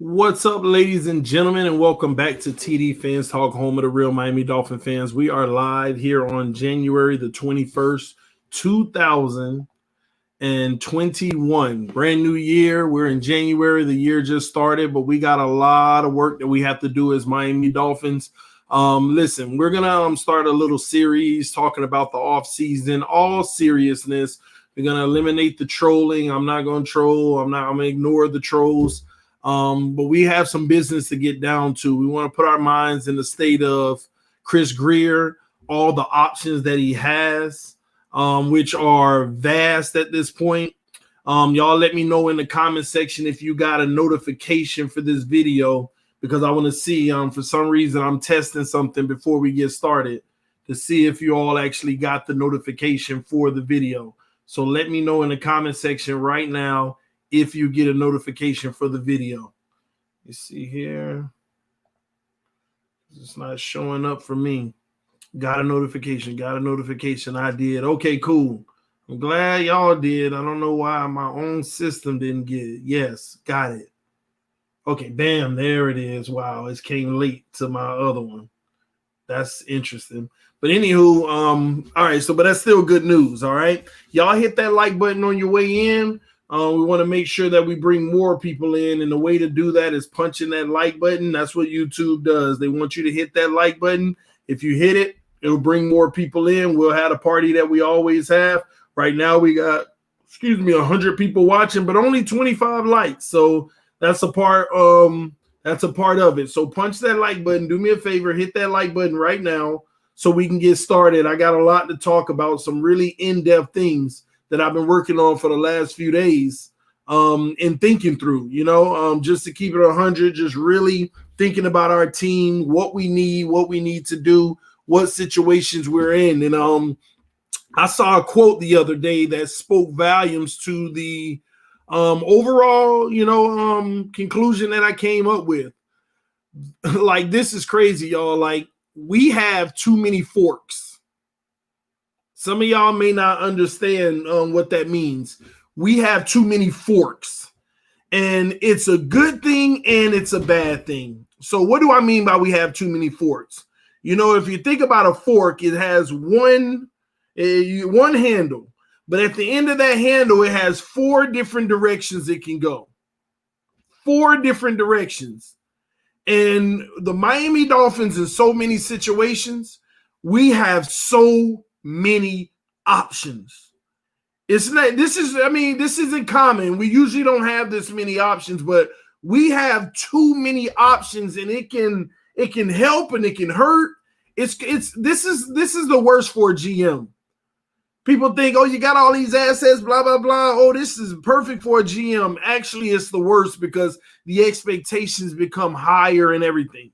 What's up, ladies and gentlemen, and welcome back to TDPHINSTALK, home of the real Miami Dolphin fans. We are live here on January the 21st, 2021. Brand new year. We're in January. The year just started, but we got a lot of work that we have to do as Miami Dolphins. Listen, we're going to start a little series talking about the offseason, all seriousness. We're going to eliminate the trolling. I'm not going to troll. I'm going to ignore the trolls. But we have some business to get down to. We want to put our minds in the state of Chris Grier, all the options that he has, which are vast at this point. Y'all let me know in the comment section if you got a notification for this video, because I want to see, for some reason, I'm testing something before we get started to see if you all actually got the notification for the video. So let me know in the comment section right now if you get a notification for the video. You see here, it's not showing up for me. Got a notification. I did. Okay, cool. I'm glad y'all did. I don't know why my own system didn't get it. Yes, got it. Okay, bam, there it is. Wow, it came late to my other one. That's interesting. But anywho, all right, but that's still good news, all right? Y'all hit that like button on your way in. We want to make sure that we bring more people in, and the way to do that is punching that like button. That's what YouTube does. They want you to hit that like button. If you hit it, it'll bring more people in. We'll have a party that we always have. Right now we got, 100 people watching, but only 25 likes. So that's a part of it. So punch that like button. Do me a favor, hit that like button right now so we can get started. I got a lot to talk about, some really in-depth things that I've been working on for the last few days, and thinking through, just to keep it 100, just really thinking about our team, what we need to do, what situations we're in. And I saw a quote the other day that spoke volumes to the overall, conclusion that I came up with. Like, this is crazy, y'all. Like, we have too many forks. Some of y'all may not understand what that means. We have too many forks, and it's a good thing and it's a bad thing. So what do I mean by we have too many forks? If you think about a fork, it has one handle, but at the end of that handle, it has 4 different directions it can go. 4 different directions. And the Miami Dolphins, in so many situations, we have so many options. This isn't common. We usually don't have this many options, but we have too many options, and it can help and it can hurt. This is the worst for a GM. People think, oh, you got all these assets, blah, blah, blah. Oh, this is perfect for a GM. Actually, it's the worst because the expectations become higher and everything.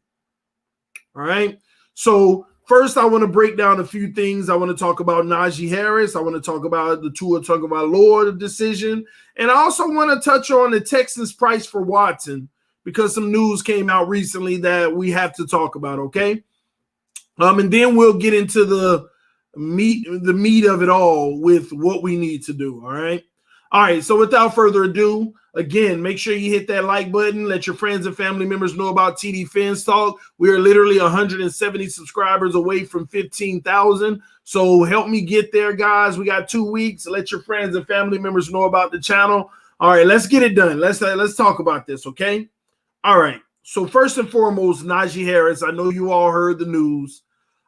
All right. So first, I want to break down a few things. I want to talk about Najee Harris. I want to talk about the Tua Tagovailoa decision. And I also want to touch on the Texans' price for Watson, because some news came out recently that we have to talk about, okay? And then we'll get into the meat of it all with what we need to do, all right? All right, so without further ado, again, make sure you hit that like button. Let your friends and family members know about TDPHINSTALK. We are literally 170 subscribers away from 15,000. So help me get there, guys. We got 2 weeks. Let your friends and family members know about the channel. All right, let's get it done. Let's talk about this, okay? All right. So first and foremost, Najee Harris. I know you all heard the news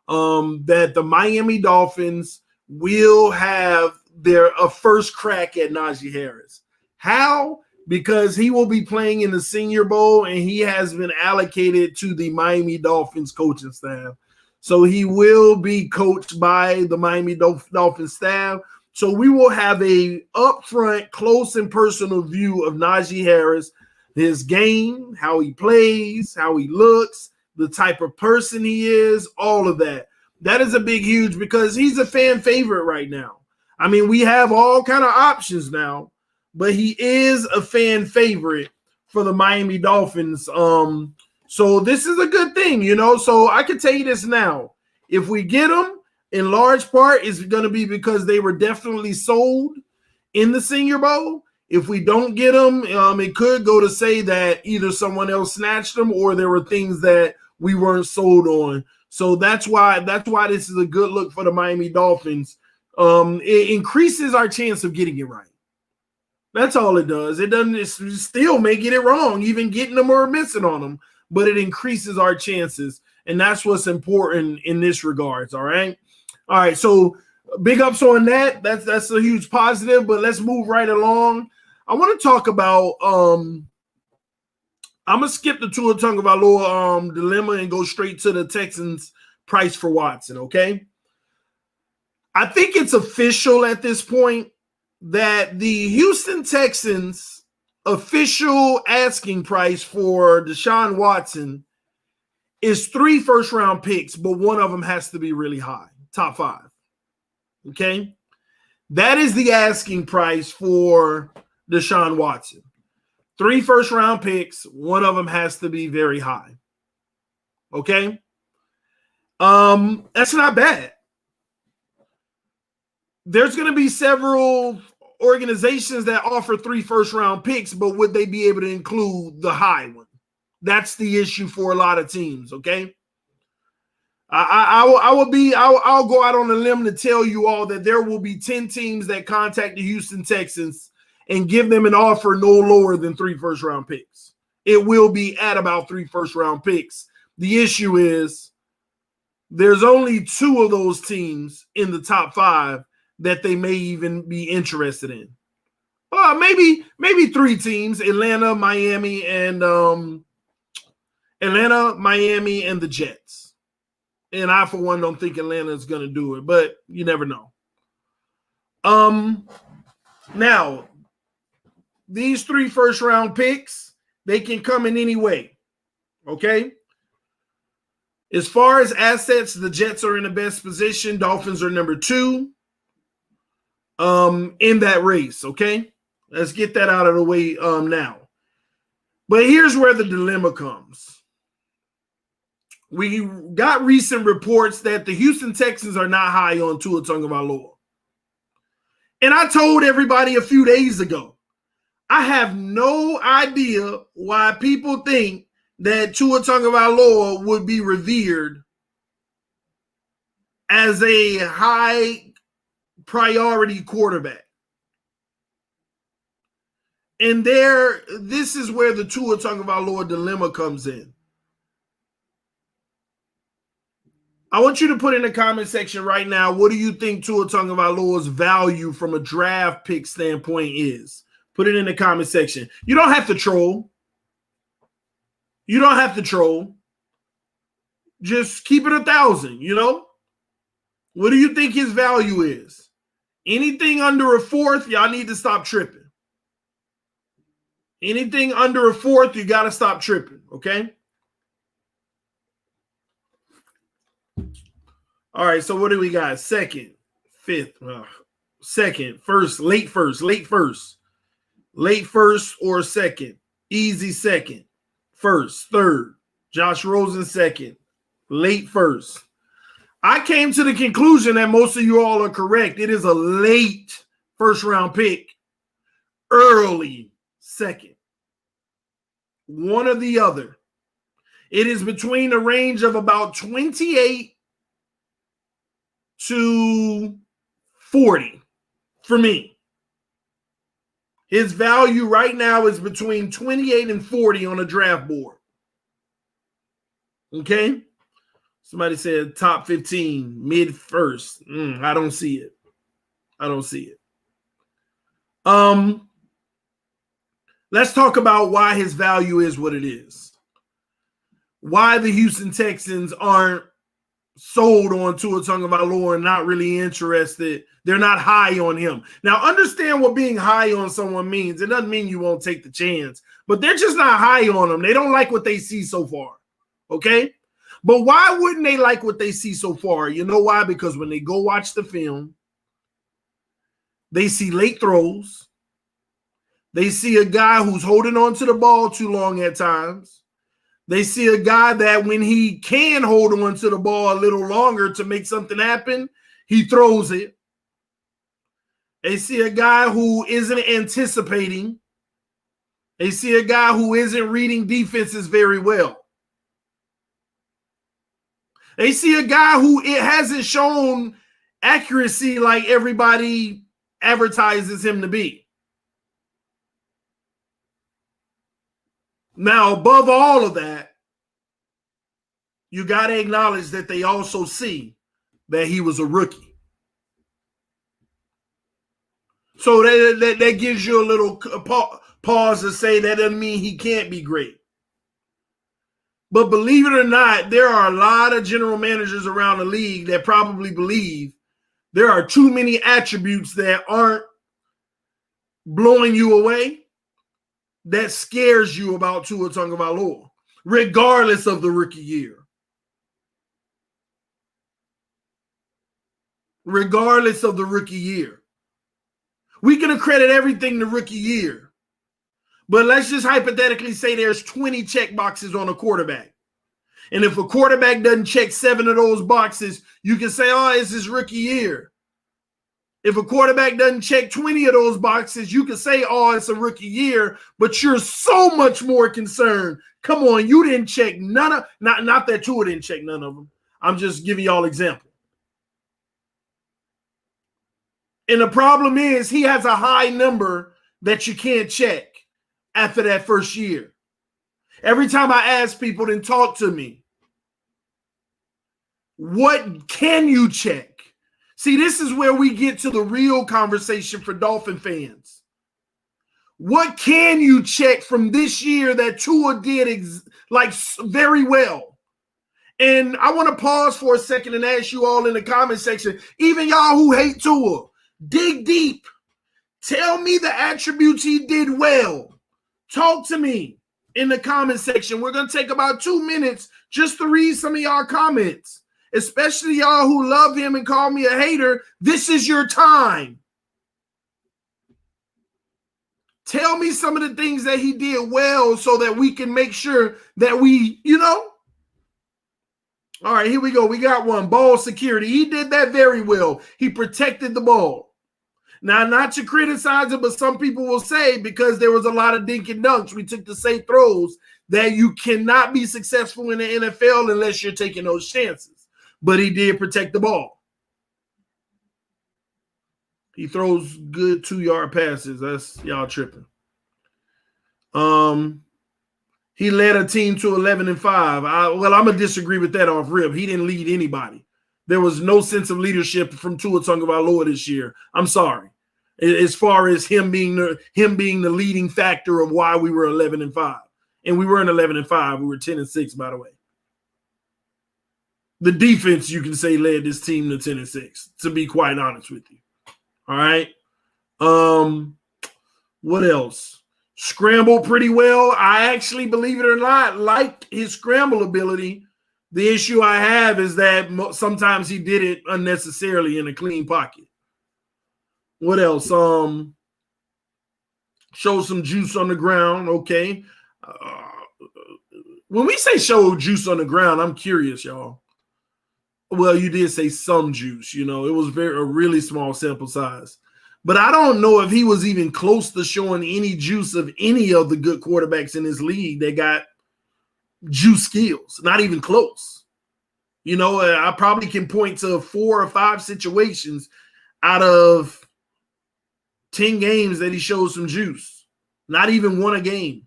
that the Miami Dolphins will have a first crack at Najee Harris. How? Because he will be playing in the Senior Bowl, and he has been allocated to the Miami Dolphins coaching staff. So he will be coached by the Miami Dolphins staff. So we will have a upfront, close and personal view of Najee Harris, his game, how he plays, how he looks, the type of person he is, all of that. That is a big, huge, because he's a fan favorite right now. I mean, we have all kind of options now, but he is a fan favorite for the Miami Dolphins. So this is a good thing, So I can tell you this now. If we get him, in large part, it's going to be because they were definitely sold in the Senior Bowl. If we don't get him, it could go to say that either someone else snatched him or there were things that we weren't sold on. So that's why this is a good look for the Miami Dolphins. It increases our chance of getting it right. That's all it does. It doesn't. It still may get it wrong, even getting them or missing on them, but it increases our chances, and that's what's important in this regards. All right. So big ups on that. That's a huge positive. But let's move right along. I want to talk about. I'm gonna skip the Tua Tagovailoa dilemma and go straight to the Texans' price for Watson. Okay. I think it's official at this point that the Houston Texans official asking price for Deshaun Watson is 3 first-round picks, but one of them has to be really high, top 5. Okay? That is the asking price for Deshaun Watson. 3 first-round picks, one of them has to be very high. Okay? That's not bad. There's going to be several organizations that offer 3 first-round picks, but would they be able to include the high one? That's the issue for a lot of teams. Okay, I'll go out on a limb to tell you all that there will be 10 teams that contact the Houston Texans and give them an offer no lower than 3 first-round picks. It will be at about 3 first-round picks. The issue is there's only 2 of those teams in the top 5 that they may even be interested in. Maybe 3 teams: Atlanta, Miami, and the Jets. And I, for one, don't think Atlanta is going to do it, but you never know. Now, these 3 first-round picks, they can come in any way. Okay? As far as assets, the Jets are in the best position. Dolphins are number 2. In that race, okay? Let's get that out of the way now. But here's where the dilemma comes. We got recent reports that the Houston Texans are not high on Tua Tagovailoa. And I told everybody a few days ago, I have no idea why people think that Tua Tagovailoa would be revered as a high priority quarterback. And this is where the Tua Tagovailoa dilemma comes in. I want you to put in the comment section right now, what do you think Tua Tagovailoa's value from a draft pick standpoint is? Put it in the comment section. You don't have to troll. Just keep it 1,000, you know? What do you think his value is? Anything under a 4th, y'all need to stop tripping. Anything under a 4th, you got to stop tripping, okay? All right, so what do we got? 2nd, 5th, 2nd, 1st, late 1st or 2nd, easy 2nd, 1st, 3rd, Josh Rosen 2nd, late 1st. I came to the conclusion that most of you all are correct. It is a late first-round pick, early 2nd. One or the other. It is between a range of about 28 to 40 for me. His value right now is between 28 and 40 on a draft board. Okay? Somebody said top 15, mid first. I don't see it. Let's talk about why his value is what it is. Why the Houston Texans aren't sold on Tua Tagovailoa and not really interested. They're not high on him. Now, understand what being high on someone means. It doesn't mean you won't take the chance, but they're just not high on him. They don't like what they see so far. Okay? But why wouldn't they like what they see so far? You know why? Because when they go watch the film, they see late throws. They see a guy who's holding on to the ball too long at times. They see a guy that when he can hold on to the ball a little longer to make something happen, he throws it. They see a guy who isn't anticipating. They see a guy who isn't reading defenses very well. They see a guy who it hasn't shown accuracy like everybody advertises him to be. Now, above all of that, you got to acknowledge that they also see that he was a rookie. So that gives you a little pause to say that doesn't mean he can't be great. But believe it or not, there are a lot of general managers around the league that probably believe there are too many attributes that aren't blowing you away that scares you about Tua Tagovailoa, regardless of the rookie year. Regardless of the rookie year. We can accredit everything to rookie year. But let's just hypothetically say there's 20 check boxes on a quarterback. And if a quarterback doesn't check 7 of those boxes, you can say, oh, it's his rookie year. If a quarterback doesn't check 20 of those boxes, you can say, oh, it's a rookie year, but you're so much more concerned. Come on, you didn't check none of, not that Tua didn't check none of them. I'm just giving y'all example. And the problem is he has a high number that you can't check after that first year. Every time I ask people, then talk to me. What can you check? See, this is where we get to the real conversation for Dolphin fans. What can you check from this year that Tua did very well? And I want to pause for a second and ask you all in the comment section, even y'all who hate Tua, dig deep. Tell me the attributes he did well. Talk to me in the comment section. We're going to take about 2 minutes just to read some of y'all comments, especially y'all who love him and call me a hater. This is your time. Tell me some of the things that he did well so that we can make sure that we, All right, here we go. We got one. Ball security. He did that very well. He protected the ball. Now, not to criticize it, but some people will say because there was a lot of dink and dunks, we took the safe throws, that you cannot be successful in the NFL unless you're taking those chances. But he did protect the ball. He throws good 2-yard passes. That's y'all tripping. He led a team to 11-5. I'm going to disagree with that off rip. He didn't lead anybody. There was no sense of leadership from Tua Tagovailoa this year. I'm sorry. As far as him being the leading factor of why we were 11-5. And we weren't 11-5. We were 10-6, by the way. The defense, you can say, led this team to 10-6, to be quite honest with you. All right. What else? Scrambled pretty well. I actually, believe it or not, like his scramble ability. The issue I have is that sometimes he did it unnecessarily in a clean pocket. What else? Show some juice on the ground. Okay. When we say show juice on the ground, I'm curious, y'all. Well, you did say some juice. It was a really small sample size. But I don't know if he was even close to showing any juice of any of the good quarterbacks in this league that got juice skills. Not even close. I probably can point to 4 or 5 situations out of 10 games that he showed some juice. Not even one a game.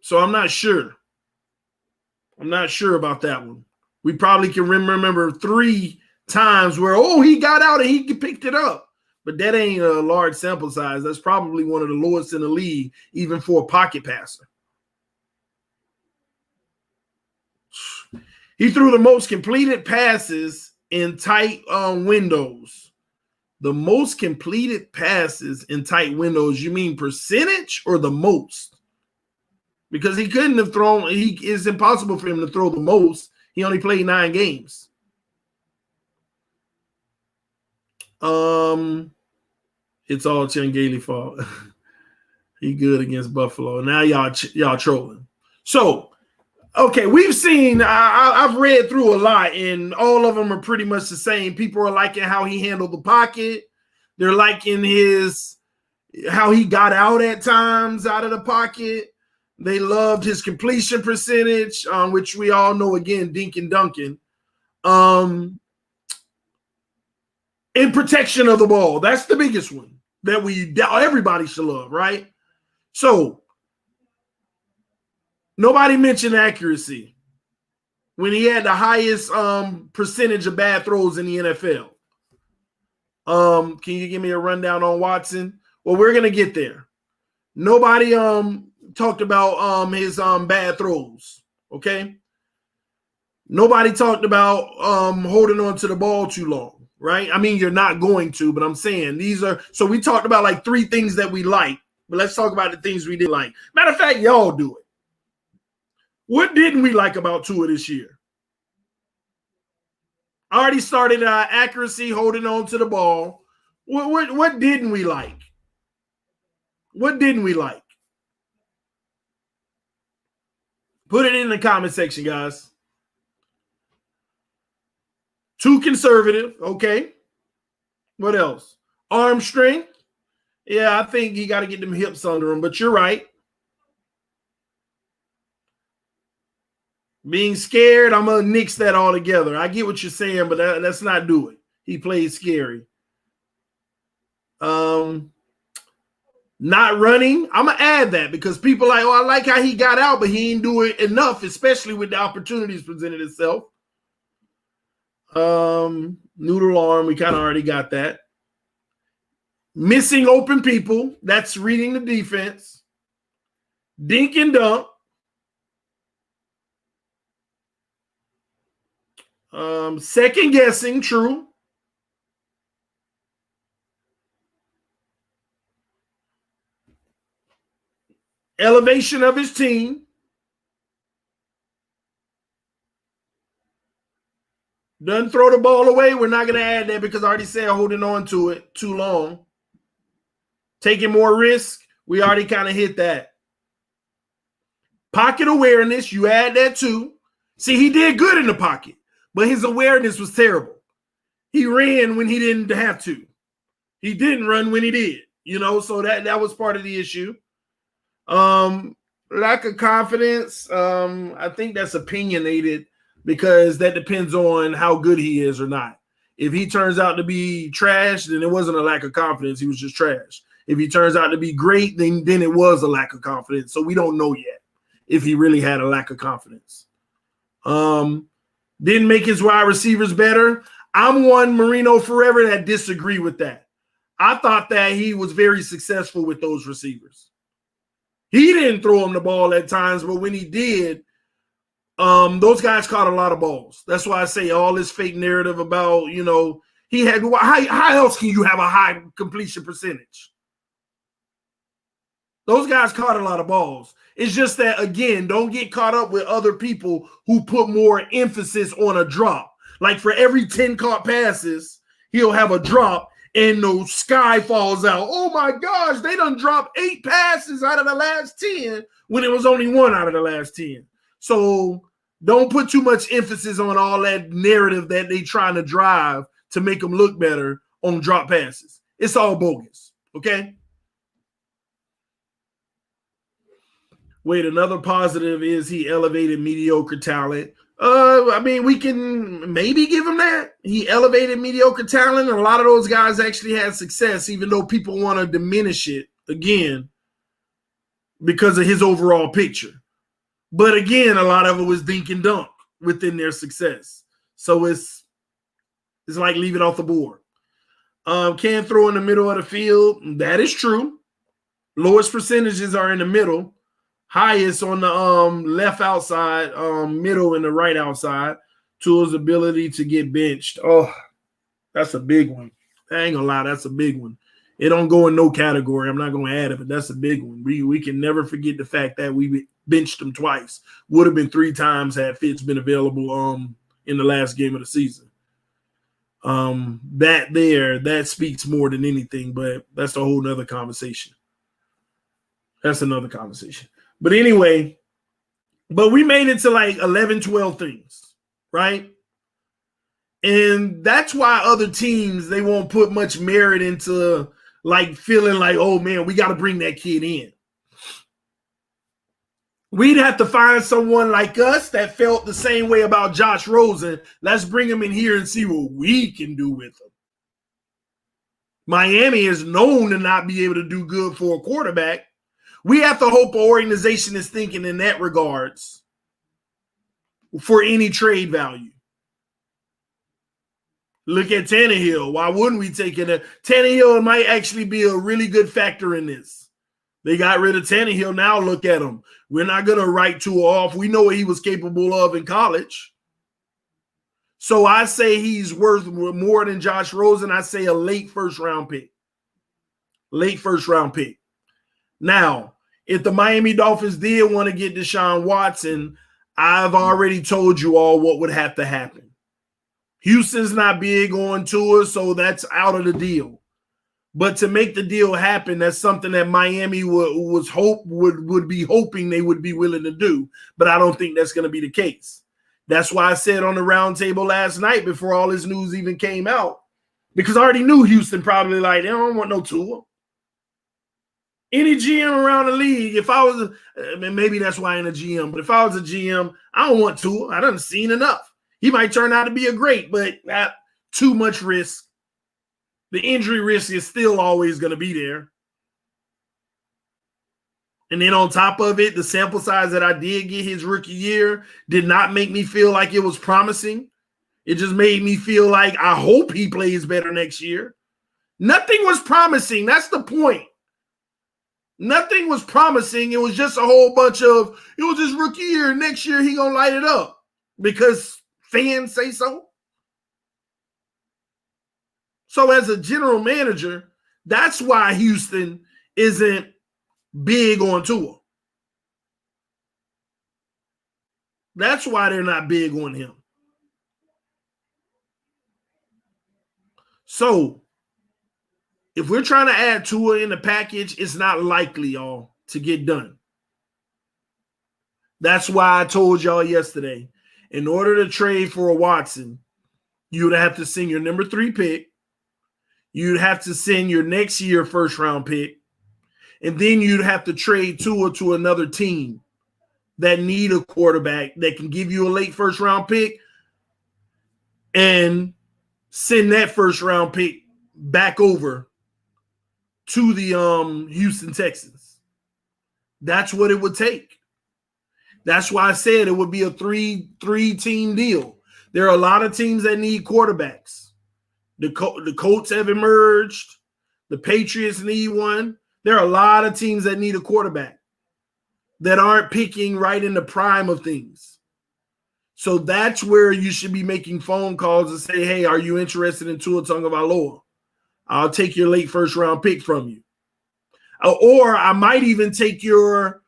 So I'm not sure. I'm not sure about that one. We probably can remember 3 times where, he got out and he picked it up. But that ain't a large sample size. That's probably one of the lowest in the league, even for a pocket passer. He threw the most completed passes in tight windows. The most completed passes in tight windows, you mean percentage or the most? Because he couldn't have thrown, it's impossible for him to throw the most. He only played 9 games. It's all Changeli fault. He good against Buffalo. Now y'all trolling. So, okay, we've seen, I've read through a lot, and all of them are pretty much the same. People are liking how he handled the pocket. They're liking how he got out at times out of the pocket. They loved his completion percentage, which we all know, again, dink and dunking. In protection of the ball. That's the biggest one that everybody should love, right? So nobody mentioned accuracy when he had the highest percentage of bad throws in the NFL. Can you give me a rundown on Watson? Well, we're gonna get there. Nobody talked about his bad throws. Okay. Nobody talked about holding on to the ball too long, right? I mean, you're not going to, but I'm saying so we talked about like 3 things that we like, but let's talk about the things we didn't like. Matter of fact, y'all do it. What didn't we like about Tua this year? Already started accuracy, holding on to the ball. What didn't we like? What didn't we like? Put it in the comment section, guys. Too conservative. Okay. What else? Arm strength. Yeah, I think you got to get them hips under him, but you're right. Being scared, I'm going to nix that all together. I get what you're saying, but let's not do it. He played scary. Not running, I'm going to add that because people are like, oh, I like how he got out, but he didn't do it enough, especially with the opportunities presented itself. Noodle arm, we kind of already got that. Missing open people, that's reading the defense. Dink and dunk. Second guessing, true. Elevation of his team. Doesn't throw the ball away. We're not going to add that because I already said holding on to it too long. Taking more risk. We already kind of hit that. Pocket awareness. You add that too. See, he did good in the pocket, but his awareness was terrible. He ran when he didn't have to. He didn't run when he did, so that was part of the issue. Lack of confidence. I think that's opinionated because that depends on how good he is or not. If he turns out to be trash, then it wasn't a lack of confidence. He was just trash. If he turns out to be great, then it was a lack of confidence. So we don't know yet if he really had a lack of confidence. Didn't make his wide receivers better. I'm one Marino forever that disagree with that. I thought that he was very successful with those receivers. He didn't throw him the ball at times, but when he did, those guys caught a lot of balls. That's why I say all this fake narrative about, he had – how else can you have a high completion percentage? Those guys caught a lot of balls. It's just that, again, don't get caught up with other people who put more emphasis on a drop. Like for every 10 caught passes, he'll have a drop and the sky falls out. Oh, my gosh, they done dropped 8 passes out of the last 10 when it was only 1 out of the last 10. So don't put too much emphasis on all that narrative that they trying to drive to make them look better on drop passes. It's all bogus, okay? Wait, another positive is he elevated mediocre talent. I mean, we can maybe give him that. He elevated mediocre talent, and a lot of those guys actually had success, even though people want to diminish it again because of his overall picture. But again, a lot of it was dink and dunk within their success. So it's like leave it off the board. Can't throw in the middle of the field. That is true. Lowest percentages are in the middle. Highest on the left outside, middle and the right outside. Tua's ability to get benched. Oh, that's a big one. I ain't gonna lie, that's a big one. It don't go in no category. I'm not gonna add it, but that's a big one. We can never forget the fact that we benched him twice. Would have been 3 times had Fitz been available in the last game of the season. That speaks more than anything, but that's a whole nother conversation. That's another conversation. But anyway, we made it to like 11, 12 things, right? And that's why other teams, they won't put much merit into like feeling like, oh man, we got to bring that kid in. We'd have to find someone like us that felt the same way about Josh Rosen. Let's bring him in here and see what we can do with him. Miami is known to not be able to do good for a quarterback. We have to hope our organization is thinking in that regards for any trade value. Look at Tannehill. Why wouldn't we take it? Tannehill might actually be a really good factor in this. They got rid of Tannehill. Now look at him. We're not going to write Tua off. We know what he was capable of in college. So I say he's worth more than Josh Rosen. I say a late first-round pick. Late first-round pick. Now, if the Miami Dolphins did want to get Deshaun Watson, I've already told you all what would have to happen. Houston's not big on Tua, so that's out of the deal. But to make the deal happen, that's something that Miami would be hoping they would be willing to do. But I don't think that's going to be the case. That's why I said on the roundtable last night before all this news even came out, because I already knew Houston probably like, they don't want no Tua. Any GM around the league, if I was, maybe that's why I ain't a GM, but if I was a GM, I don't want Tua. I done seen enough. He might turn out to be a great, but not too much risk. The injury risk is still always going to be there. And then on top of it, the sample size that I did get his rookie year did not make me feel like it was promising. It just made me feel like I hope he plays better next year. Nothing was promising. That's the point. Nothing was promising. It was just a whole bunch of, it was his rookie year. Next year, he going to light it up because fans say so. So as a general manager, that's why Houston isn't big on Tua. That's why they're not big on him. So if we're trying to add Tua in the package, it's not likely, y'all, to get done. That's why I told y'all yesterday, in order to trade for a Watson, you would have to send your number 3 pick. You'd have to send your next year first-round pick. And then you'd have to trade Tua to another team that need a quarterback that can give you a late first-round pick and send that first-round pick back over to the Houston Texans. That's what it would take. That's why I said it would be a three-team deal. There are a lot of teams that need quarterbacks. The Colts have emerged. The Patriots need one. There are a lot of teams that need a quarterback that aren't picking right in the prime of things. So that's where you should be making phone calls and say, hey, are you interested in Tua Tagovailoa? I'll take your late first-round pick from you. Or I might even take your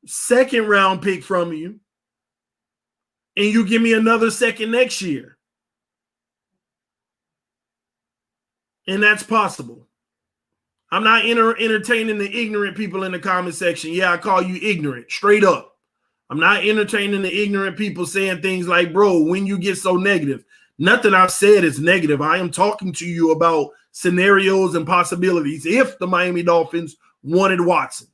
second-round pick from you and you give me another second next year. And that's possible. I'm not entertaining the ignorant people in the comment section. Yeah, I call you ignorant, straight up. I'm not entertaining the ignorant people saying things like, bro, when you get so negative. Nothing I've said is negative. I am talking to you about scenarios and possibilities if the Miami Dolphins wanted Watson.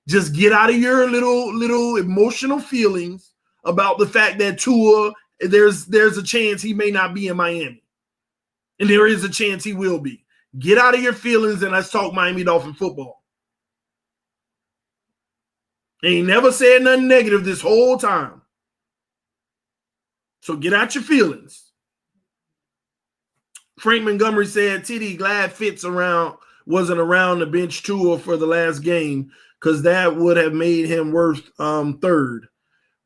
Just get out of your little emotional feelings about the fact that Tua, there's a chance he may not be in Miami. And there is a chance he will be. Get out of your feelings and let's talk Miami Dolphin football. Ain't never said nothing negative this whole time. So get out your feelings. Frank Montgomery said, TD, glad Fitz wasn't around the bench Tua for the last game because that would have made him worth third.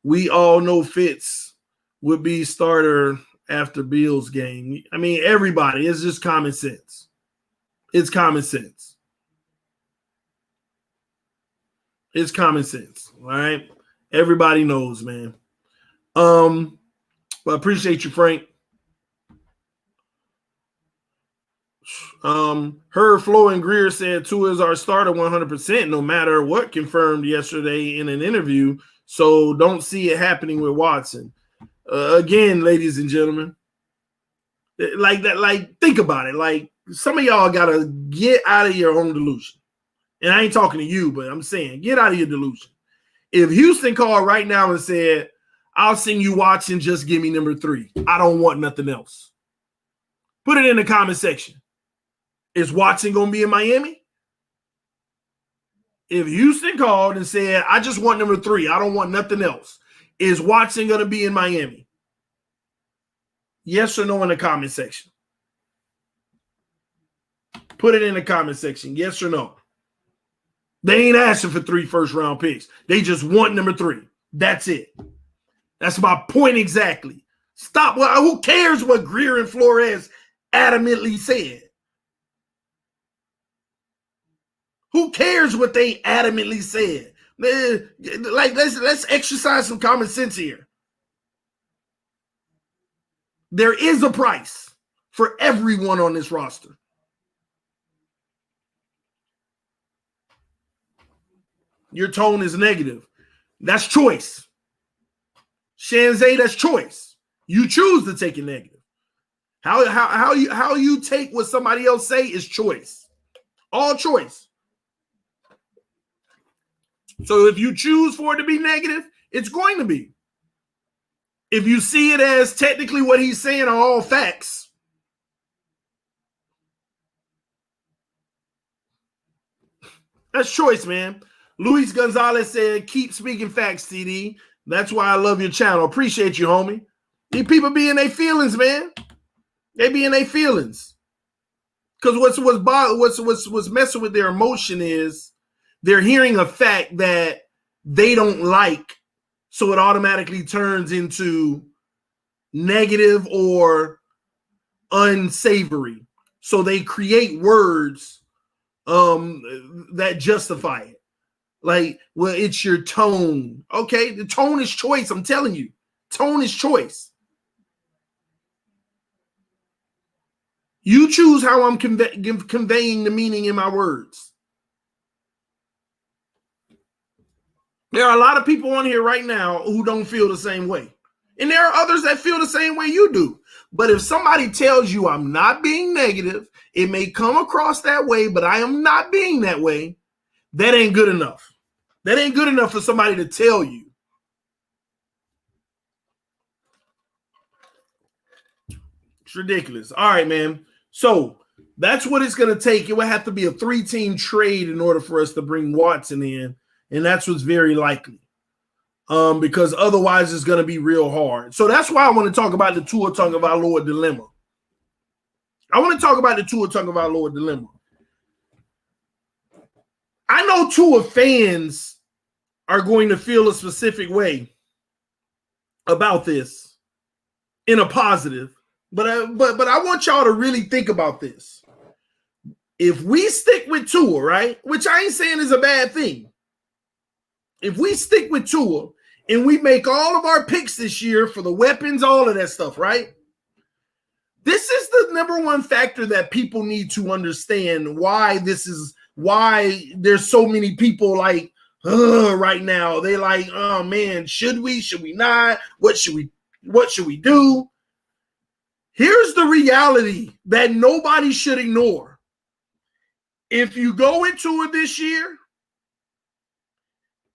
We all know Fitz would be starter after Bill's game. I mean, everybody. It's just common sense. It's common sense. It's common sense. All right. Everybody knows, man. But I appreciate you, Frank. Herb Flo and Greer said Tua is our starter 100%, no matter what, confirmed yesterday in an interview. So don't see it happening with Watson. Again, ladies and gentlemen, Like that, like think about it. Like some of y'all gotta get out of your own delusion. And I ain't talking to you, but I'm saying get out of your delusion. If Houston called right now and said, I'll send you Watson, just give me number 3. I don't want nothing else. Put it in the comment section. Is Watson going to be in Miami? If Houston called and said, I just want number 3, I don't want nothing else, is Watson going to be in Miami? Yes or no in the comment section. Put it in the comment section. Yes or no. They ain't asking for 3 first-round picks. They just want number 3. That's it. That's my point exactly. Stop. Well, who cares what Greer and Flores adamantly said? Who cares what they adamantly said? Like, let's exercise some common sense here. There is a price for everyone on this roster. Your tone is negative. That's choice. Shanzay, that's choice. You choose to take it negative. How you take what somebody else say is choice. All choice. So if you choose for it to be negative, it's going to be. If you see it as technically what he's saying are all facts, that's choice, man. Luis Gonzalez said, keep speaking facts, TD. That's why I love your channel. Appreciate you, homie. These people be in their feelings, man. They be in their feelings. Because what's messing with their emotion is they're hearing a fact that they don't like, so it automatically turns into negative or unsavory. So they create words that justify it. Like, well, it's your tone. Okay, the tone is choice. I'm telling you, tone is choice. You choose how I'm conveying the meaning in my words. There are a lot of people on here right now who don't feel the same way. And there are others that feel the same way you do. But if somebody tells you I'm not being negative, it may come across that way, but I am not being that way, that ain't good enough. That ain't good enough for somebody to tell you. It's ridiculous. All right, man. So that's what it's going to take. It would have to be a 3-team trade in order for us to bring Watson in. And that's what's very likely. Because otherwise it's going to be real hard. So that's why I want to talk about the Tua Tagovailoa dilemma. I know Tua fans are going to feel a specific way about this in a positive, but I want y'all to really think about this. If we stick with Tua, right, which I ain't saying is a bad thing. If we stick with Tua and we make all of our picks this year for the weapons, all of that stuff, right? This is the number one factor that people need to understand why there's so many people like, right now. They like, oh man, should we not? What should we do? Here's the reality that nobody should ignore. If you go into it this year,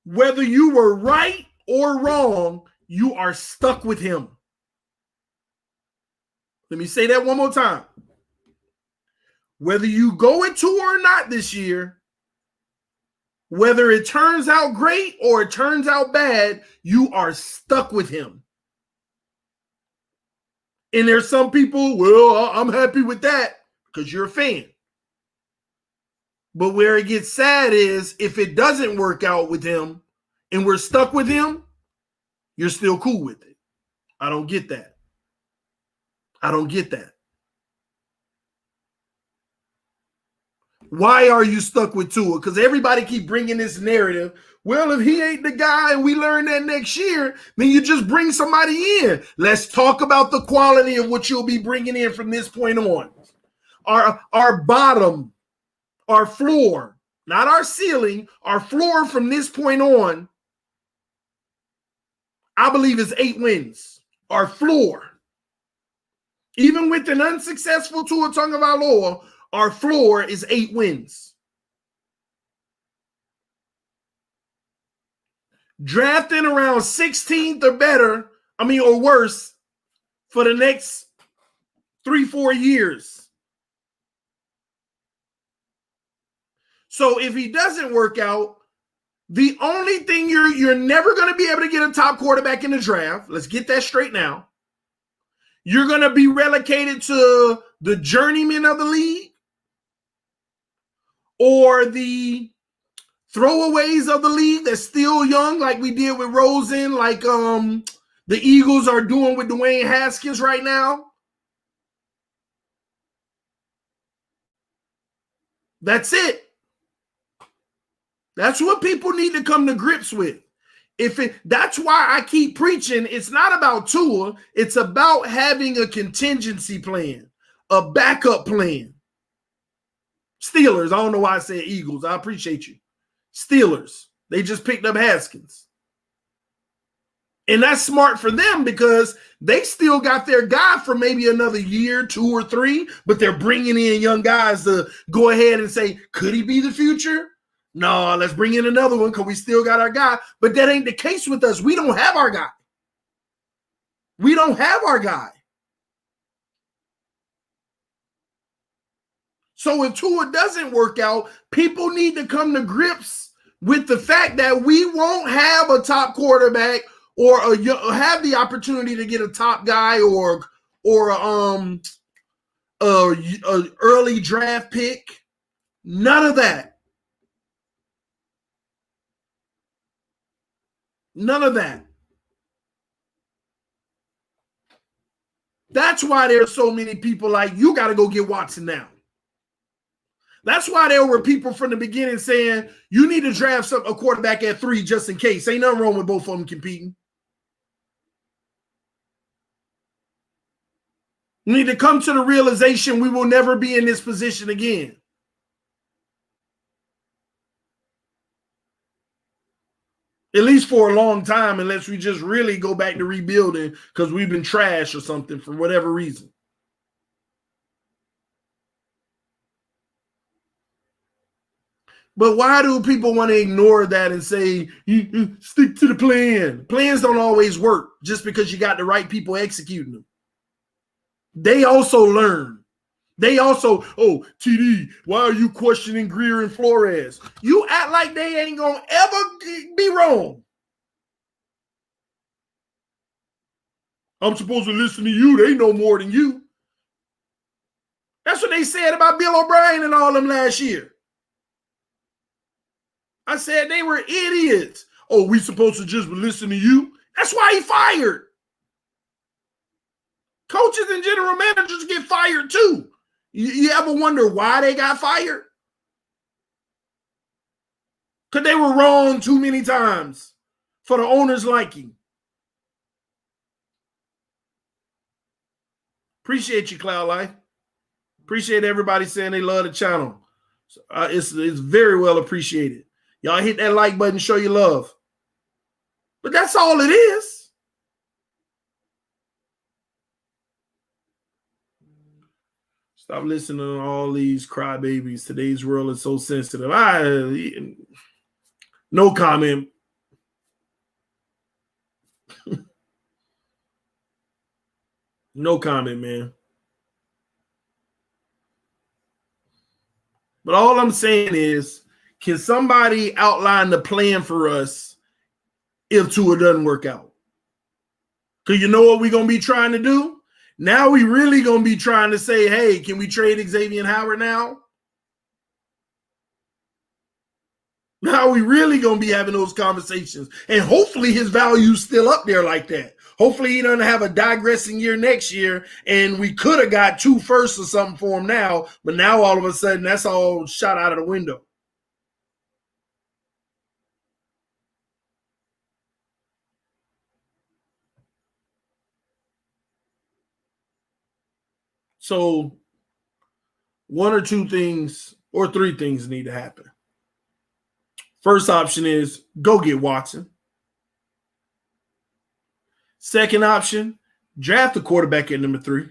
whether you were right or wrong, you are stuck with him. Let me say that one more time. Whether you go into or not this year, whether it turns out great or it turns out bad, you are stuck with him. And there's some people, well, I'm happy with that because you're a fan. But where it gets sad is if it doesn't work out with him and we're stuck with him, you're still cool with it. I don't get that. Why are you stuck with Tua? Because everybody keep bringing this narrative. Well, if he ain't the guy and we learn that next year, then you just bring somebody in. Let's talk about the quality of what you'll be bringing in from this point on. Our bottom, our floor, not our ceiling, our floor from this point on, I believe is 8 wins. Our floor. Even with an unsuccessful Tua Tagovailoa, our floor is 8 wins. Drafting around 16th or better, or worse, for the next 3-4 years. So if he doesn't work out, the only thing you're never going to be able to get a top quarterback in the draft. Let's get that straight now. You're going to be relegated to the journeyman of the league or the throwaways of the league that's still young, like we did with Rosen, like the Eagles are doing with Dwayne Haskins right now. That's it. That's what people need to come to grips with. That's why I keep preaching. It's not about Tua. It's about having a contingency plan, a backup plan. Steelers. I don't know why I said Eagles. I appreciate you. Steelers. They just picked up Haskins. And that's smart for them because they still got their guy for maybe another year, 2 or 3, but they're bringing in young guys to go ahead and say, could he be the future? No, let's bring in another one because we still got our guy. But that ain't the case with us. We don't have our guy. We don't have our guy. So if Tua doesn't work out, people need to come to grips with the fact that we won't have a top quarterback or have the opportunity to get a top guy or a early draft pick. None of that. None of that. That's why there's so many people like, you got to go get Watson now. That's why there were people from the beginning saying, you need to draft a quarterback at 3 just in case. Ain't nothing wrong with both of them competing. You need to come to the realization we will never be in this position again. At least for a long time, unless we just really go back to rebuilding because we've been trash or something for whatever reason. But why do people want to ignore that and say, stick to the plan? Plans don't always work just because you got the right people executing them. They also learn. They also, TD, why are you questioning Greer and Flores? You act like they ain't going to ever be wrong. I'm supposed to listen to you. They know more than you. That's what they said about Bill O'Brien and all them last year. I said they were idiots. Oh, we supposed to just listen to you? That's why he fired. Coaches and general managers get fired too. You ever wonder why they got fired? Because they were wrong too many times for the owner's liking. Appreciate you, Cloud Life. Appreciate everybody saying they love the channel. It's very well appreciated. Y'all hit that like button, show your love. But that's all it is. Stop listening to all these crybabies. Today's world is so sensitive. No comment. No comment, man. But all I'm saying is, can somebody outline the plan for us if Tua doesn't work out? Because you know what we're going to be trying to do? Now we really going to be trying to say, hey, can we trade Xavier Howard now? Now we really going to be having those conversations. And hopefully his value's still up there like that. Hopefully he doesn't have a digressing year next year, and we could have got 2 firsts or something for him now, but now all of a sudden that's all shot out of the window. So 1 or 2 things or 3 things need to happen. First option is go get Watson. Second option, draft the quarterback at number 3.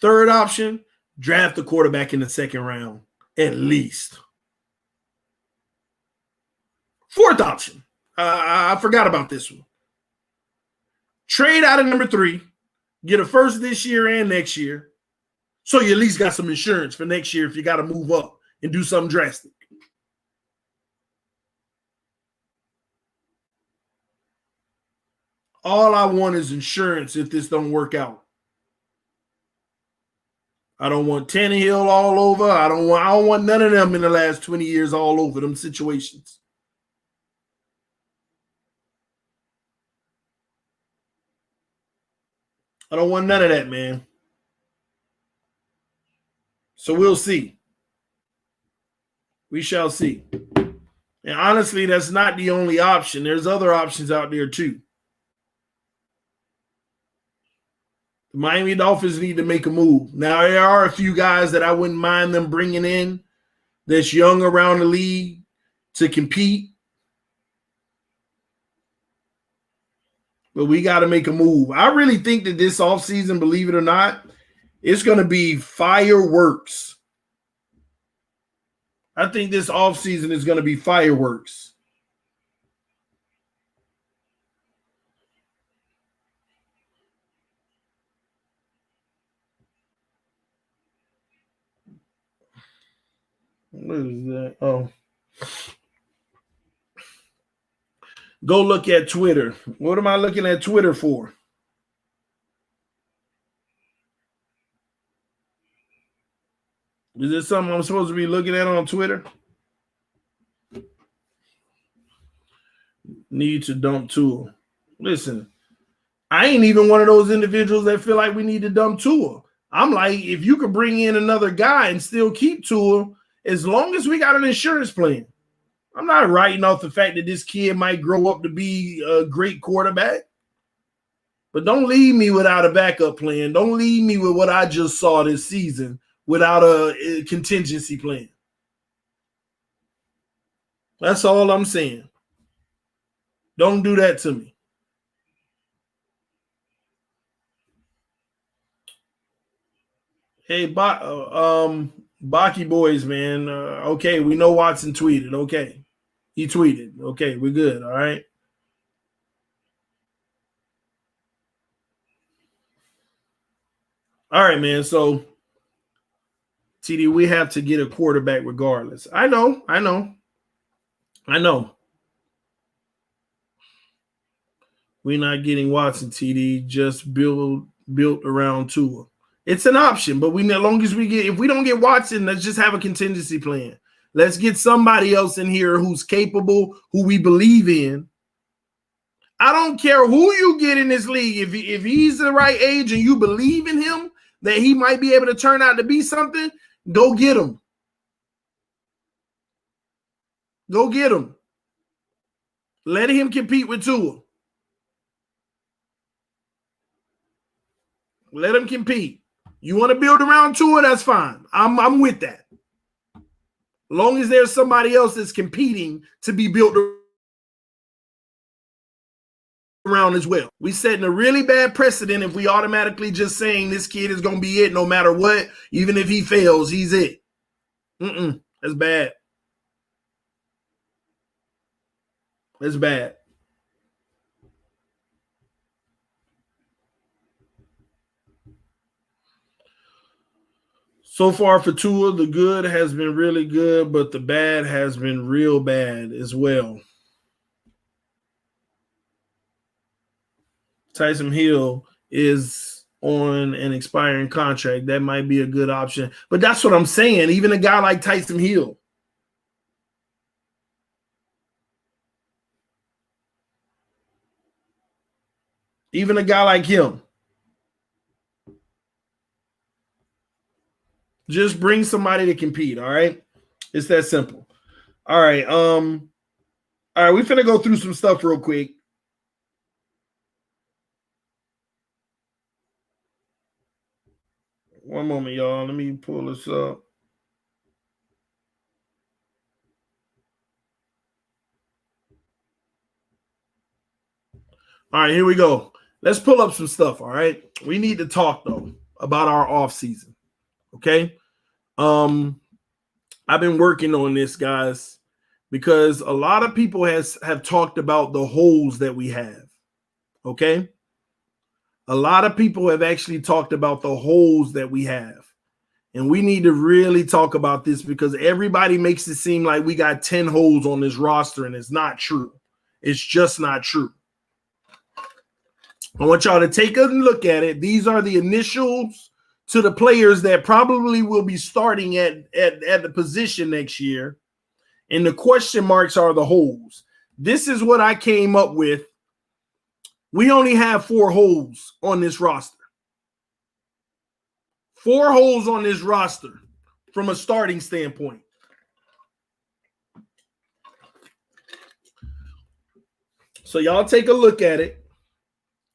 Third option, draft a quarterback in the second round, at least. Fourth option, I forgot about this one. Trade out of number 3, get a first this year and next year, so you at least got some insurance for next year if you got to move up and do something drastic. All I want is insurance if this don't work out. I don't want Tannehill all over. I don't want none of them in the last 20 years all over them situations. I don't want none of that, man. So we'll see. We shall see. And honestly, that's not the only option. There's other options out there too. The Miami Dolphins need to make a move. Now, there are a few guys that I wouldn't mind them bringing in that's young around the league to compete. But we got to make a move. I really think that this offseason, believe it or not, it's going to be fireworks. I think this offseason is going to be fireworks. What is that? Oh. Go look at Twitter. What am I looking at Twitter for? Is this something I'm supposed to be looking at on Twitter? Need to dump Tua. Listen, I ain't even one of those individuals that feel like we need to dump Tua. I'm like, if you could bring in another guy and still keep Tua, as long as we got an insurance plan. I'm not writing off the fact that this kid might grow up to be a great quarterback. But don't leave me without a backup plan. Don't leave me with what I just saw this season without a contingency plan. That's all I'm saying. Don't do that to me. Hey, Baki boys, man. Okay, we know Watson tweeted. Okay. He tweeted. Okay, we're good. All right. All right, man. So, TD, we have to get a quarterback regardless. I know. We're not getting Watson, TD. Just built around Tua. It's an option, but as long as if we don't get Watson, let's just have a contingency plan. Let's get somebody else in here who's capable, who we believe in. I don't care who you get in this league. If he's the right age and you believe in him, that he might be able to turn out to be something, go get him. Go get him. Let him compete with Tua. Let him compete. You want to build around Tua, that's fine. I'm with that. As long as there's somebody else that's competing to be built around as well. We setting a really bad precedent if we automatically just saying this kid is going to be it no matter what. Even if he fails, he's it. That's bad. That's bad. So far for Tua, the good has been really good, but the bad has been real bad as well. Taysom Hill is on an expiring contract. That might be a good option. But that's what I'm saying. Even a guy like Taysom Hill. Even a guy like him. Just bring somebody to compete, all right? It's that simple. All right. All right, we finna go through some stuff real quick. One moment, y'all. Let me pull this up. All right, here we go. Let's pull up some stuff, all right? We need to talk, though. about our offseason. Okay. I've been working on this, guys, because a lot of people have talked about the holes that we have. Okay. A lot of people have actually talked about the holes that we have. And we need to really talk about this because everybody makes it seem like we got 10 holes on this roster, and it's not true. It's just not true. I want y'all to take a look at it. These are the initials to the players that probably will be starting at the position next year. And the question marks are the holes. This is what I came up with. We only have 4 holes on this roster. 4 holes on this roster from a starting standpoint. So y'all take a look at it.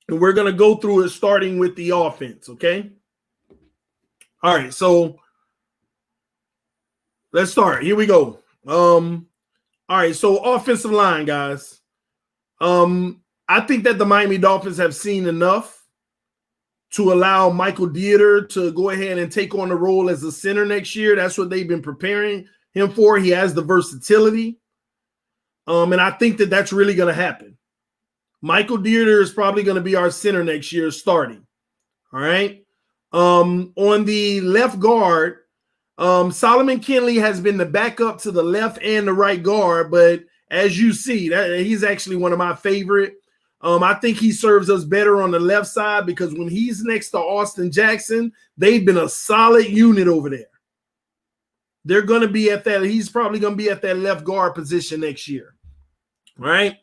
And we're going to go through it starting with the offense, okay? All right, so let's start. Here we go. All right, so offensive line, guys. I think that the Miami Dolphins have seen enough to allow Michael Dieter to go ahead and take on the role as a center next year. That's what they've been preparing him for. He has the versatility. And I think that that's really going to happen. Michael Dieter is probably going to be our center next year starting. All right. On the left guard, Solomon Kinley has been the backup to the left and the right guard. But as you see, he's actually one of my favorite. I think he serves us better on the left side because when he's next to Austin Jackson, they've been a solid unit over there. They're going to be at that. He's probably going to be at that left guard position next year. All right.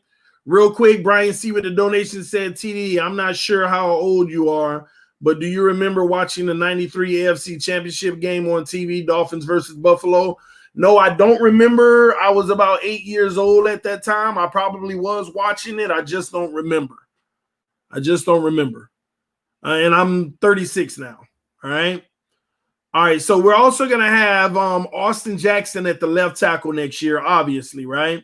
Real quick, Brian C. with the donation said, TD, I'm not sure how old you are, but do you remember watching the 93 AFC Championship game on TV, Dolphins versus Buffalo? No, I don't remember. I was about 8 years old at that time. I probably was watching it. I just don't remember. And I'm 36 now. All right. All right. So we're also going to have Austin Jackson at the left tackle next year, obviously, right?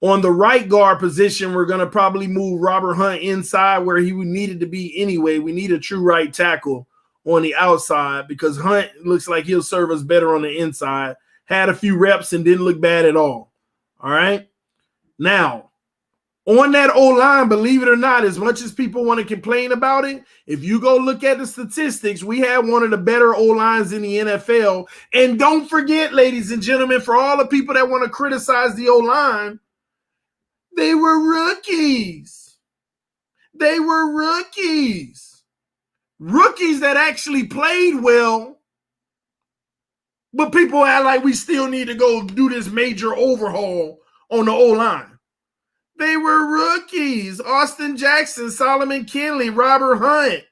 On the right guard position, we're going to probably move Robert Hunt inside where he needed to be anyway. We need a true right tackle on the outside because Hunt looks like he'll serve us better on the inside. Had a few reps and didn't look bad at all. All right. Now, on that O-line, believe it or not, as much as people want to complain about it, if you go look at the statistics, we have one of the better O-lines in the NFL. And don't forget, ladies and gentlemen, for all the people that want to criticize the O-line, they were rookies. Rookies that actually played well. But people act like we still need to go do this major overhaul on the O-line. They were rookies. Austin Jackson, Solomon Kinley, Robert Hunt.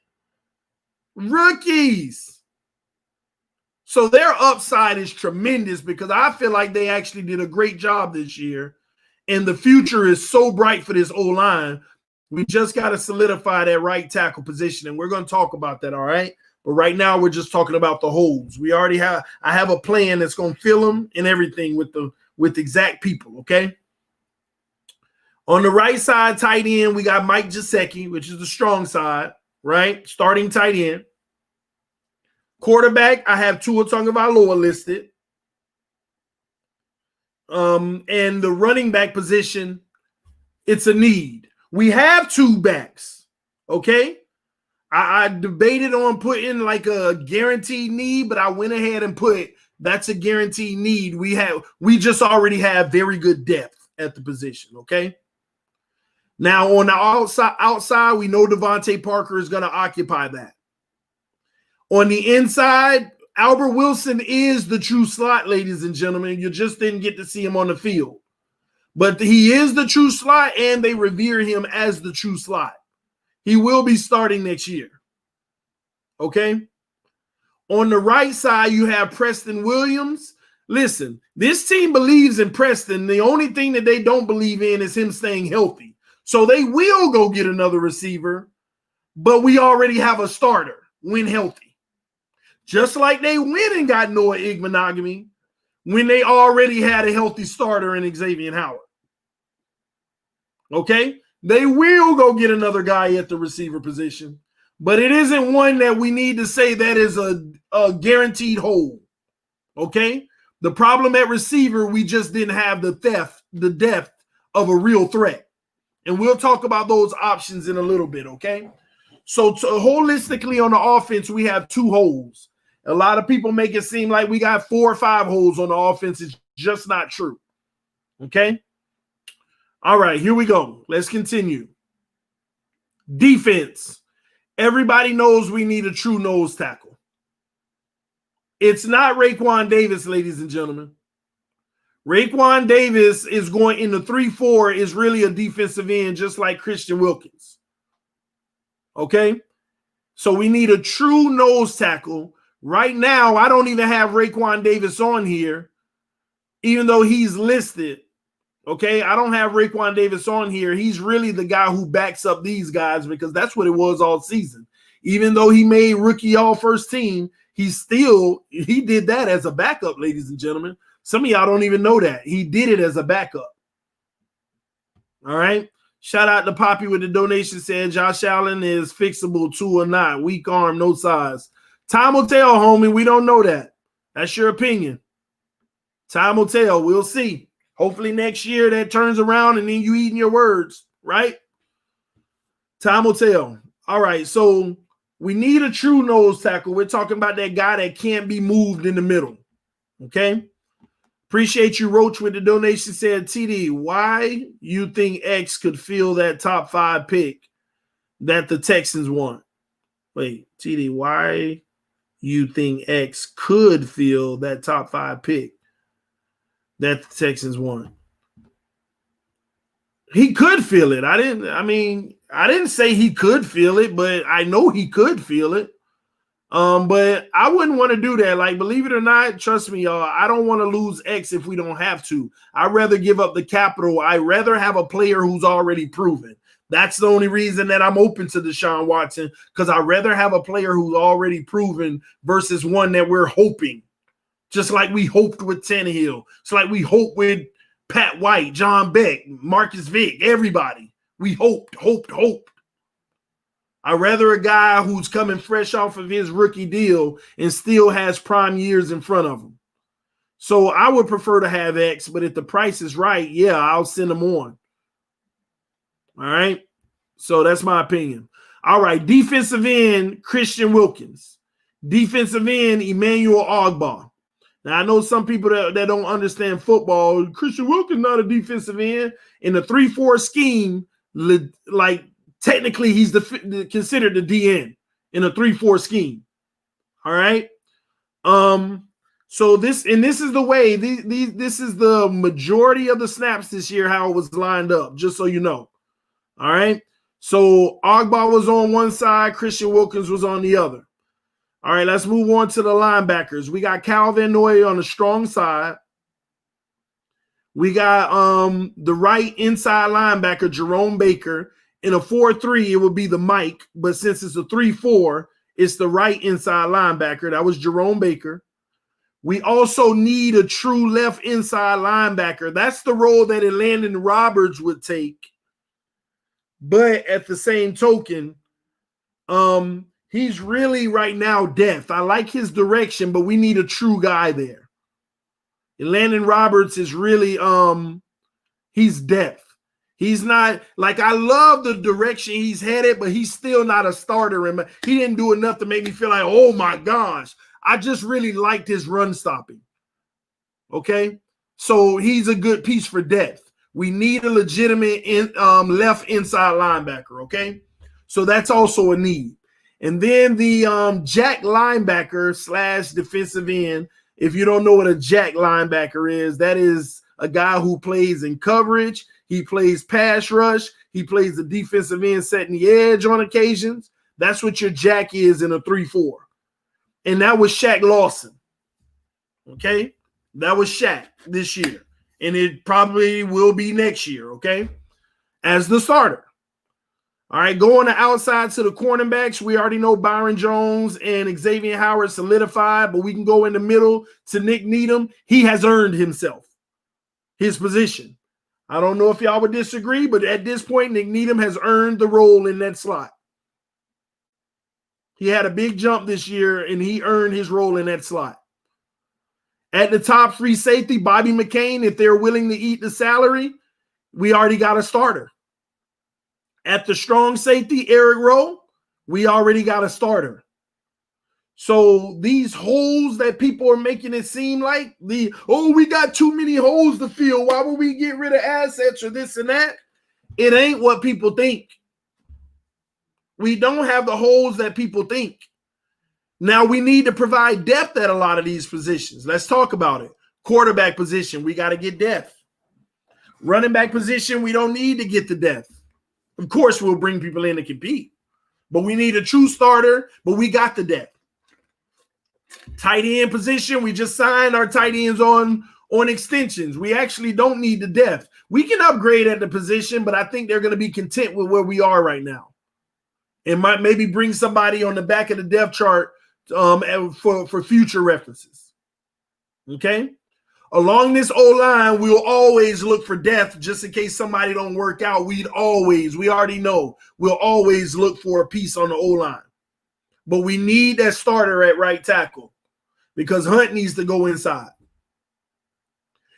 Rookies. So their upside is tremendous because I feel like they actually did a great job this year. And the future is so bright for this O-line. We just got to solidify that right tackle position. And we're going to talk about that, all right? But right now, we're just talking about the holes. I have a plan that's going to fill them and everything with exact people, okay? On the right side, tight end, we got Mike Gesicki, which is the strong side, right? Starting tight end. Quarterback, I have Tua Tagovailoa listed. And the running back position, it's a need. We have 2 backs, okay? I debated on putting like a guaranteed need, but I went ahead and put that's a guaranteed need. We just already have very good depth at the position, okay? Now on the outside, we know Devontae Parker is going to occupy that. On the inside, Albert Wilson is the true slot, ladies and gentlemen. You just didn't get to see him on the field. But he is the true slot, and they revere him as the true slot. He will be starting next year. Okay? On the right side, you have Preston Williams. Listen, this team believes in Preston. The only thing that they don't believe in is him staying healthy. So they will go get another receiver, but we already have a starter when healthy. Just like they went and got Noah Igbenogany when they already had a healthy starter in Xavier Howard. Okay? They will go get another guy at the receiver position, but it isn't one that we need to say that is a guaranteed hole. Okay? The problem at receiver, we just didn't have the depth of a real threat. And we'll talk about those options in a little bit, okay? So holistically on the offense, we have 2 holes. A lot of people make it seem like we got 4 or 5 holes on the offense. It's just not true. Okay? All right, here we go. Let's continue. Defense. Everybody knows we need a true nose tackle. It's not Raekwon Davis, ladies and gentlemen. Raekwon Davis is going in the 3-4 is really a defensive end, just like Christian Wilkins. Okay? So we need a true nose tackle. Right now, I don't even have Raekwon Davis on here, even though he's listed. Okay? I don't have Raekwon Davis on here. He's really the guy who backs up these guys because that's what it was all season. Even though he made rookie all-first team, he did that as a backup, ladies and gentlemen. Some of y'all don't even know that. He did it as a backup. All right? Shout out to Poppy with the donation saying Josh Allen is fixable too or not. Weak arm, no size. Time will tell, homie. We don't know that. That's your opinion. Time will tell. We'll see. Hopefully next year that turns around and then you eating your words, right? Time will tell. All right, so we need a true nose tackle. We're talking about that guy that can't be moved in the middle, okay? Appreciate you, Roach, with the donation. Said, TD, why you think X could fill that top 5 pick that the Texans want? Wait, TD, why you think X could fill that top 5 pick that the Texans want? He could feel it. I didn't say he could feel it, but I know he could feel it. But I wouldn't want to do that. Like, believe it or not, trust me, y'all, I don't want to lose X if we don't have to. I'd rather give up the capital. I'd rather have a player who's already proven. That's the only reason that I'm open to Deshaun Watson, because I'd rather have a player who's already proven versus one that we're hoping. Just like we hoped with Tannehill. It's like we hope with Pat White, John Beck, Marcus Vick, everybody. We hoped. I'd rather a guy who's coming fresh off of his rookie deal and still has prime years in front of him. So I would prefer to have X, but if the price is right, yeah, I'll send him on. All right? So that's my opinion. All right, defensive end, Christian Wilkins. Defensive end, Emmanuel Ogbah. Now, I know some people that don't understand football. Christian Wilkins not a defensive end. In the 3-4 scheme, like, technically, he's considered the DN in a 3-4 scheme. All right. So this is the way. This is the majority of the snaps this year, how it was lined up, just so you know. All right. So Ogbah was on one side, Christian Wilkins was on the other. All right, let's move on to the linebackers. We got Kyle Van Noy on the strong side. We got the right inside linebacker, Jerome Baker. In a 4-3, it would be the Mike, but since it's a 3-4, it's the right inside linebacker. That was Jerome Baker. We also need a true left inside linebacker. That's the role that Landon Roberts would take. But at the same token, he's really right now depth. I like his direction, but we need a true guy there. And Landon Roberts is really he's depth. He's not like, I love the direction he's headed, but he's still not a starter. And he didn't do enough to make me feel like, oh my gosh, I just really liked his run stopping. Okay, so he's a good piece for depth. We need a legitimate left inside linebacker. Okay, so that's also a need. And then the jack linebacker / defensive end. If you don't know what a jack linebacker is, that is a guy who plays in coverage. He plays pass rush. He plays the defensive end setting the edge on occasions. That's what your jack is in a 3-4. And that was Shaq Lawson. Okay? That was Shaq this year. And it probably will be next year, okay? As the starter. All right, going to outside to the cornerbacks. We already know Byron Jones and Xavier Howard solidified, but we can go in the middle to Nick Needham. He has earned himself, his position. I don't know if y'all would disagree, but at this point, Nick Needham has earned the role in that slot. He had a big jump this year, and he earned his role in that slot. At the top free safety, Bobby McCain, if they're willing to eat the salary, we already got a starter. At the strong safety, Eric Rowe, we already got a starter. So these holes that people are making it seem like, we got too many holes to fill. Why would we get rid of assets or this and that? It ain't what people think. We don't have the holes that people think. Now we need to provide depth at a lot of these positions. Let's talk about it. Quarterback position, we got to get depth. Running back position, we don't need to get the depth. Of course, we'll bring people in to compete, but we need a true starter, but we got the depth. Tight end position, we just signed our tight ends on extensions. We actually don't need the depth. We can upgrade at the position, but I think they're going to be content with where we are right now. And might maybe bring somebody on the back of the depth chart for future references. Okay? Along this O-line, we'll always look for depth just in case somebody don't work out. We already know, we'll always look for a piece on the O-line. But we need that starter at right tackle because Hunt needs to go inside.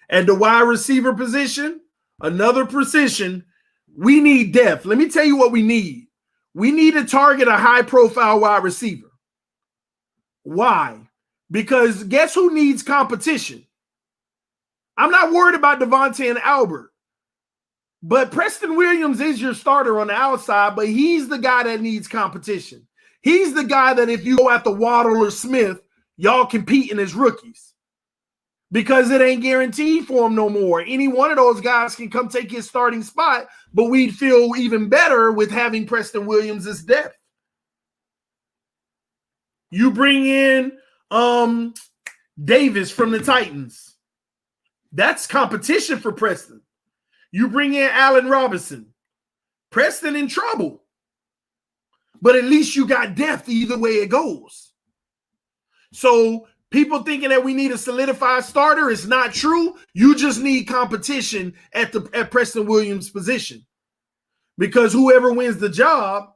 At the wide receiver position, another position, we need depth. Let me tell you what we need. We need to target a high-profile wide receiver. Why? Because guess who needs competition? I'm not worried about Devontae and Albert, but Preston Williams is your starter on the outside, but he's the guy that needs competition. He's the guy that if you go after Waddle or Smith, y'all competing as rookies because it ain't guaranteed for him no more. Any one of those guys can come take his starting spot, but we'd feel even better with having Preston Williams as depth. You bring in Davis from the Titans. That's competition for Preston. You bring in Allen Robinson. Preston in trouble. But at least you got depth either way it goes. So people thinking that we need a solidified starter is not true. You just need competition at Preston Williams' position. Because whoever wins the job,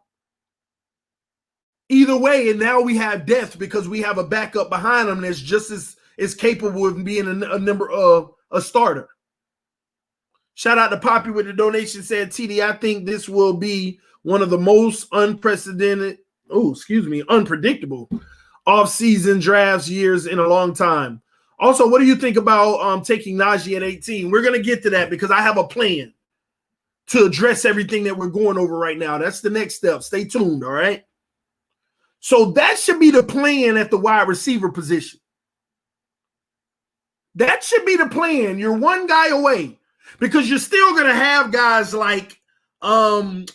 either way, and now we have depth because we have a backup behind them that's just as capable of being a starter. Shout out to Poppy with the donation, said, TD, I think this will be one of the most unprecedented, unpredictable off-season drafts years in a long time. Also, what do you think about taking Najee at 18? We're going to get to that because I have a plan to address everything that we're going over right now. That's the next step. Stay tuned, all right? So that should be the plan at the wide receiver position. That should be the plan. You're one guy away because you're still going to have guys like Bowden.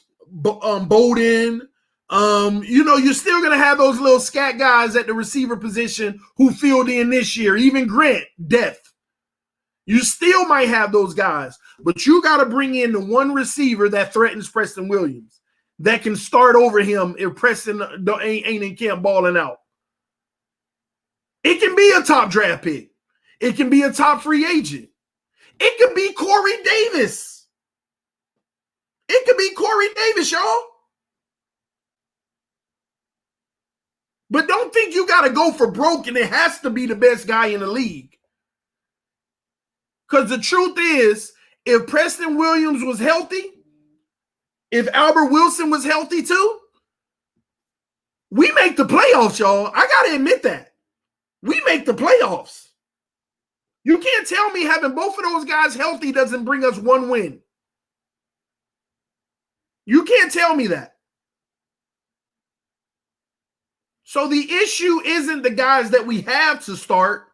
You're still going to have those little scat guys at the receiver position who filled in this year. Even Grant, depth. You still might have those guys, but you got to bring in the one receiver that threatens Preston Williams that can start over him if Preston ain't in camp balling out. It can be a top draft pick. It can be a top free agent. It could be Corey Davis. It could be Corey Davis, y'all. But don't think you got to go for broke and it has to be the best guy in the league. Because the truth is, if Preston Williams was healthy, if Albert Wilson was healthy too, we make the playoffs, y'all. I got to admit that. We make the playoffs. You can't tell me having both of those guys healthy doesn't bring us one win. You can't tell me that. So the issue isn't the guys that we have to start.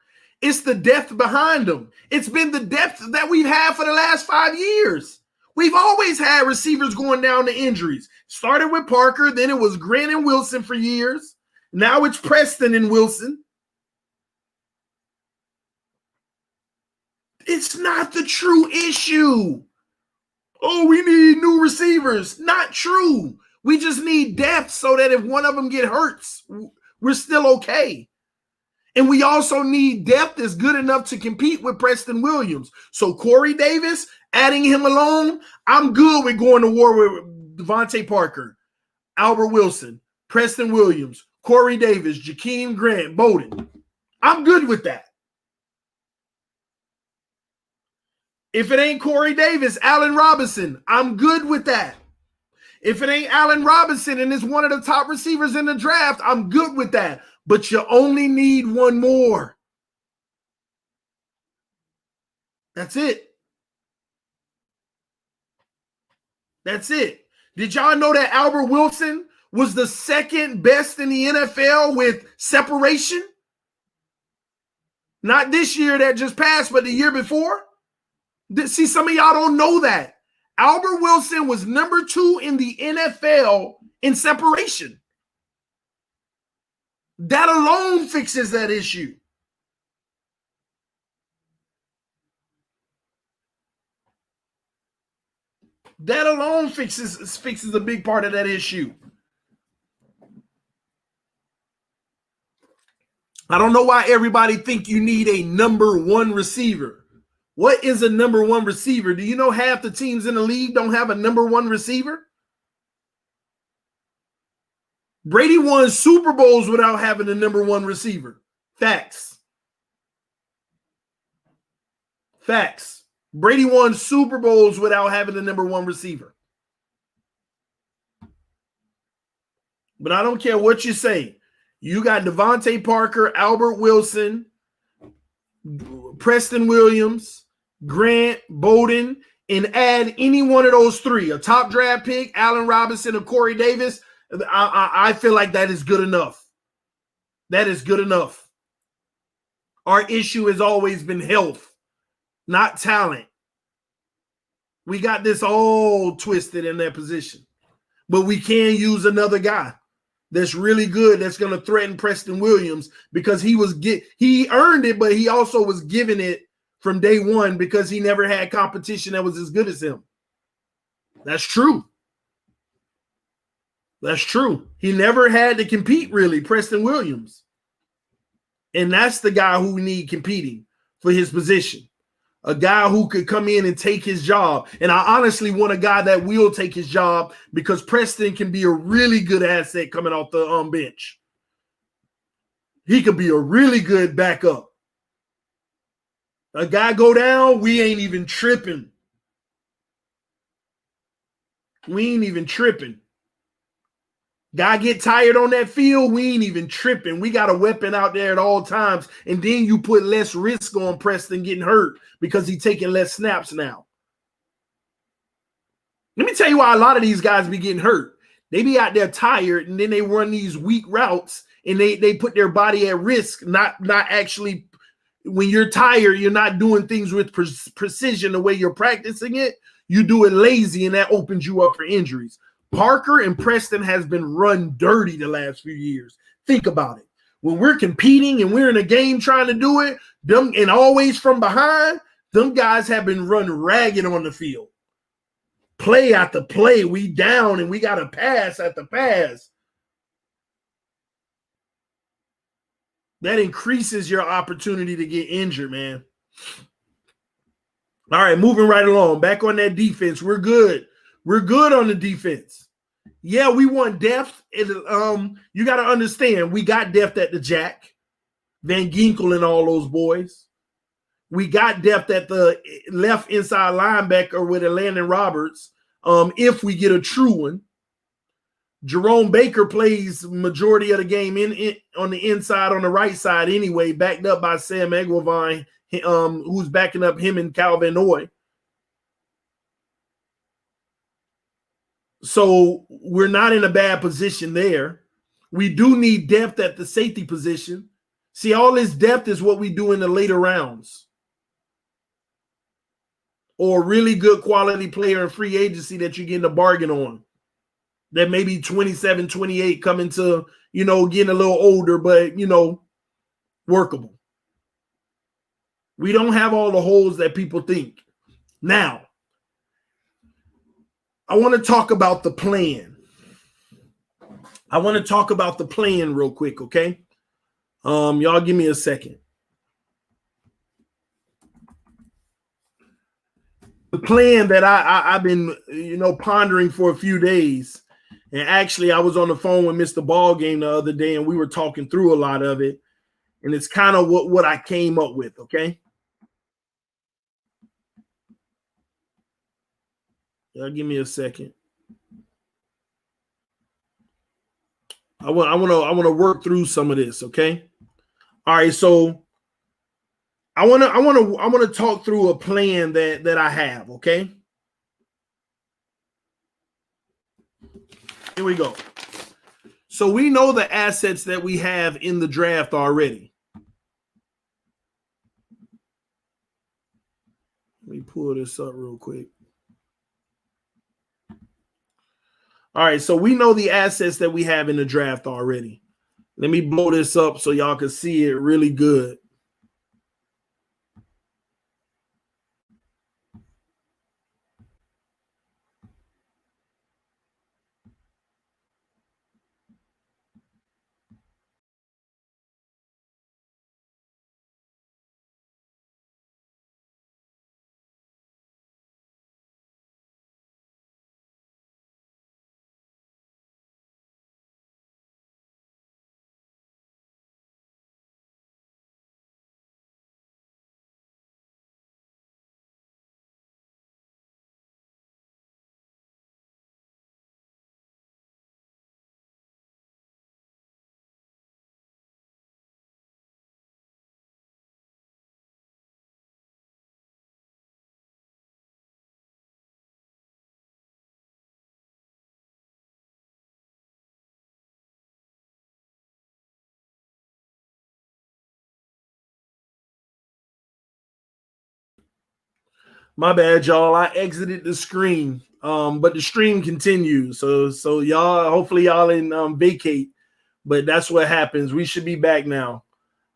It's the depth behind them. It's been the depth that we've had for the last 5 years. We've always had receivers going down to injuries. Started with Parker, then it was Grant and Wilson for years. Now it's Preston and Wilson. It's not the true issue. Oh, we need new receivers. Not true. We just need depth so that if one of them get hurt, we're still okay. And we also need depth that's good enough to compete with Preston Williams. So Corey Davis, adding him alone, I'm good with going to war with Devontae Parker, Albert Wilson, Preston Williams, Corey Davis, Jakeem Grant, Bowden. I'm good with that. If it ain't Corey Davis, Allen Robinson, I'm good with that. If it ain't Allen Robinson and it's one of the top receivers in the draft, I'm good with that. But you only need one more. That's it. That's it. Did y'all know that Albert Wilson was the second best in the NFL with separation? Not this year that just passed, but the year before. See, some of y'all don't know that. Albert Wilson was number 2 in the NFL in separation. That alone fixes that issue. That alone fixes a big part of that issue. I don't know why everybody think you need a number 1 receiver. What is a number 1 receiver? Do you know half the teams in the league don't have a number 1 receiver? Brady won Super Bowls without having a number 1 receiver. Facts. Facts. Brady won Super Bowls without having the number 1 receiver. But I don't care what you say. You got Devontae Parker, Albert Wilson, Preston Williams, Grant, Bowden, and add any one of those 3, a top draft pick, Allen Robinson, or Corey Davis. I feel like that is good enough. That is good enough. Our issue has always been health, not talent. We got this all twisted in that position. But we can use another guy that's really good, that's going to threaten Preston Williams, because he earned it, but he also was given it from day one because he never had competition that was as good as him. That's true. That's true. He never had to compete, really, Preston Williams. And that's the guy who we need competing for his position. A guy who could come in and take his job. And I honestly want a guy that will take his job, because Preston can be a really good asset coming off the bench. He could be a really good backup. A guy go down, we ain't even tripping. We ain't even tripping. Guy get tired on that field, we ain't even tripping. We got a weapon out there at all times. And then you put less risk on Preston getting hurt because he's taking less snaps now. Let me tell you why a lot of these guys be getting hurt. They be out there tired, and then they run these weak routes, and they put their body at risk. Not actually, when you're tired, you're not doing things with precision the way you're practicing it. You do it lazy, and that opens you up for injuries. Parker and Preston has been run dirty the last few years. Think about it. When we're competing and we're in a game trying to do it, them and always from behind, them guys have been run ragged on the field. Play after play, we down and we got to pass after pass. That increases your opportunity to get injured, man. All right, moving right along. Back on that defense. We're good. We're good on the defense. Yeah, we want depth. You got to understand, we got depth at the Jack, Van Ginkel and all those boys. We got depth at the left inside linebacker with Landon Roberts, if we get a true one. Jerome Baker plays majority of the game on the inside, on the right side anyway, backed up by Sam Eguavoen, who's backing up him and Calvin Noy. So we're not in a bad position there. We do need depth at the safety position. See, all this depth is what we do in the later rounds. Or really good quality player in free agency that you're getting a bargain on. That maybe 27, 28 coming to, getting a little older, but, workable. We don't have all the holes that people think. Now, I want to talk about the plan. I want to talk about the plan real quick, okay? Y'all give me a second. The plan that I've been, pondering for a few days And actually, I was on the phone with Mr. Ballgame the other day, and we were talking through a lot of it. And it's kind of what I came up with, okay? Give me a second. I want to work through some of this, okay? All right, so I want to talk through a plan that I have, okay? Here we go. So we know the assets that we have in the draft already. Let me pull this up real quick. All right, so we know the assets that we have in the draft already. Let me blow this up so y'all can see it really good. My bad, y'all. I exited the screen, but the stream continues. So y'all, hopefully y'all didn't vacate, but that's what happens. We should be back now.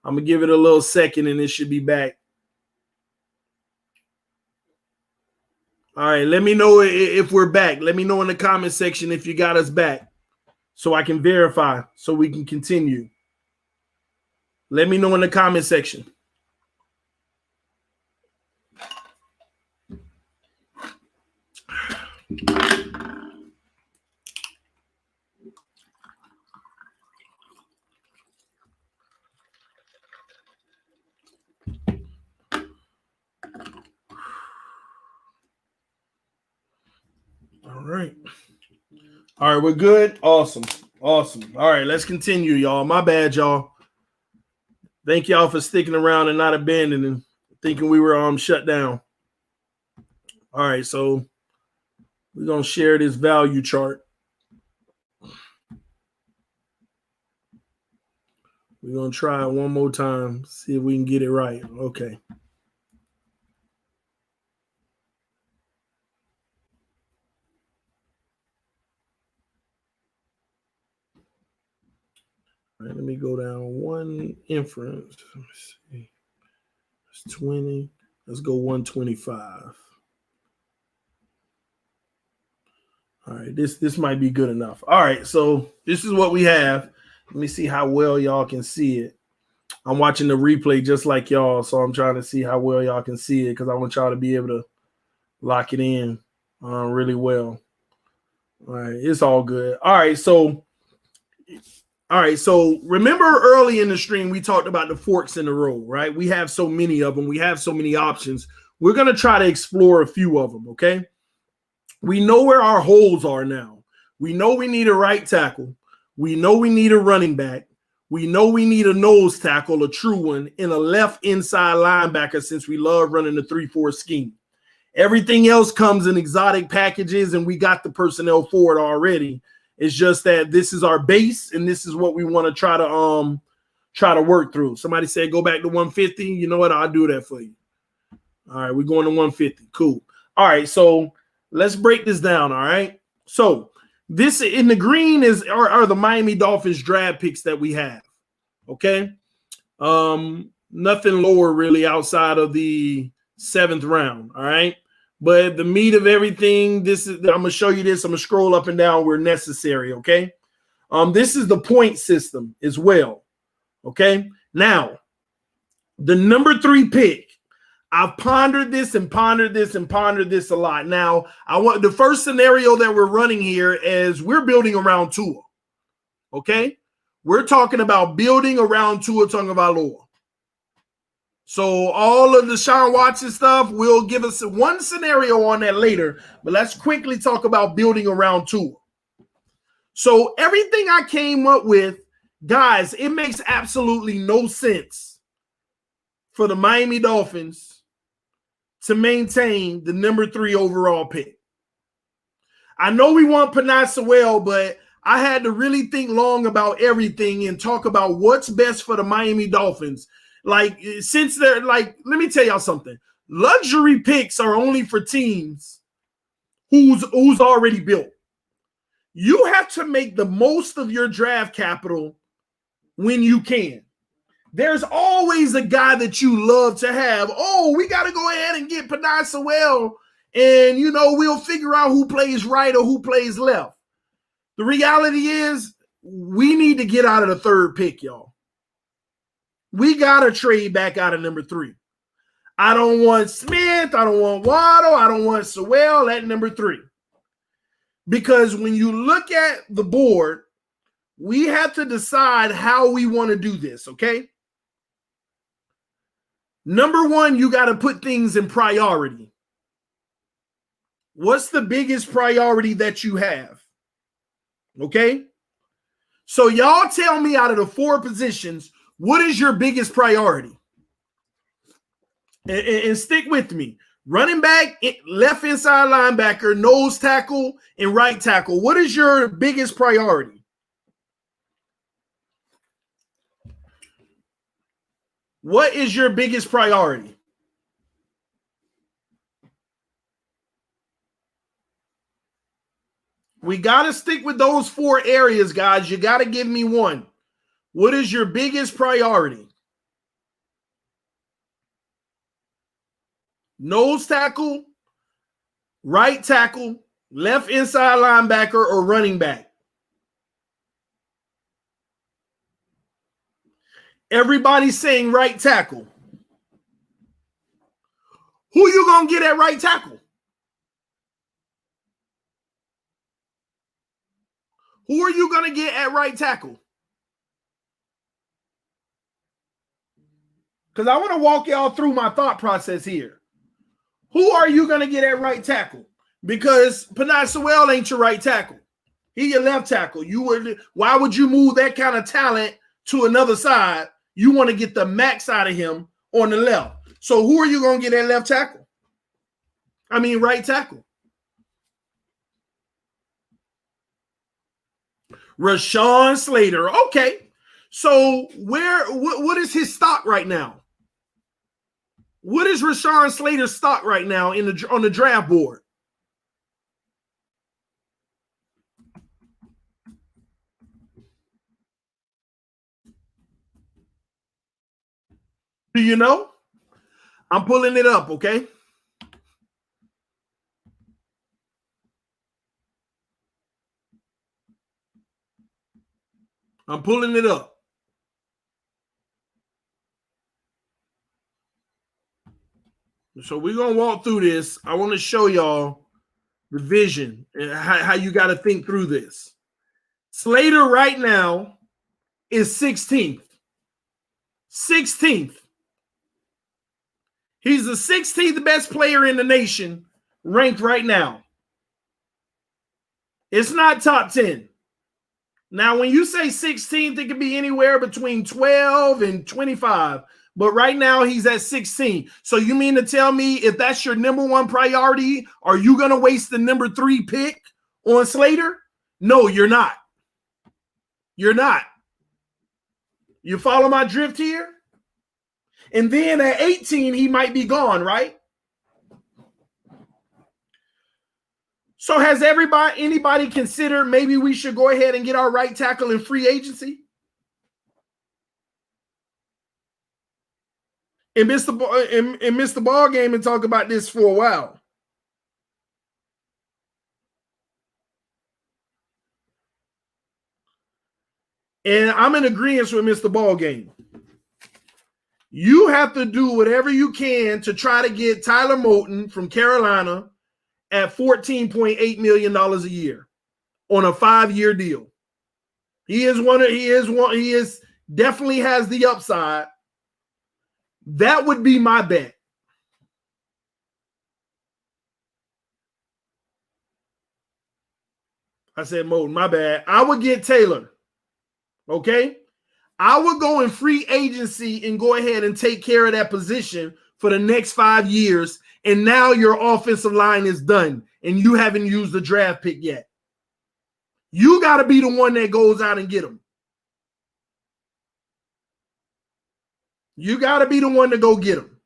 I'm gonna give it a little second, and it should be back. All right, let me know if we're back. Let me know in the comment section if you got us back, so I can verify, so we can continue. Let me know in the comment section. All right, we're good. Awesome. All right, let's continue, y'all. My bad, y'all. Thank y'all for sticking around and not abandoning, thinking we were shut down. All right, so we're gonna share this value chart. We're gonna try it one more time, see if we can get it right. Okay. All right, let me go down one inference. Let me see. It's 20. Let's go 125. All right, this might be good enough. All right, so this is what we have. Let me see how well y'all can see it. I'm watching the replay just like y'all, so I'm trying to see how well y'all can see it because I want y'all to be able to lock it in really well. All right, it's all good. All right, so remember early in the stream we talked about the forks in the road, right? We have so many of them. We have so many options. We're going to try to explore a few of them, okay? We know where our holes are now. We know we need a right tackle. We know we need a running back. We know we need a nose tackle, a true one, and a left inside linebacker since we love running the 3-4 scheme. Everything else comes in exotic packages, and we got the personnel for it already. It's just that this is our base, and this is what we want to try to work through. Somebody said go back to 150. You know what? I'll do that for you. All right, we're going to 150. Cool. All right, so let's break this down. All right. So this in the green are the Miami Dolphins draft picks that we have. Okay. Nothing lower really outside of the 7th round. All right. But the meat of everything, I'm gonna show you this. I'm gonna scroll up and down where necessary. Okay. This is the point system as well. Okay. Now, the number 3 pick, I've pondered this and pondered this and pondered this a lot. Now, I want the first scenario that we're running here is we're building around Tua. Okay? We're talking about building around Tua Tagovailoa. So all of the Deshaun Watson stuff will give us one scenario on that later, but let's quickly talk about building around Tua. So everything I came up with, guys, it makes absolutely no sense for the Miami Dolphins to maintain the number 3 overall pick. I know we want Penei Sewell, but I had to really think long about everything and talk about what's best for the Miami Dolphins. Like, since they're like, let me tell y'all something. Luxury picks are only for teams who's already built. You have to make the most of your draft capital when you can. There's always a guy that you love to have. Oh, we got to go ahead and get Penei Sewell, and, you know, we'll figure out who plays right or who plays left. The reality is we need to get out of the 3rd pick, y'all. We got to trade back out of number 3. I don't want Smith. I don't want Waddle. I don't want Sewell at number 3. Because when you look at the board, we have to decide how we want to do this, okay? Number 1, you got to put things in priority. What's the biggest priority that you have? Okay? So y'all tell me out of the 4 positions, what is your biggest priority? And stick with me. Running back, left inside linebacker, nose tackle, and right tackle. What is your biggest priority? What is your biggest priority? We got to stick with those 4 areas, guys. You got to give me one. What is your biggest priority? Nose tackle, right tackle, left inside linebacker, or running back? Everybody's saying right tackle. Who you going to get at right tackle? Who are you going to get at right tackle? Because I want to walk y'all through my thought process here. Who are you going to get at right tackle? Because Penei Sewell ain't your right tackle. He your left tackle. Why would you move that kind of talent to another side? You want to get the max out of him on the left. So who are you going to get at left tackle? I mean, right tackle. Rashawn Slater. Okay. So what is his stock right now? What is Rashawn Slater's stock right now on the draft board? Do you know? I'm pulling it up, okay? I'm pulling it up. So we're going to walk through this. I want to show y'all the vision and how you got to think through this. Slater right now is 16th. 16th. He's the 16th best player in the nation ranked right now. It's not top 10. Now, when you say 16th, it could be anywhere between 12 and 25. But right now, he's at 16. So you mean to tell me if that's your number 1 priority, are you going to waste the number 3 pick on Slater? No, you're not. You're not. You follow my drift here? And then at 18, he might be gone, right? So has anybody considered maybe we should go ahead and get our right tackle in free agency? And miss the ball game and talk about this for a while. And I'm in agreement with Mr. Ball Game. You have to do whatever you can to try to get Tyler Moton from Carolina at $14.8 million a year on a 5-year deal. He definitely has the upside. That would be my bet. I said Moton, my bad. I would get Taylor. Okay? I would go in free agency and go ahead and take care of that position for the next 5 years. And now your offensive line is done and you haven't used the draft pick yet. You got to be the one that goes out and get them. You got to be the one to go get them.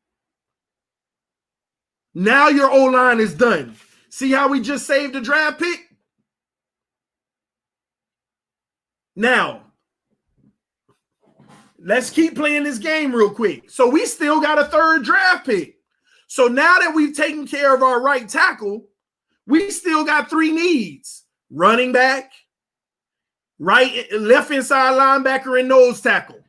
Now your O-line is done. See how we just saved the draft pick? Now, let's keep playing this game real quick. So we still got a 3rd draft pick. So now that we've taken care of our right tackle, we still got 3 needs. Running back, left inside linebacker, and nose tackle.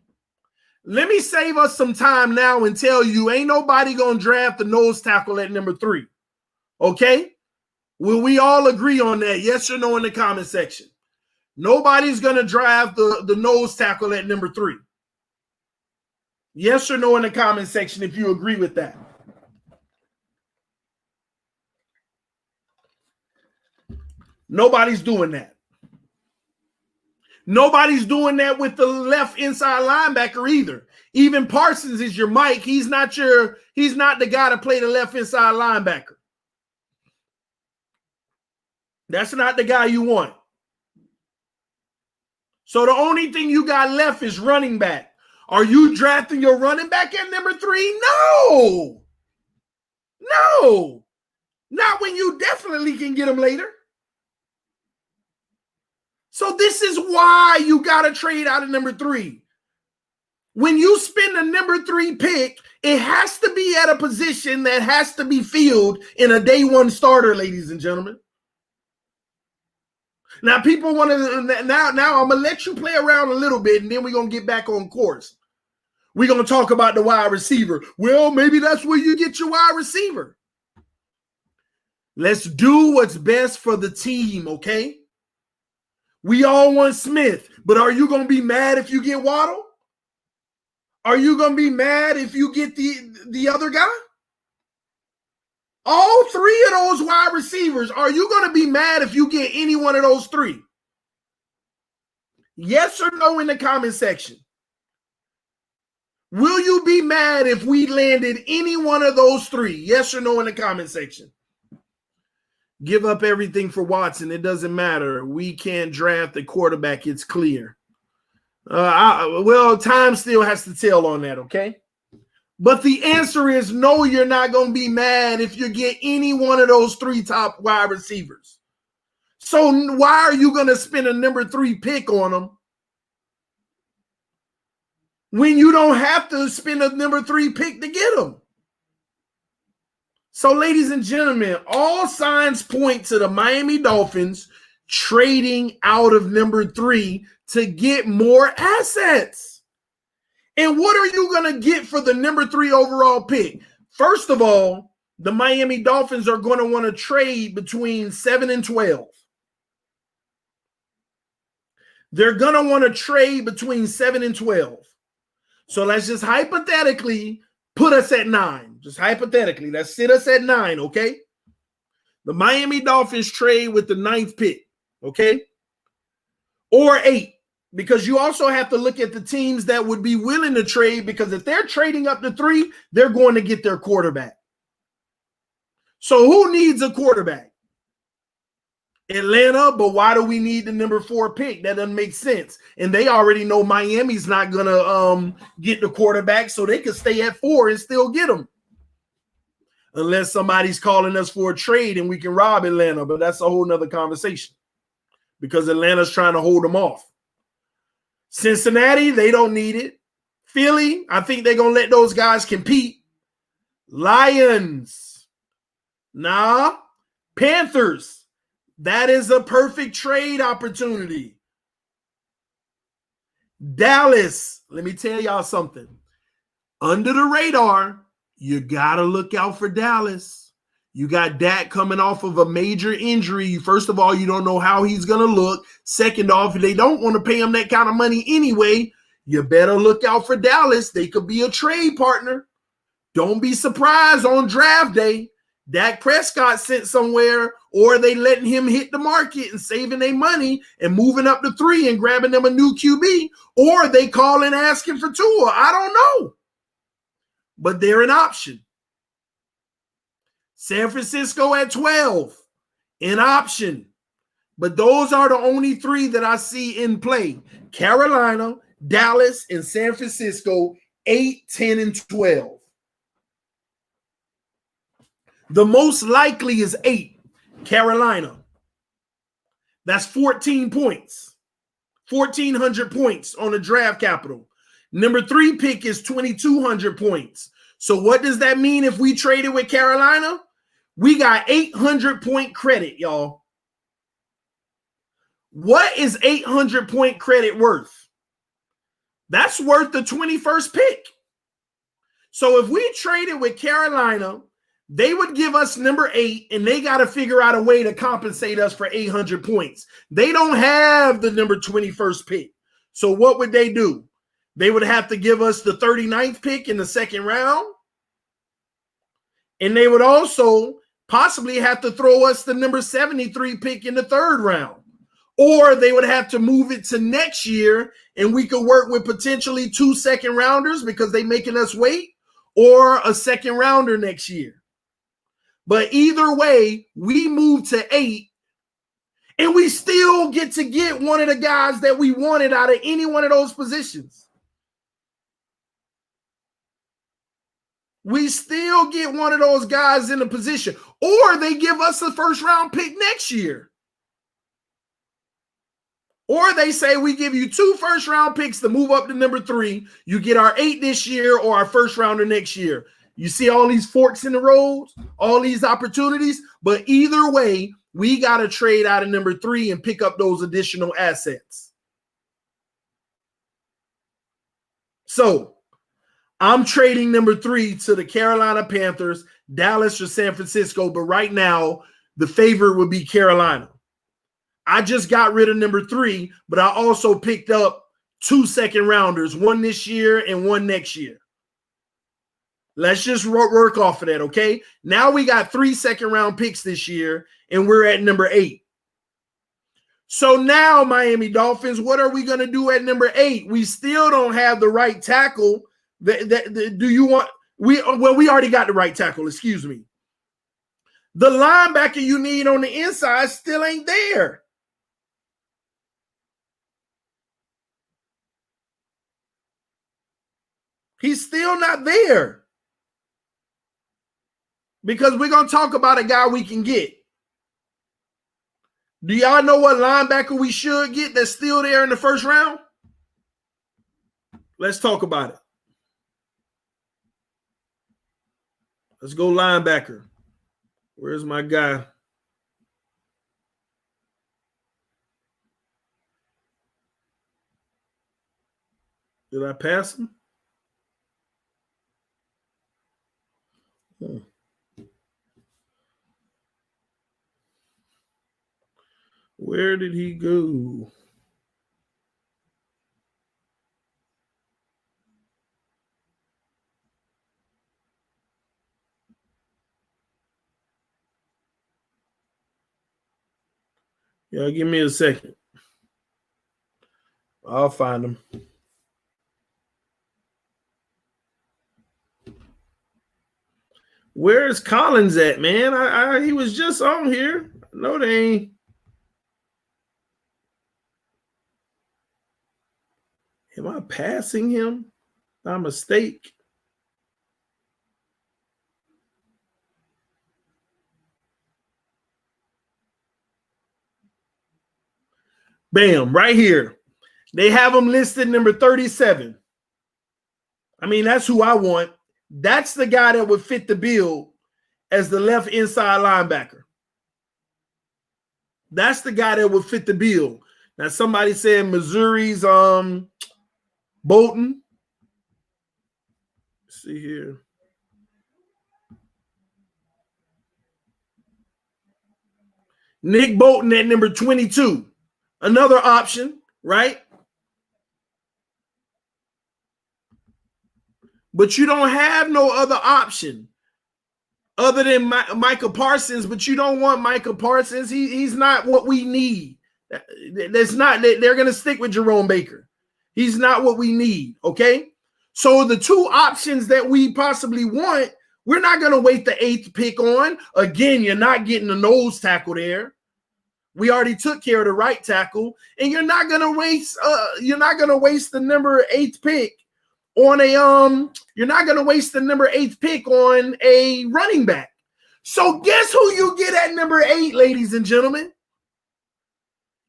Let me save us some time now and tell you ain't nobody going to draft the nose tackle at number 3. Okay? Will we all agree on that? Yes or no in the comment section? Nobody's going to draft the nose tackle at number 3. Yes or no in the comment section if you agree with that. Nobody's doing that. Nobody's doing that with the left inside linebacker either. Even Parsons is your Mike. He's not the guy to play the left inside linebacker. That's not the guy you want. So the only thing you got left is running back. Are you drafting your running back at number 3? No. No. Not when you definitely can get him later. So this is why you got to trade out of number 3. When you spend a number 3 pick, it has to be at a position that has to be filled in a day 1 starter, ladies and gentlemen. Now, people want to now I'm going to let you play around a little bit, and then we're going to get back on course. We're going to talk about the wide receiver. Well, maybe that's where you get your wide receiver. Let's do what's best for the team, okay? We all want Smith, but are you going to be mad if you get Waddle? Are you going to be mad if you get the other guy? All 3 of those wide receivers, are you going to be mad if you get any one of those 3? Yes or no in the comment section. Will you be mad if we landed any one of those 3? Yes or no in the comment section. Give up everything for Watson. It doesn't matter. We can't draft a quarterback. It's clear. Well, time still has to tell on that, okay? But the answer is no, you're not going to be mad if you get any one of those 3 top wide receivers. So why are you going to spend a number 3 pick on them when you don't have to spend a number 3 pick to get them? So, ladies and gentlemen, all signs point to the Miami Dolphins trading out of number 3 to get more assets. And what are you going to get for the number 3 overall pick? First of all, the Miami Dolphins are going to want to trade between 7 and 12. They're going to want to trade between 7 and 12. So let's just hypothetically put us at 9. Just hypothetically, let's sit us at 9, okay? The Miami Dolphins trade with the 9th pick, okay? Or 8. Because you also have to look at the teams that would be willing to trade, because if they're trading up to 3, they're going to get their quarterback. So who needs a quarterback? Atlanta, but why do we need the number 4 pick? That doesn't make sense. And they already know Miami's not going to get the quarterback, so they can stay at 4 and still get them. Unless somebody's calling us for a trade and we can rob Atlanta, but that's a whole nother conversation because Atlanta's trying to hold them off. Cincinnati, they don't need it. Philly, I think they're going to let those guys compete. Lions, nah. Panthers, that is a perfect trade opportunity. Dallas, let me tell y'all something. Under the radar, you got to look out for Dallas. You got Dak coming off of a major injury. First of all, you don't know how he's going to look. Second off, if they don't want to pay him that kind of money anyway, you better look out for Dallas. They could be a trade partner. Don't be surprised on draft day. Dak Prescott sent somewhere, or they letting him hit the market and saving their money and moving up to 3 and grabbing them a new QB, or they call and asking for Tua. I don't know. But they're an option. San Francisco at 12, an option. But those are the only 3 that I see in play. Carolina, Dallas, and San Francisco, 8, 10, and 12. The most likely is 8, Carolina. That's 14 points. 1,400 points on the draft capital. Number 3 pick is 2,200 points. So what does that mean if we traded with Carolina? We got 800 point credit, y'all. What is 800 point credit worth? That's worth the 21st pick. So if we traded with Carolina, they would give us number 8, and they got to figure out a way to compensate us for 800 points. They don't have the number 21st pick. So what would they do? They would have to give us the 39th pick in the second round. And they would also possibly have to throw us the number 73 pick in the third round. Or they would have to move it to next year, and we could work with potentially 2 second rounders because they're making us wait, or a second rounder next year. But either way, we move to 8, and we still get to get one of the guys that we wanted out of any one of those positions. We still get one of those guys in the position, or they give us a first-round pick next year. Or they say we give you 2 first-round picks to move up to number 3. You get our 8 this year or our first-rounder next year. You see all these forks in the roads, all these opportunities, but either way, we got to trade out of number 3 and pick up those additional assets. So I'm trading number 3 to the Carolina Panthers, Dallas, or San Francisco, but right now the favorite would be Carolina. I just got rid of number 3, but I also picked up 2 second rounders, 1 this year and 1 next year. Let's just work off of that, okay? Now we got 3 second-round picks this year, and we're at number 8. So now, Miami Dolphins, what are we going to do at number 8? We still don't have the right tackle. Do you want – we already got the right tackle, excuse me. The linebacker you need on the inside still ain't there. He's still not there. Because we're going to talk about a guy we can get. Do y'all know what linebacker we should get that's still there in the first round? Let's talk about it. Let's go linebacker. Where's my guy? Did I pass him? Where did he go? Yeah, give me a second. I'll find him. Where is Collins at, man? He was just on here. No, they ain't. Am I passing him by mistake? Bam, right here. They have him listed number 37. I mean, that's who I want. That's the guy that would fit the bill as the left inside linebacker. That's the guy that would fit the bill. Now, somebody said Missouri's Bolton. see here. Nick Bolton at number 22. Another option, right? But you don't have no other option other than Micah Parsons, but you don't want Micah Parsons. He's not what we need. That's not. They're going to stick with Jerome Baker. He's not what we need, okay? So the two options that we possibly want, we're not going to wait the 8th pick on. Again, you're not getting a nose tackle there. We already took care of the right tackle, and you're not going to waste the number 8th pick on a you're not going to waste the number 8th pick on a running back. So guess who you get at number 8, ladies and gentlemen?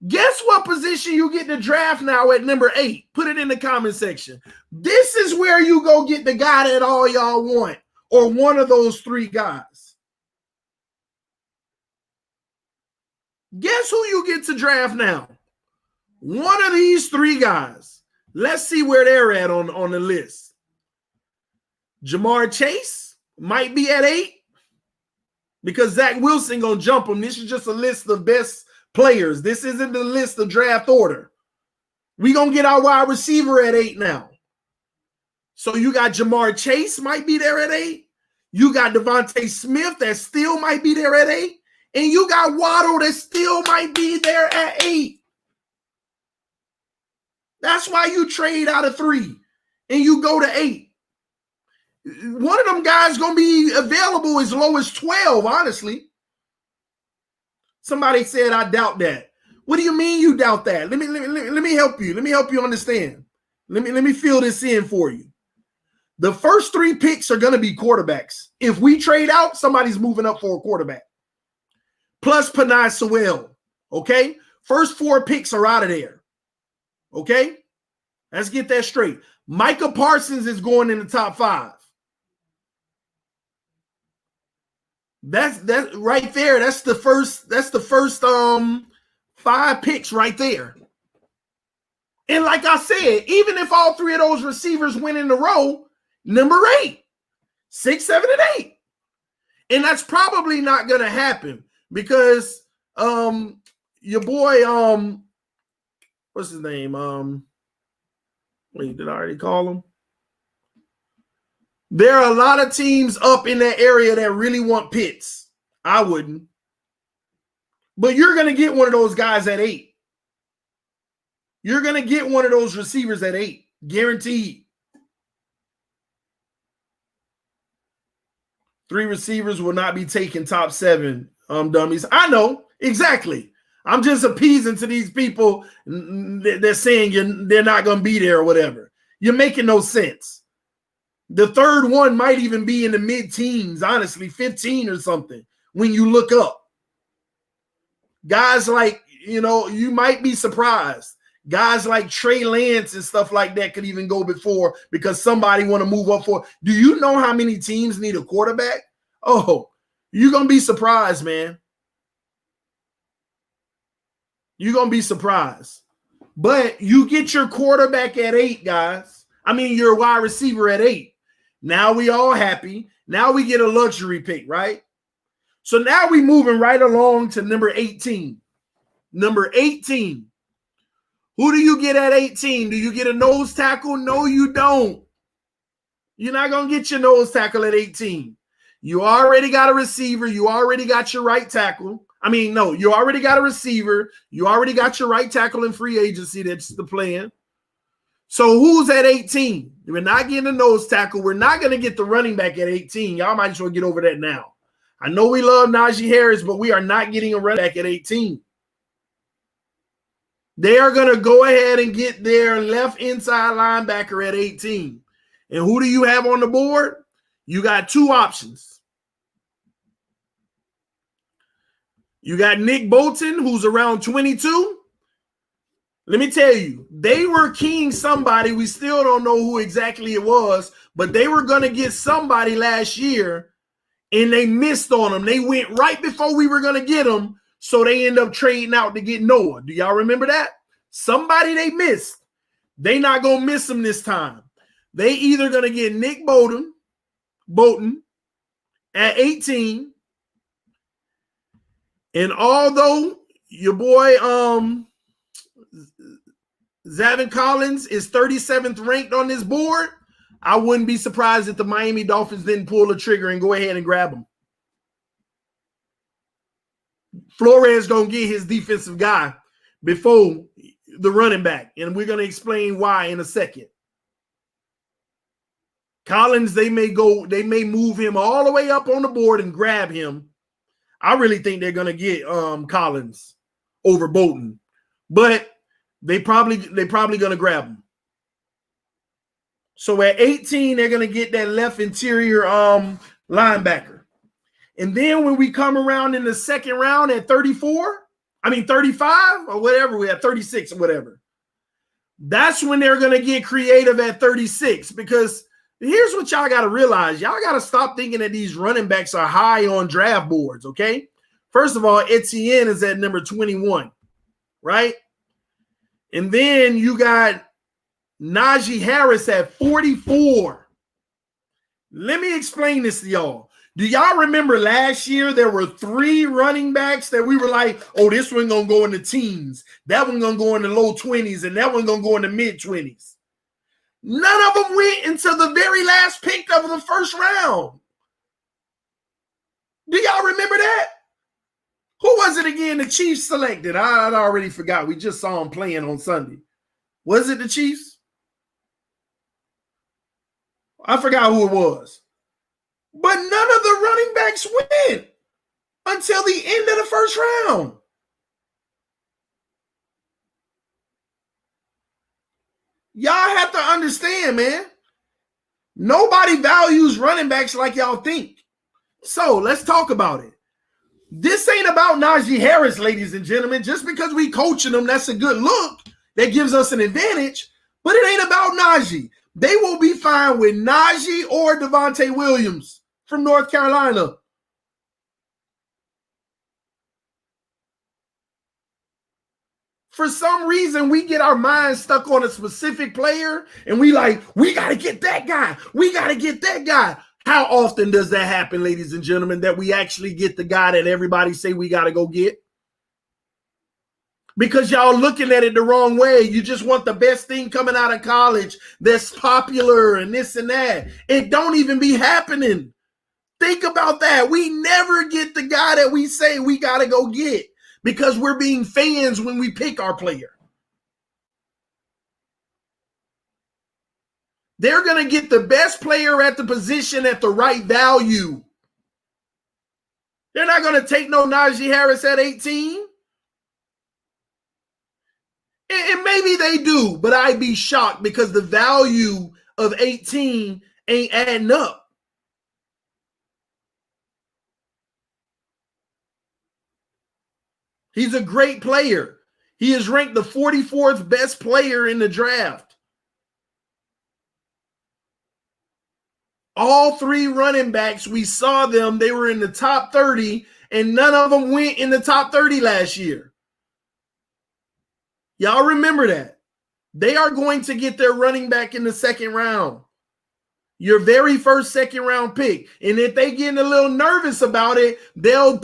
Guess what position you get to draft now at number 8? Put it in the comment section. This is where you go get the guy that all y'all want, or one of those 3 guys. Guess who you get to draft now? One of these 3 guys. Let's see where they're at on the list. Jamar Chase might be at 8 because Zach Wilson gonna jump him. This is just a list of best players. This isn't the list of draft order. We gonna get our wide receiver at 8 now. So you got Jamar Chase might be there at 8. You got Devontae Smith that still might be there at 8. And you got Waddle that still might be there at 8. That's why you trade out of 3 and you go to 8. One of them guys going to be available as low as 12, honestly. Somebody said, I doubt that. What do you mean you doubt that? Let me help you. Let me help you understand. Let me fill this in for you. The first 3 picks are going to be quarterbacks. If we trade out, somebody's moving up for a quarterback. Plus Penei Sewell, okay? First 4 picks are out of there. Okay, let's get that straight. Micah Parsons is going in the top 5. That's right there. That's the first 5 picks right there. And like I said, even if all 3 of those receivers went in a row, number 8, 6, 7, and 8. And that's probably not gonna happen because your boy what's his name? Wait, did I already call him? There are a lot of teams up in that area that really want Pitts. I wouldn't. But you're going to get one of those guys at 8. You're going to get one of those receivers at 8. Guaranteed. 3 receivers will not be taking top 7 dummies. I know. Exactly. I'm just appeasing to these people. They're saying they're not going to be there or whatever. You're making no sense. The 3rd one might even be in the mid-teens, honestly, 15 or something when you look up. Guys like, you might be surprised. Guys like Trey Lance and stuff like that could even go before because somebody want to move up for. Do you know how many teams need a quarterback? Oh, you're going to be surprised, man. You're going to be surprised. But you get your quarterback at 8, guys. I mean, your wide receiver at 8. Now we all happy. Now we get a luxury pick, right? So now we moving right along to number 18. Number 18. Who do you get at 18? Do you get a nose tackle? No, you don't. You're not going to get your nose tackle at 18. You already got a receiver. You already got your right tackle. No, you already got a receiver. You already got your right tackle in free agency. That's the plan. So who's at 18? We're not getting a nose tackle. We're not going to get the running back at 18. Y'all might as well get over that now. I know we love Najee Harris, but we are not getting a running back at 18. They are going to go ahead and get their left inside linebacker at 18. And who do you have on the board? You got 2 options. You got Nick Bolton, who's around 22. Let me tell you, they were keying somebody. We still don't know who exactly it was, but they were going to get somebody last year, and they missed on them. They went right before we were going to get them, so they end up trading out to get Noah. Do y'all remember that? Somebody they missed. They not going to miss him this time. They either going to get Nick Bolton Bolton at 18. And although your boy Zaven Collins is 37th ranked on this board, I wouldn't be surprised if the Miami Dolphins didn't pull the trigger and go ahead and grab him. Flores going to get his defensive guy before the running back, and we're going to explain why in a second. Collins, they may move him all the way up on the board and grab him. I really think they're going to get Collins over Bolton, but they probably going to grab him. So at 18, they're going to get that left interior linebacker. And then when we come around in the second round at 35 or whatever, we have 36 or whatever. That's when they're going to get creative at 36, because here's what y'all got to realize. Y'all got to stop thinking that these running backs are high on draft boards, okay? First of all, Etienne is at number 21, right? And then you got Najee Harris at 44. Let me explain this to y'all. Do y'all remember last year there were 3 running backs that we were like, oh, this one going to go in the teens, that one going to go in the low 20s, and that one going to go in the mid 20s? None of them went until the very last pick of the first round. Do y'all remember that? Who was it again the Chiefs selected? I already forgot. We just saw them playing on Sunday. Was it the Chiefs? I forgot who it was. But none of the running backs went until the end of the first round. Y'all have to understand, man. Nobody values running backs like y'all think. So let's talk about it. This ain't about Naji Harris, ladies and gentlemen. Just because we coaching them, that's a good look. That gives us an advantage. But it ain't about Najee. They will be fine with Najee or Devontae Williams from North Carolina. For some reason, we get our minds stuck on a specific player, and we got to get that guy. We got to get that guy. How often does that happen, ladies and gentlemen, that we actually get the guy that everybody say we got to go get? Because y'all looking at it the wrong way. You just want the best thing coming out of college that's popular and this and that. It don't even be happening. Think about that. We never get the guy that we say we got to go get because we're being fans when we pick our player. They're going to get the best player at the position at the right value. They're not going to take no Najee Harris at 18. And maybe they do, but I'd be shocked because the value of 18 ain't adding up. He's a great player. He is ranked the 44th best player in the draft. All 3 running backs, we saw them. They were in the top 30, and none of them went in the top 30 last year. Y'all remember that. They are going to get their running back in the second round. Your very first second round pick. And if they getting a little nervous about it, they'll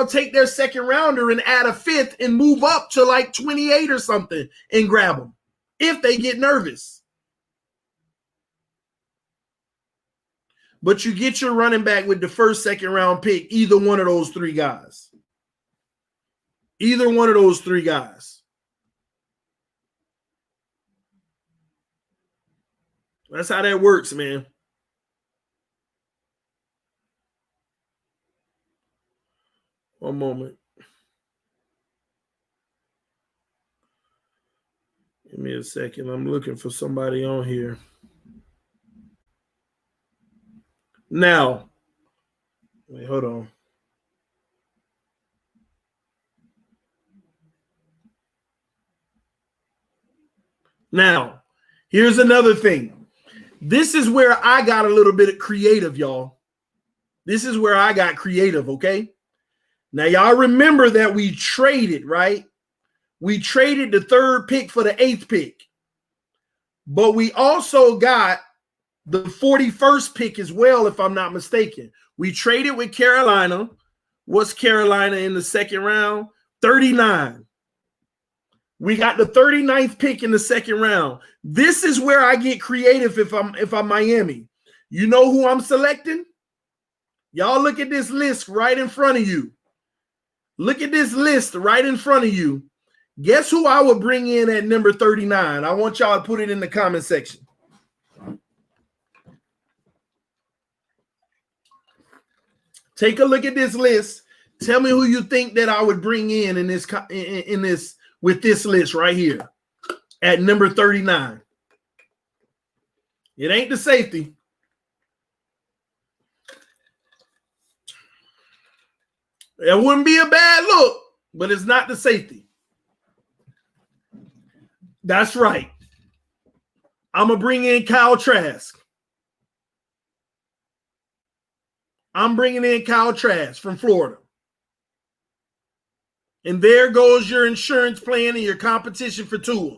take their second rounder and add a 5th and move up to like 28 or something and grab them if they get nervous. But you get your running back with the first, second round pick, either one of those 3 guys. Either one of those 3 guys. That's how that works, man. One moment. Give me a second. I'm looking for somebody on here. Now, wait, hold on. Now, here's another thing. This is where I got a little bit creative, y'all. This is where I got creative, okay? Now, y'all remember that we traded, right? We traded the 3rd pick for the 8th pick. But we also got the 41st pick as well, if I'm not mistaken. We traded with Carolina. What's Carolina in the second round? 39. We got the 39th pick in the second round. This is where I get creative if I'm Miami. You know who I'm selecting? Y'all look at this list right in front of you. Look at this list right in front of you. Guess who I would bring in at number 39? I want y'all to put it in the comment section. Take a look at this list. Tell me who you think that I would bring in this with this list right here at number 39. It ain't the safety. It wouldn't be a bad look, but it's not the safety. That's right. I'm going to bring in Kyle Trask. I'm bringing in Kyle Trask from Florida. And there goes your insurance plan and your competition for Tua.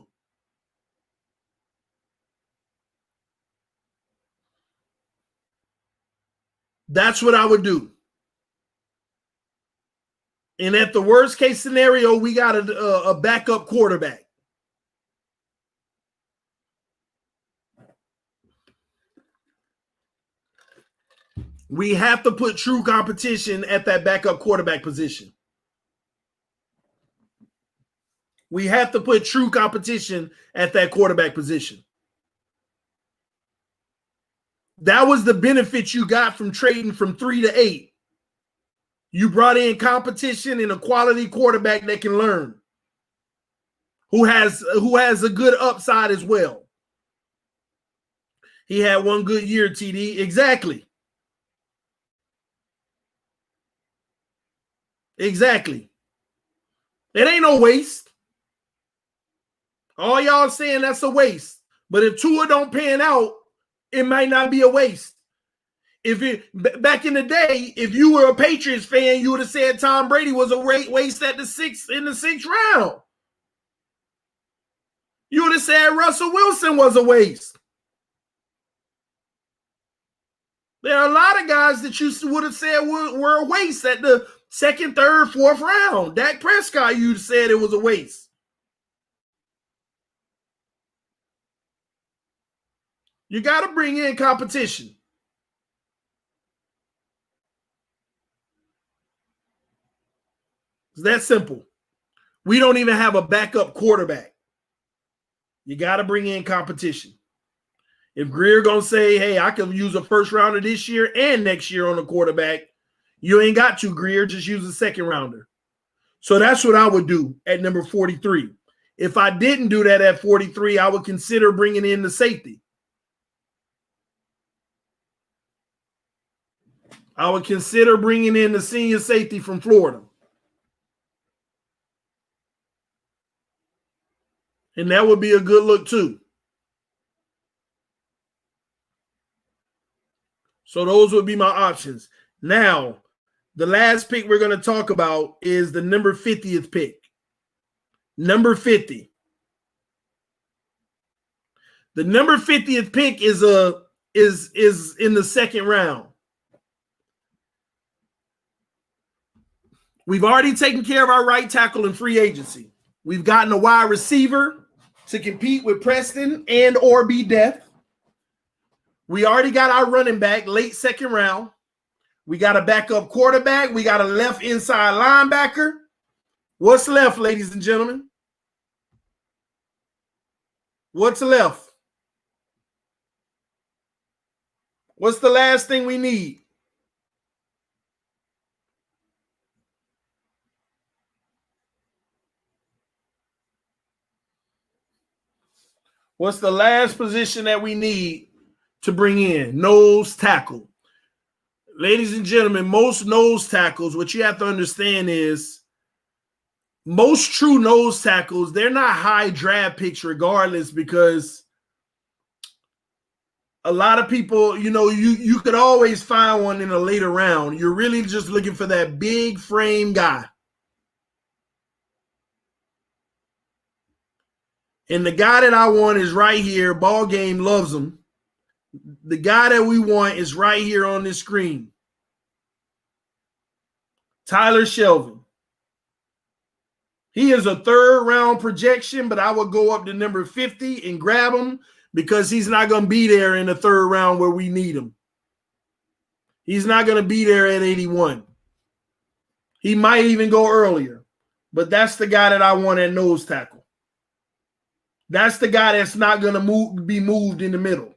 That's what I would do. And at the worst case scenario, we got a backup quarterback. We have to put true competition at that backup quarterback position. We have to put true competition at that quarterback position. That was the benefit you got from trading from 3 to 8. You brought in competition and a quality quarterback that can learn, who has a good upside as well. He had one good year, TD. Exactly. Exactly. It ain't no waste. All y'all saying that's a waste. But if Tua don't pan out, it might not be a waste. Back in the day, if you were a Patriots fan, you would have said Tom Brady was a waste in the sixth round. You would have said Russell Wilson was a waste. There are a lot of guys that you would have said were a waste at the second, third, fourth round. Dak Prescott, you said it was a waste. You got to bring in competition. It's that simple. We don't even have a backup quarterback. You got to bring in competition. If Greer going to say, hey, I could use a first rounder this year and next year on a quarterback, you ain't got to, Greer. Just use a second rounder. So that's what I would do at number 43. If I didn't do that at 43, I would consider bringing in the safety. I would consider bringing in the senior safety from Florida. And that would be a good look too. So those would be my options. Now, the last pick we're going to talk about is the number 50th pick. Number 50. The number 50th pick is in the second round. We've already taken care of our right tackle in free agency. We've gotten a wide receiver to compete with Preston and or be depth. We already got our running back late second round. We got a backup quarterback. We got a left inside linebacker. What's left, ladies and gentlemen? What's left? What's the last thing we need? What's the last position that we need to bring in? Nose tackle. Ladies and gentlemen, most nose tackles, what you have to understand is most true nose tackles, they're not high draft picks regardless, because a lot of people, you could always find one in a later round. You're really just looking for that big frame guy. And the guy that I want is right here. Ball Game loves him. The guy that we want is right here on this screen. Tyler Shelvin. He is a third-round projection, but I would go up to number 50 and grab him because he's not going to be there in the third round where we need him. He's not going to be there at 81. He might even go earlier, but that's the guy that I want at nose tackle. That's the guy that's not going to be moved in the middle.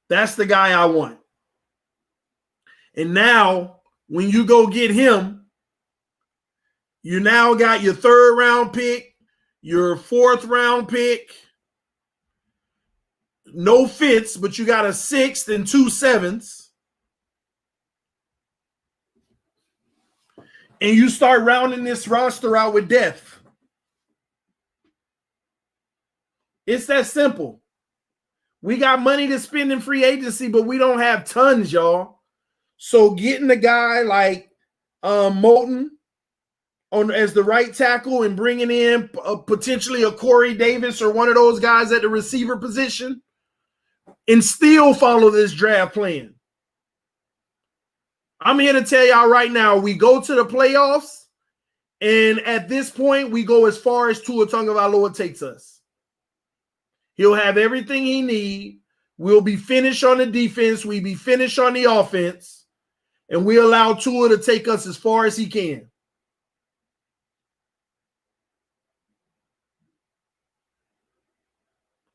That's the guy I want. And now, when you go get him, you now got your third round pick, your fourth round pick, no fifths, but you got a sixth and 2 7ths. And you start rounding this roster out with depth. It's that simple. We got money to spend in free agency, but we don't have tons, y'all. So getting a guy like Moulton as the right tackle and bringing in potentially a Corey Davis or one of those guys at the receiver position and still follow this draft plan. I'm here to tell y'all right now, we go to the playoffs, and at this point, we go as far as Tua Tagovailoa takes us. He'll have everything he needs. We'll be finished on the defense. We'll be finished on the offense. And we allow Tua to take us as far as he can.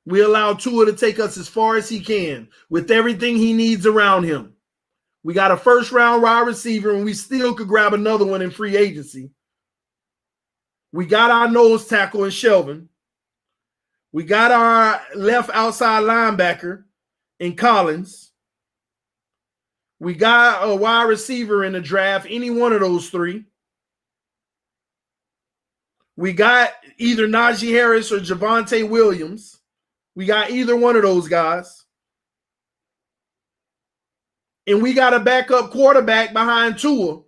We allow Tua to take us as far as he can with everything he needs around him. We got a first-round wide receiver, and we still could grab another one in free agency. We got our nose tackle in Shelvin. We got our left outside linebacker in Collins. We got a wide receiver in the draft, any one of those three. We got either Najee Harris or Javonte Williams. We got either one of those guys. And we got a backup quarterback behind Tua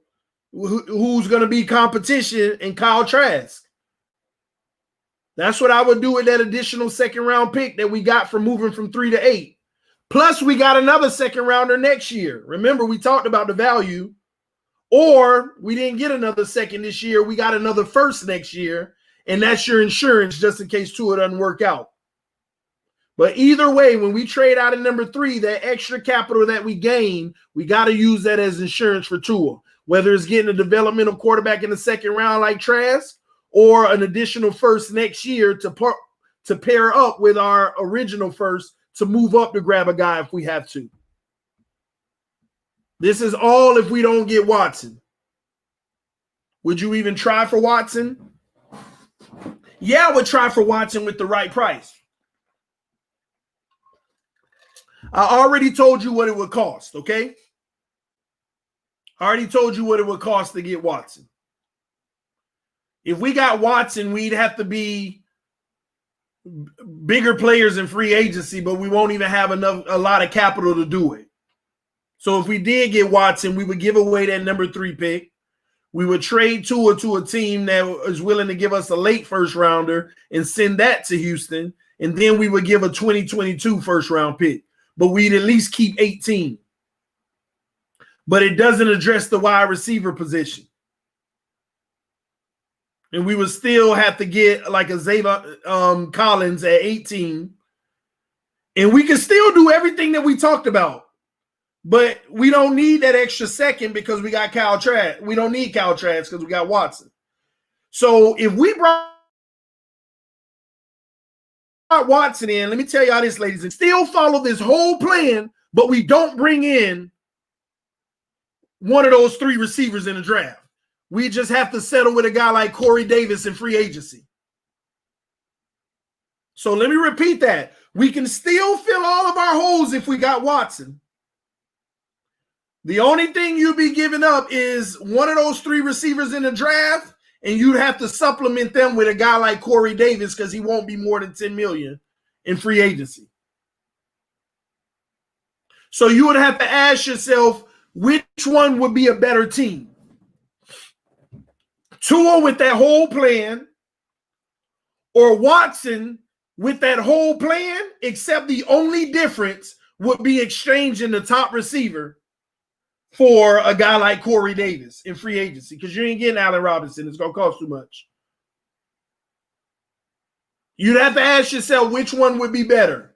who's going to be competition in Kyle Trask. That's what I would do with that additional second-round pick that we got from moving from 3 to 8. Plus, we got another second rounder next year. Remember, we talked about the value. Or we didn't get another second this year. We got another first next year. And that's your insurance just in case Tua doesn't work out. But either way, when we trade out of number 3, that extra capital that we gain, we got to use that as insurance for Tua. Whether it's getting a developmental quarterback in the second round like Trask or an additional first next year to pair up with our original first to move up to grab a guy if we have to. This is all if we don't get Watson. Would you even try for Watson? Yeah, I would try for Watson with the right price. I already told you what it would cost, okay? I already told you what it would cost to get Watson. If we got Watson, we'd have to be bigger players in free agency, but we won't even have a lot of capital to do it. So if we did get Watson, we would give away that number 3 pick. We would trade Tua to a team that is willing to give us a late first rounder and send that to Houston. And then we would give a 2022 first round pick, but we'd at least keep 18. But it doesn't address the wide receiver position. And we would still have to get like a Xavier Collins at 18. And we can still do everything that we talked about. But we don't need that extra second because we got Kyle Trask. We don't need Kyle Trask because we got Watson. So if we brought Watson in, let me tell y'all this, ladies, and still follow this whole plan, but we don't bring in one of those 3 receivers in the draft. We just have to settle with a guy like Corey Davis in free agency. So let me repeat that. We can still fill all of our holes if we got Watson. The only thing you'd be giving up is one of those 3 receivers in the draft, and you'd have to supplement them with a guy like Corey Davis because he won't be more than $10 million in free agency. So you would have to ask yourself, which one would be a better team? Tua with that whole plan, or Watson with that whole plan, except the only difference would be exchanging the top receiver for a guy like Corey Davis in free agency, because you ain't getting Allen Robinson. It's going to cost too much. You'd have to ask yourself which one would be better.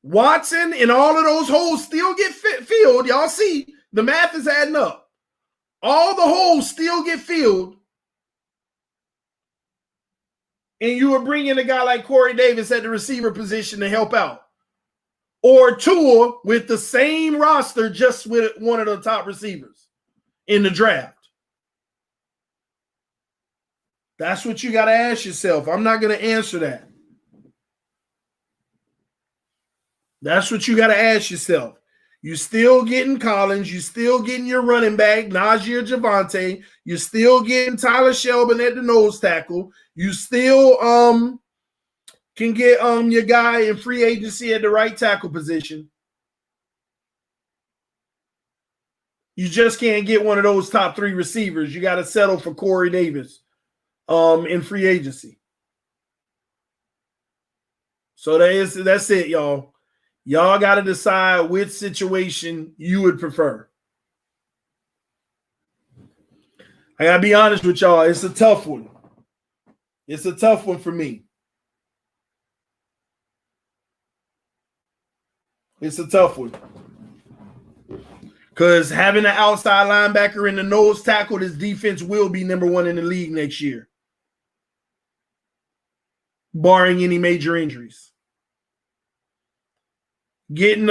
Watson and all of those holes still get filled. Y'all see, the math is adding up. All the holes still get filled. And you are bringing a guy like Corey Davis at the receiver position to help out. Or Tua with the same roster, just with one of the top receivers in the draft. That's what you got to ask yourself. I'm not going to answer that. That's what you got to ask yourself. You still getting Collins. You still getting your running back, Najee or Javonte. You still getting Tyler Shelby at the nose tackle. You still can get your guy in free agency at the right tackle position. You just can't get one of those top three receivers. You got to settle for Corey Davis in free agency. So that's it, y'all. Y'all got to decide which situation you would prefer. I got to be honest with y'all. It's a tough one. It's a tough one for me. It's a tough one. Because having an outside linebacker in the nose tackle, this defense will be number one in the league next year, barring any major injuries. Getting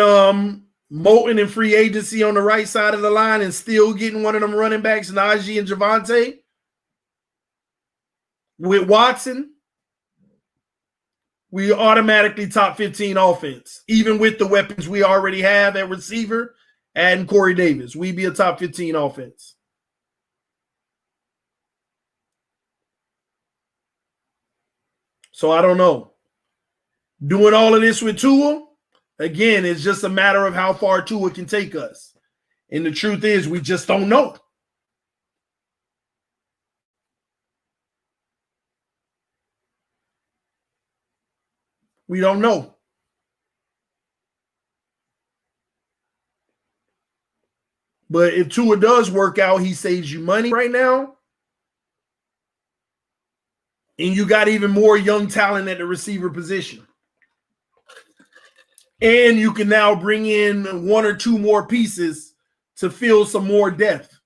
Moulton in free agency on the right side of the line and still getting one of them running backs, Najee and Javonte, with Watson, we automatically top 15 offense. Even with the weapons we already have at receiver and Corey Davis, we'd be a top 15 offense. So I don't know. Doing all of this with Tua, again, it's just a matter of how far Tua can take us. And the truth is, we just don't know. We don't know. But if Tua does work out, he saves you money right now. And you got even more young talent at the receiver position. And you can now bring in one or two more pieces to fill some more depth.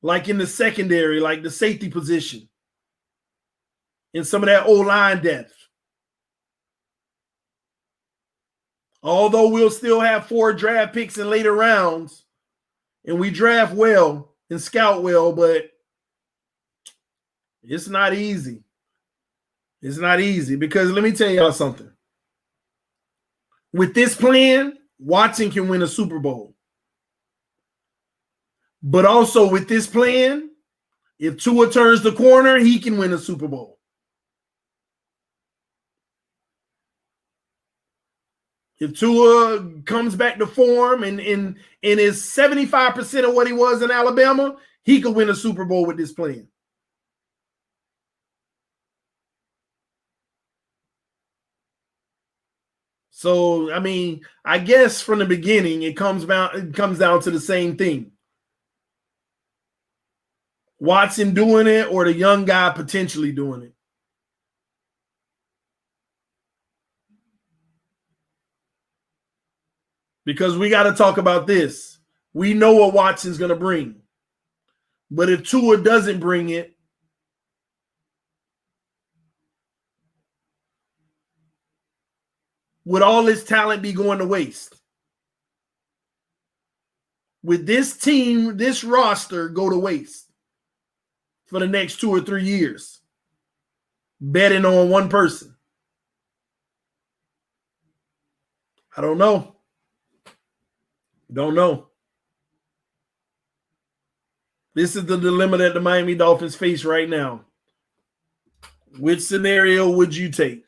Like in the secondary, like the safety position. And some of that O-line depth. Although we'll still have 4 draft picks in later rounds, and we draft well and scout well, but it's not easy. It's not easy because let me tell y'all something. With this plan, Watson can win a Super Bowl. But also with this plan, if Tua turns the corner, he can win a Super Bowl. If Tua comes back to form and is 75% of what he was in Alabama, he could win a Super Bowl with this plan. So, I mean, I guess from the beginning, it comes down to the same thing. Watson doing it or the young guy potentially doing it. Because we got to talk about this. We know what Watson's going to bring. But if Tua doesn't bring it, would all this talent be going to waste? Would this team, this roster go to waste for the next 2 or 3 years? Betting on one person? I don't know. Don't know. This is the dilemma that the Miami Dolphins face right now. Which scenario would you take?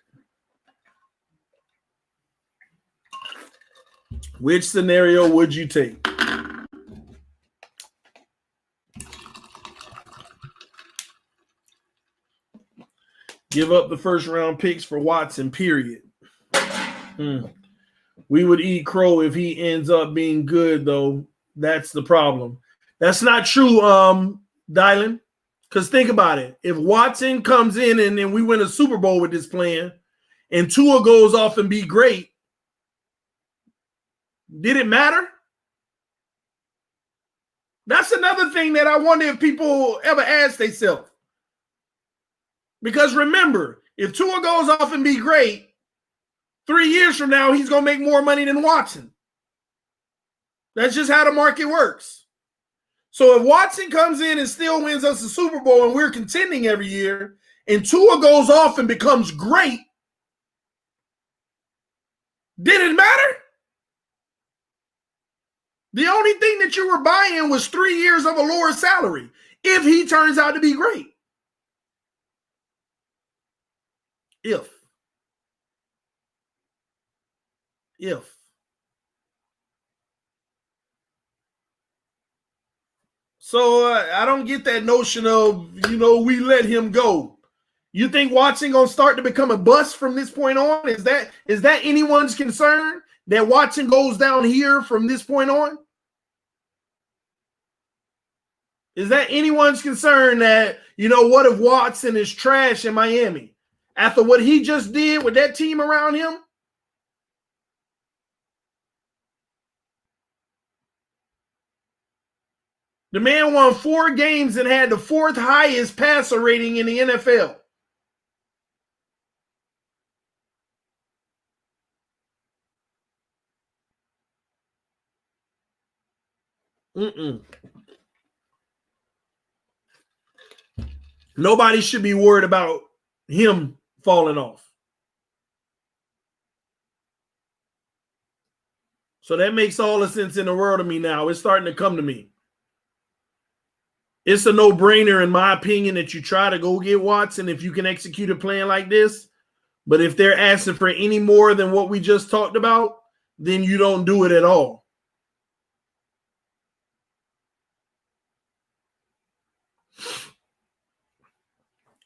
Which scenario would you take? Give up the first round picks for Watson, period. We would eat crow if he ends up being good, though. That's the problem. That's not true, Dylan. Because think about it. If Watson comes in and then we win a Super Bowl with this plan and Tua goes off and be great, did it matter? That's another thing that I wonder if people ever ask themselves. Because remember, if Tua goes off and be great, 3 years from now, he's going to make more money than Watson. That's just how the market works. So if Watson comes in and still wins us the Super Bowl and we're contending every year, and Tua goes off and becomes great, did it matter? The only thing that you were buying was 3 years of a lower salary if he turns out to be great. If. So I don't get that notion of, we let him go. You think Watson going to start to become a bust from this point on? Is that anyone's concern that Watson goes down here from this point on? Is that anyone's concern that, what if Watson is trash in Miami? After what he just did with that team around him? The man won 4 games and had the 4th highest passer rating in the NFL. Nobody should be worried about him falling off. So that makes all the sense in the world to me now. It's starting to come to me. It's a no-brainer, in my opinion, that you try to go get Watson if you can execute a plan like this. But if they're asking for any more than what we just talked about, then you don't do it at all.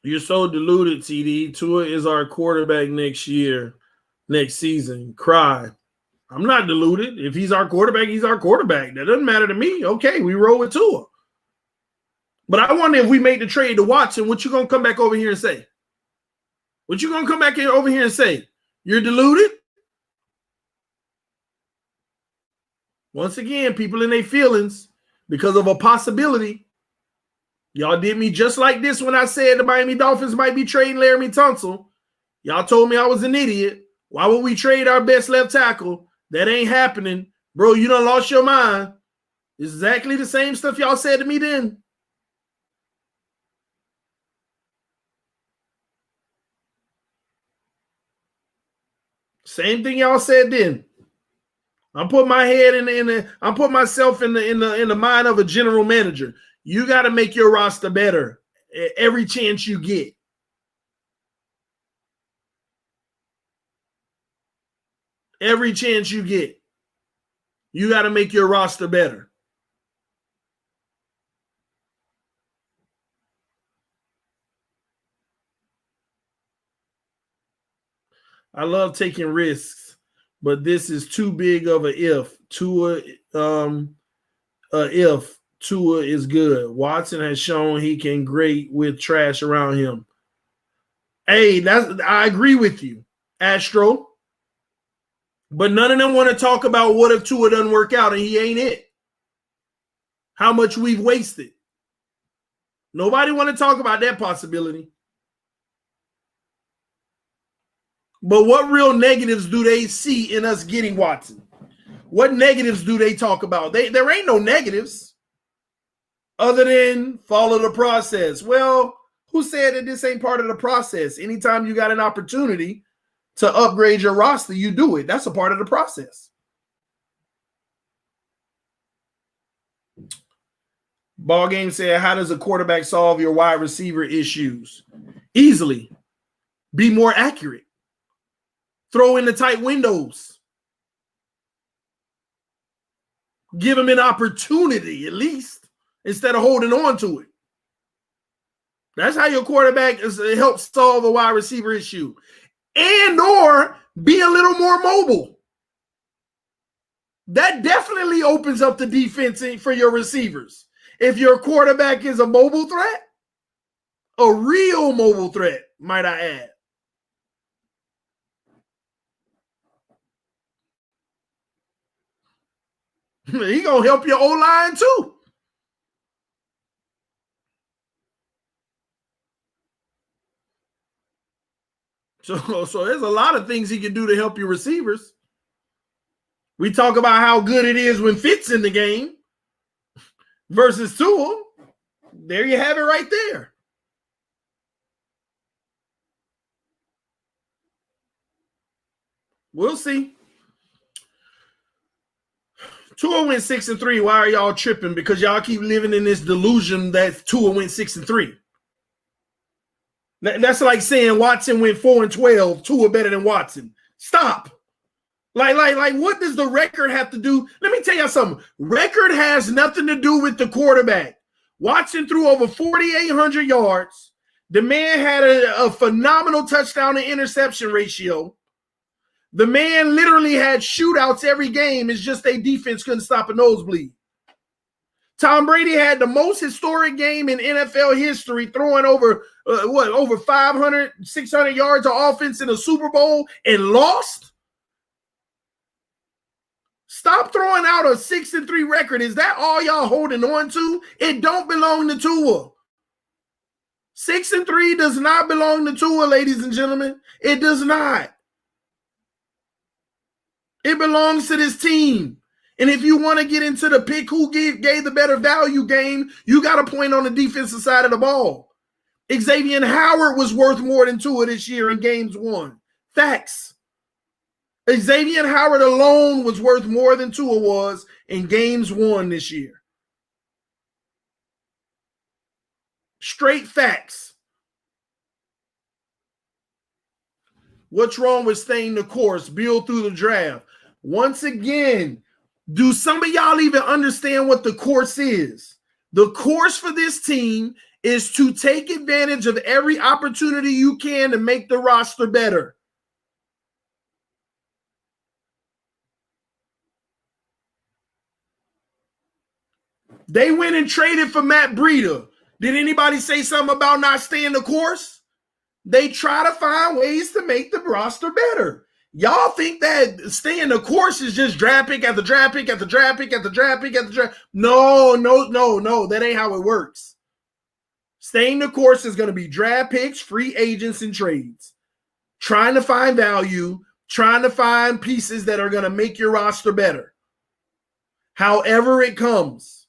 You're so deluded, TD. Tua is our quarterback next season. Cry. I'm not deluded. If he's our quarterback, he's our quarterback. That doesn't matter to me. Okay, we roll with Tua. But I wonder if we make the trade to Watson, what you going to come back over here and say? What you going to come back over here and say? You're deluded? Once again, people in their feelings because of a possibility. Y'all did me just like this when I said the Miami Dolphins might be trading Laramie Tunsil. Y'all told me I was an idiot. Why would we trade our best left tackle? That ain't happening. Bro, you done lost your mind. It's exactly the same stuff y'all said to me then. Same thing y'all said then. I'm putting my head I'm putting myself in the mind of a general manager. You got to make your roster better every chance you get. Every chance you get, you got to make your roster better. I love taking risks, but this is too big of a if. Tua is good. Watson has shown he can great with trash around him. Hey, I agree with you, Astro. But none of them want to talk about what if Tua doesn't work out and he ain't it. How much we've wasted. Nobody want to talk about that possibility. But what real negatives do they see in us getting Watson? What negatives do they talk about? There ain't no negatives other than follow the process. Well, who said that this ain't part of the process? Anytime you got an opportunity to upgrade your roster, you do it. That's a part of the process. Ball Game said, how does a quarterback solve your wide receiver issues? Easily. Be more accurate. Throw in the tight windows. Give him an opportunity, at least, instead of holding on to it. That's how your quarterback helps solve a wide receiver issue. And or be a little more mobile. That definitely opens up the defense for your receivers. If your quarterback is a mobile threat, a real mobile threat, might I add. He gonna help your O-line too. So there's a lot of things he can do to help your receivers. We talk about how good it is when Fitz in the game versus Tua. There you have it right there. We'll see. Tua went 6-3. Why are y'all tripping? Because y'all keep living in this delusion that Tua went 6-3. That's like saying Watson went 4-12. Tua better than Watson. Stop. Like, what does the record have to do? Let me tell you something. Record has nothing to do with the quarterback. Watson threw over 4,800 yards. The man had a phenomenal touchdown to interception ratio. The man literally had shootouts every game. It's just their defense couldn't stop a nosebleed. Tom Brady had the most historic game in NFL history, throwing over 500, 600 yards of offense in a Super Bowl and lost. Stop throwing out a 6-3 record. Is that all y'all holding on to? It don't belong to Tua. 6-3 does not belong to Tua, ladies and gentlemen. It does not. It belongs to this team. And if you want to get into the pick who gave the better value game, you got to point on the defensive side of the ball. Xavier Howard was worth more than Tua this year in games won. Facts. Xavier Howard alone was worth more than Tua was in games won this year. Straight facts. What's wrong with staying the course? Build through the draft. Once again, do some of y'all even understand what the course is? The course for this team is to take advantage of every opportunity you can to make the roster better. They went and traded for Matt Breida. Did anybody say something about not staying the course? They try to find ways to make the roster better. Y'all think that staying the course is just draft pick after draft pick after draft pick after draft pick after draft. No. That ain't how it works. Staying the course is going to be draft picks, free agents, and trades. Trying to find value, trying to find pieces that are going to make your roster better. However it comes.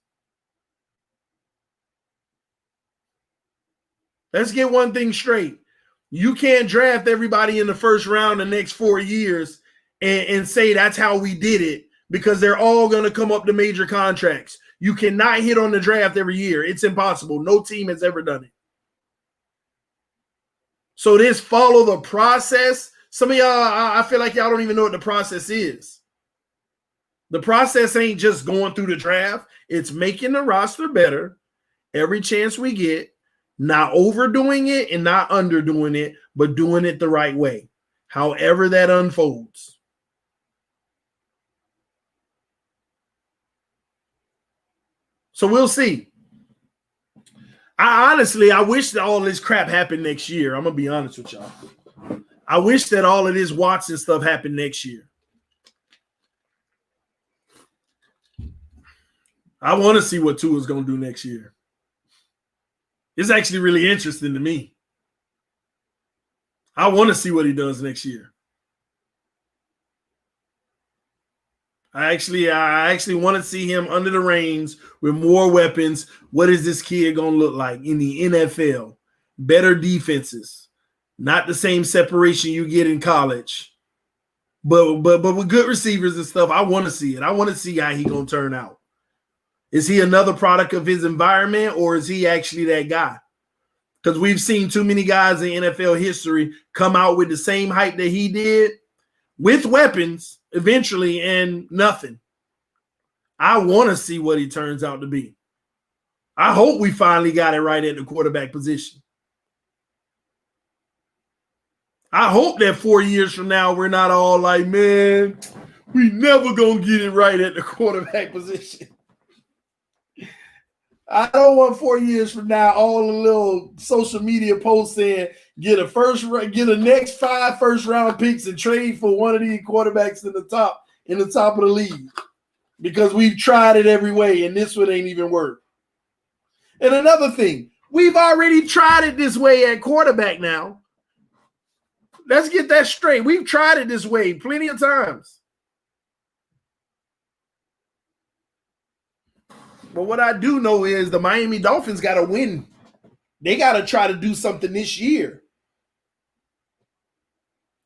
Let's get one thing straight. You can't draft everybody in the first round the next 4 years and say that's how we did it because they're all going to come up to major contracts. You cannot hit on the draft every year. It's impossible. No team has ever done it. So this follow the process. Some of y'all, I feel like y'all don't even know what the process is. The process ain't just going through the draft. It's making the roster better every chance we get. Not overdoing it and not underdoing it, but doing it the right way, however that unfolds. So we'll see. I wish that all this crap happened next year. I'm going to be honest with y'all. I wish that all of this Watson stuff happened next year. I want to see what Tua's going to do next year. It's actually really interesting to me. I want to see what he does next year. I actually want to see him under the reins with more weapons. What is this kid going to look like in the NFL? Better defenses. Not the same separation you get in college. But with good receivers and stuff, I want to see it. I want to see how he's going to turn out. Is he another product of his environment, or is he actually that guy? Because we've seen too many guys in NFL history come out with the same hype that he did with weapons eventually and nothing. I want to see what he turns out to be. I hope we finally got it right at the quarterback position. I hope that 4 years from now we're not all like, man, we never gonna get it right at the quarterback position. I don't want 4 years from now all the little social media posts saying get a next 5 first-round picks and trade for one of these quarterbacks in the top of the league because we've tried it every way and this one ain't even work. And another thing, we've already tried it this way at quarterback now. Let's get that straight. We've tried it this way plenty of times. But what I do know is the Miami Dolphins got to win. They got to try to do something this year.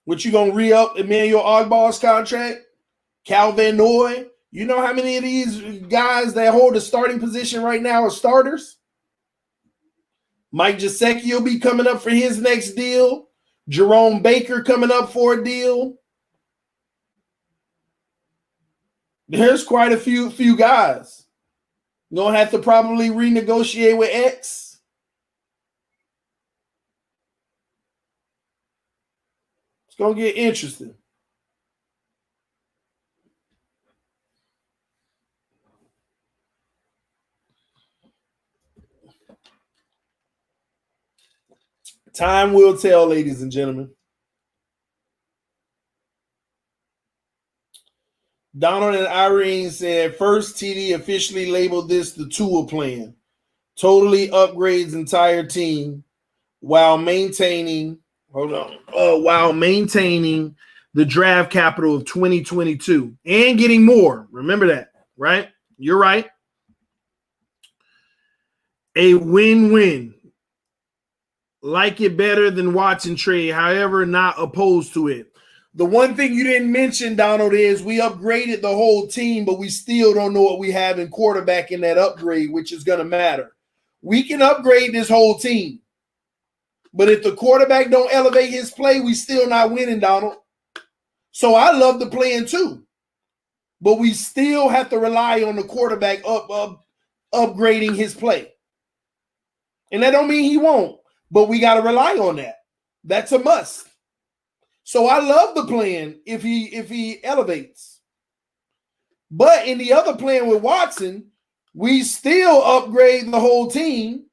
What, you going to re-up Emmanuel Ogbah's contract? Cal Van Noy? You know how many of these guys that hold a starting position right now are starters? Mike Gesicki will be coming up for his next deal. Jerome Baker coming up for a deal. There's quite a few guys. You're going to have to probably renegotiate with X. It's going to get interesting. Time will tell, ladies and gentlemen. Donald and Irene said, first TD officially labeled this the Tua plan. Totally upgrades entire team while maintaining the draft capital of 2022 and getting more. Remember that, right? You're right. A win-win. Like it better than Watson trade, however, not opposed to it. The one thing you didn't mention, Donald, is we upgraded the whole team, but we still don't know what we have in quarterback in that upgrade, which is going to matter. We can upgrade this whole team, but if the quarterback don't elevate his play, we still not winning, Donald. So I love the plan too, but we still have to rely on the quarterback upgrading his play. And that don't mean he won't. But we got to rely on that. That's a must. So I love the plan if he elevates. But in the other plan with Watson, we still upgrade the whole team.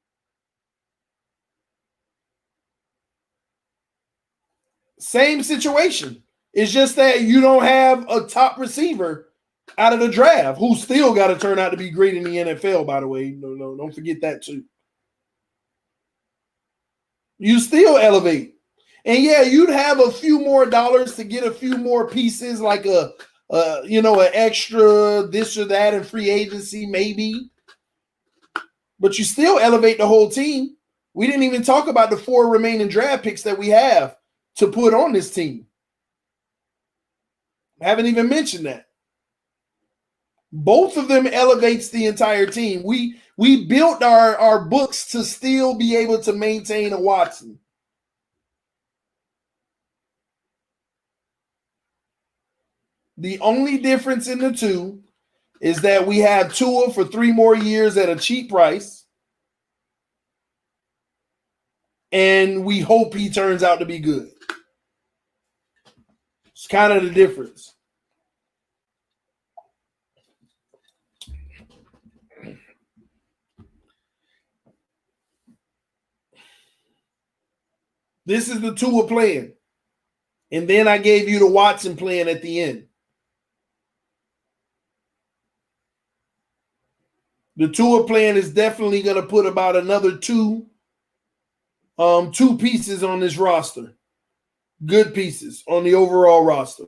Same situation. It's just that you don't have a top receiver out of the draft who still got to turn out to be great in the NFL, by the way. No, don't forget that too. You still elevate. And yeah, you'd have a few more dollars to get a few more pieces, like an extra this or that in free agency, maybe. But you still elevate the whole team. We didn't even talk about the 4 remaining draft picks that we have to put on this team. I haven't even mentioned that. Both of them elevates the entire team. We built our books to still be able to maintain a Watson. The only difference in the two is that we have Tua for 3 more years at a cheap price. And we hope he turns out to be good. It's kind of the difference. This is the Tua plan. And then I gave you the Watson plan at the end. The Tua plan is definitely going to put about another two pieces on this roster. Good pieces on the overall roster.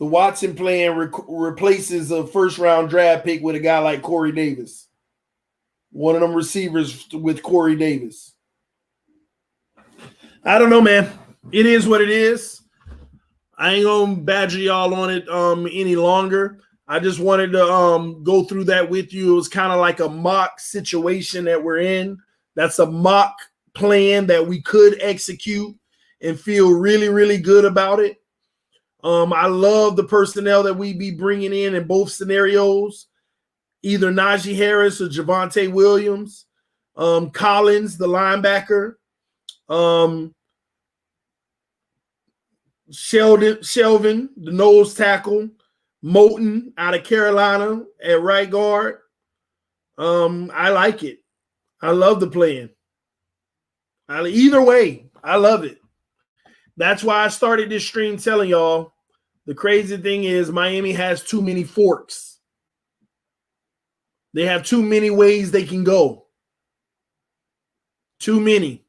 The Watson plan replaces a first-round draft pick with a guy like Corey Davis. One of them receivers with Corey Davis. I don't know, man. It is what it is. I ain't going to badger y'all on it any longer. I just wanted to go through that with you. It was kind of like a mock situation that we're in. That's a mock plan that we could execute and feel really, really good about it. I love the personnel that we be bringing in both scenarios, either Najee Harris or Javonte Williams. Collins, the linebacker. Shelvin, the nose tackle. Moulton out of Carolina at right guard. I like it. I love the plan. Either way, I love it. That's why I started this stream telling y'all the crazy thing is Miami has too many forks. They have too many ways they can go. Too many.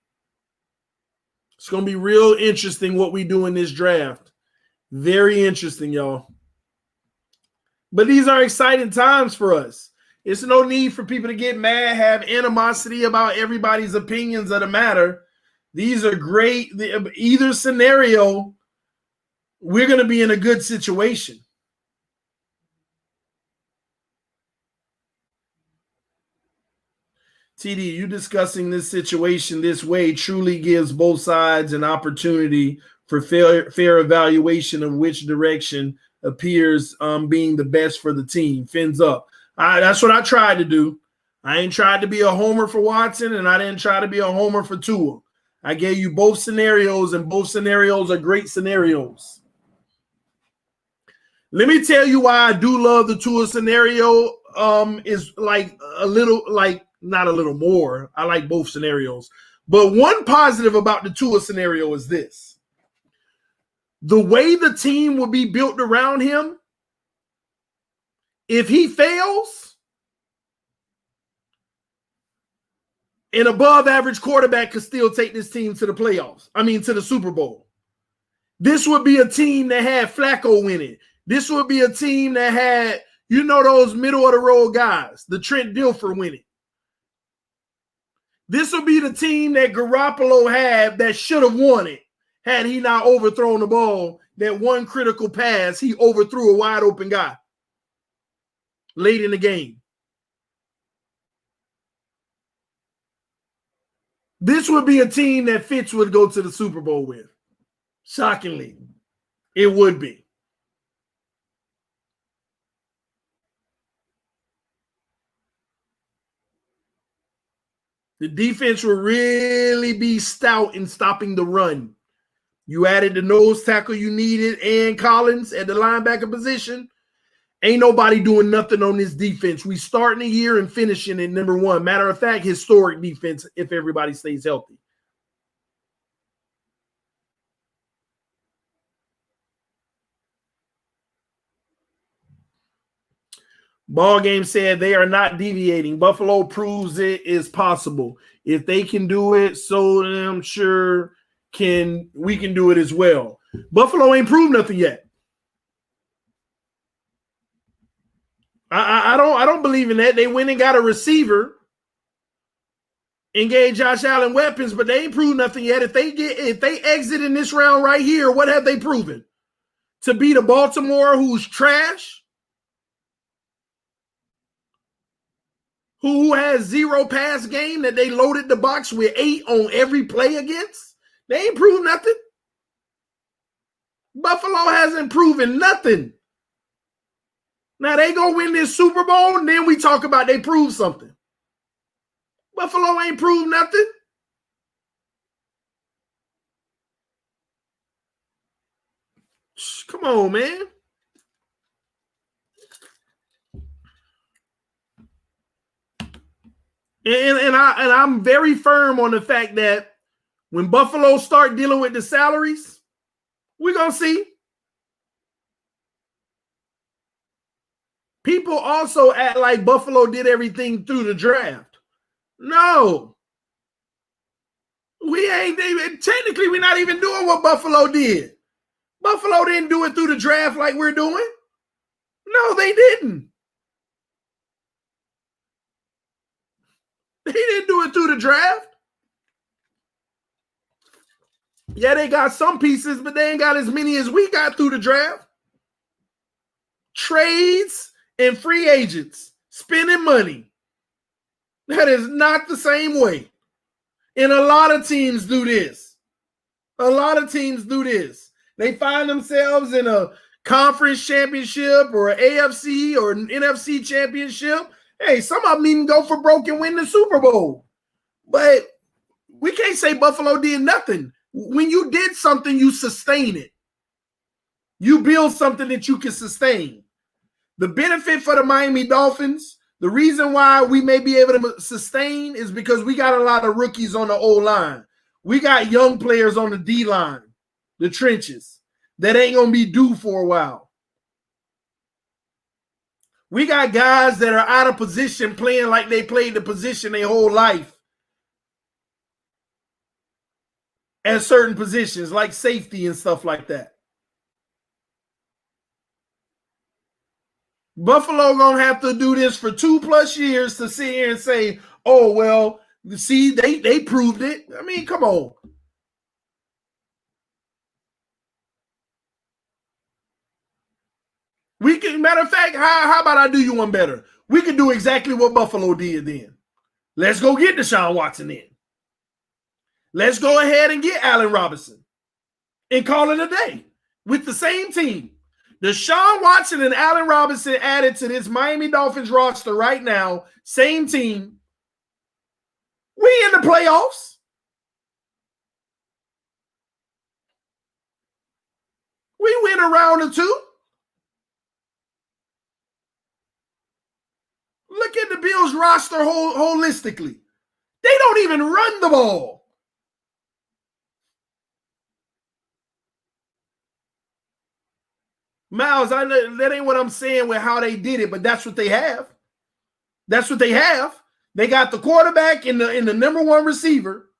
It's going to be real interesting what we do in this draft. Very interesting, y'all. But these are exciting times for us. It's no need for people to get mad, have animosity about everybody's opinions of the matter. These are great. Either scenario, we're going to be in a good situation. TD, you discussing this situation this way truly gives both sides an opportunity for fair evaluation of which direction appears being the best for the team. Fins up. That's what I tried to do. I ain't tried to be a homer for Watson, and I didn't try to be a homer for Tua. I gave you both scenarios, and both scenarios are great scenarios. Let me tell you why I do love the Tua scenario. Is like a little, like not a little more. I like both scenarios. But one positive about the Tua scenario is this. The way the team will be built around him, if he fails, an above-average quarterback could still take this team to the playoffs. I mean, to the Super Bowl. This would be a team that had Flacco winning. This would be a team that had, you know, those middle-of-the-road guys, the Trent Dilfer winning. This would be the team that Garoppolo had that should have won it had he not overthrown the ball. That one critical pass, he overthrew a wide-open guy late in the game. This would be a team that Fitz would go to the Super Bowl with. Shockingly, it would be. The defense will really be stout in stopping the run. You added the nose tackle you needed and Collins at the linebacker position. Ain't nobody doing nothing on this defense. We starting the year and finishing at number one. Matter of fact, historic defense if everybody stays healthy. Ball game said they are not deviating. Buffalo proves it is possible. If they can do it, so I'm sure we can do it as well. Buffalo ain't proved nothing yet. I don't believe in that. They went and got a receiver and gave Josh Allen weapons, but they ain't proved nothing yet. If they exit in this round right here, what have they proven? To beat a Baltimore who's trash? Who has zero pass game that they loaded the box with 8 on every play against? They ain't proved nothing. Buffalo hasn't proven nothing. Now they go win this Super Bowl, and then we talk about they proved something. Buffalo ain't proved nothing. Come on, man. And I'm very firm on the fact that when Buffalo start dealing with the salaries, we're going to see. People also act like Buffalo did everything through the draft. No. Technically, we're not even doing what Buffalo did. Buffalo didn't do it through the draft like we're doing. No, they didn't. They didn't do it through the draft. Yeah, they got some pieces, but they ain't got as many as we got through the draft. Trades and free agents, spending money. That is not the same way. And a lot of teams do this. A lot of teams do this. They find themselves in a conference championship or an AFC or an NFC championship. Hey, some of them even go for broke and win the Super Bowl. But we can't say Buffalo did nothing. When you did something, you sustain it. You build something that you can sustain. The benefit for the Miami Dolphins, the reason why we may be able to sustain is because we got a lot of rookies on the O-line. We got young players on the D-line, the trenches, that ain't going to be due for a while. We got guys that are out of position playing like they played the position their whole life at certain positions like safety and stuff like that. Buffalo gonna have to do this for 2+ years to sit here and say, oh, well, see, they proved it. I mean, come on. We can, matter of fact, how about I do you one better? We can do exactly what Buffalo did then. Let's go get Deshaun Watson in. Let's go ahead and get Allen Robinson and call it a day with the same team. Deshaun Watson and Allen Robinson added to this Miami Dolphins roster right now, same team. We in the playoffs. We win a round or two. Look at the Bills roster holistically. They don't even run the ball. Miles, I know that ain't what I'm saying with how they did it, but that's what they have. That's what they have. They got the quarterback in the number one receiver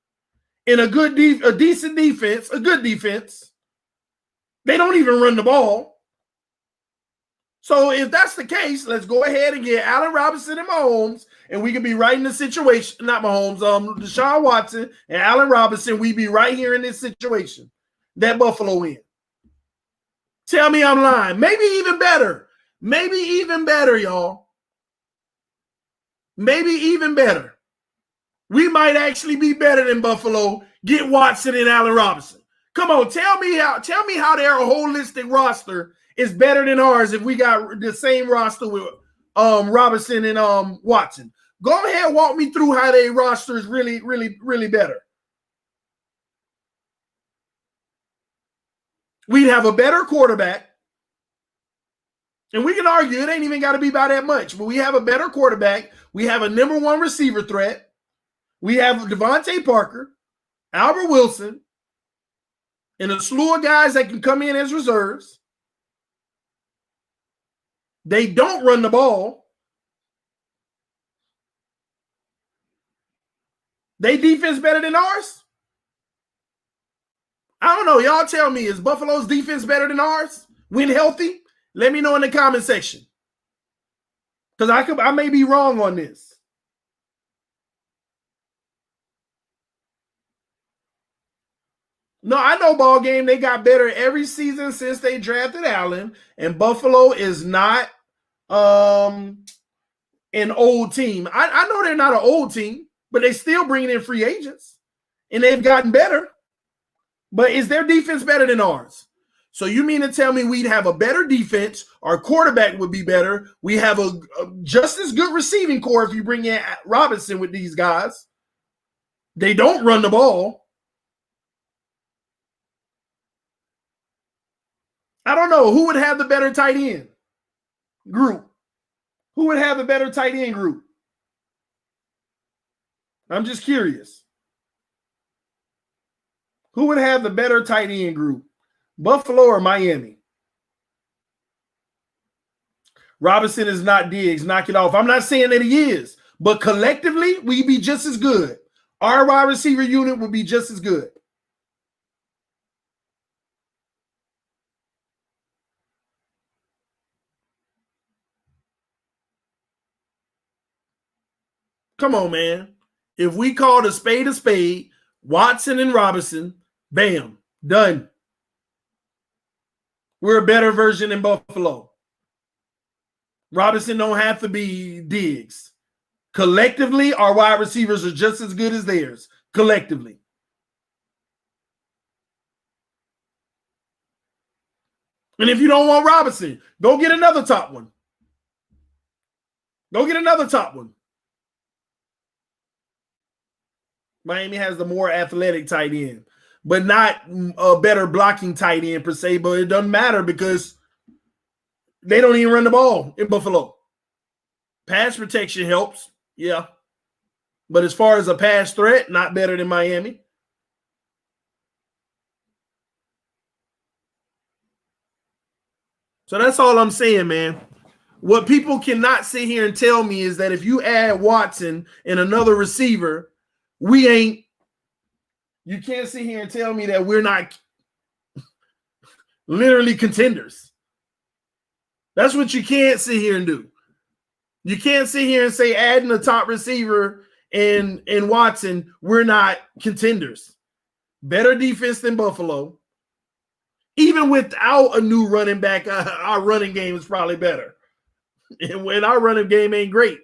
in a decent defense, a good defense. They don't even run the ball. So if that's the case, let's go ahead and get Allen Robinson and Mahomes, and we could be right in the situation. Not Mahomes, Deshaun Watson and Allen Robinson. We be right here in this situation that Buffalo in. Tell me I'm lying. Maybe even better. Maybe even better, y'all. Maybe even better. We might actually be better than Buffalo. Get Watson and Allen Robinson. Come on, tell me how their holistic roster is better than ours if we got the same roster with Robinson and Watson. Go ahead and walk me through how their roster is really, really, really better. We'd have a better quarterback. And we can argue it ain't even got to be by that much, but we have a better quarterback. We have a number one receiver threat. We have Devontae Parker, Albert Wilson, and a slew of guys that can come in as reserves. They don't run the ball. They defense better than ours? I don't know. Y'all tell me, is Buffalo's defense better than ours when healthy? Let me know in the comment section. Because I may be wrong on this. No, I know ball game. They got better every season since they drafted Allen. And Buffalo is not an old team. I know they're not an old team, but they still bringing in free agents. And they've gotten better. But is their defense better than ours? So you mean to tell me we'd have a better defense, our quarterback would be better, we have a just as good receiving core if you bring in Robinson with these guys. They don't run the ball. I don't know. Who would have the better tight end group? Who would have the better tight end group? I'm just curious. Who would have the better tight end group? Buffalo or Miami? Robinson is not Diggs. Knock it off. I'm not saying that he is, but collectively, we'd be just as good. Our wide receiver unit would be just as good. Come on, man. If we called a spade, Watson and Robinson, bam, done. We're a better version than Buffalo. Robinson don't have to be Diggs. Collectively, our wide receivers are just as good as theirs. Collectively. And if you don't want Robinson, go get another top one. Go get another top one. Miami has the more athletic tight end, but not a better blocking tight end per se, but it doesn't matter because they don't even run the ball in Buffalo. Pass protection helps, yeah. But as far as a pass threat, not better than Miami. So that's all I'm saying, man. What people cannot sit here and tell me is that if you add Watson and another receiver, you can't sit here and tell me that we're not literally contenders. That's what you can't sit here and do. You can't sit here and say adding a top receiver and Watson, we're not contenders. Better defense than Buffalo. Even without a new running back, our running game is probably better. And when our running game ain't great.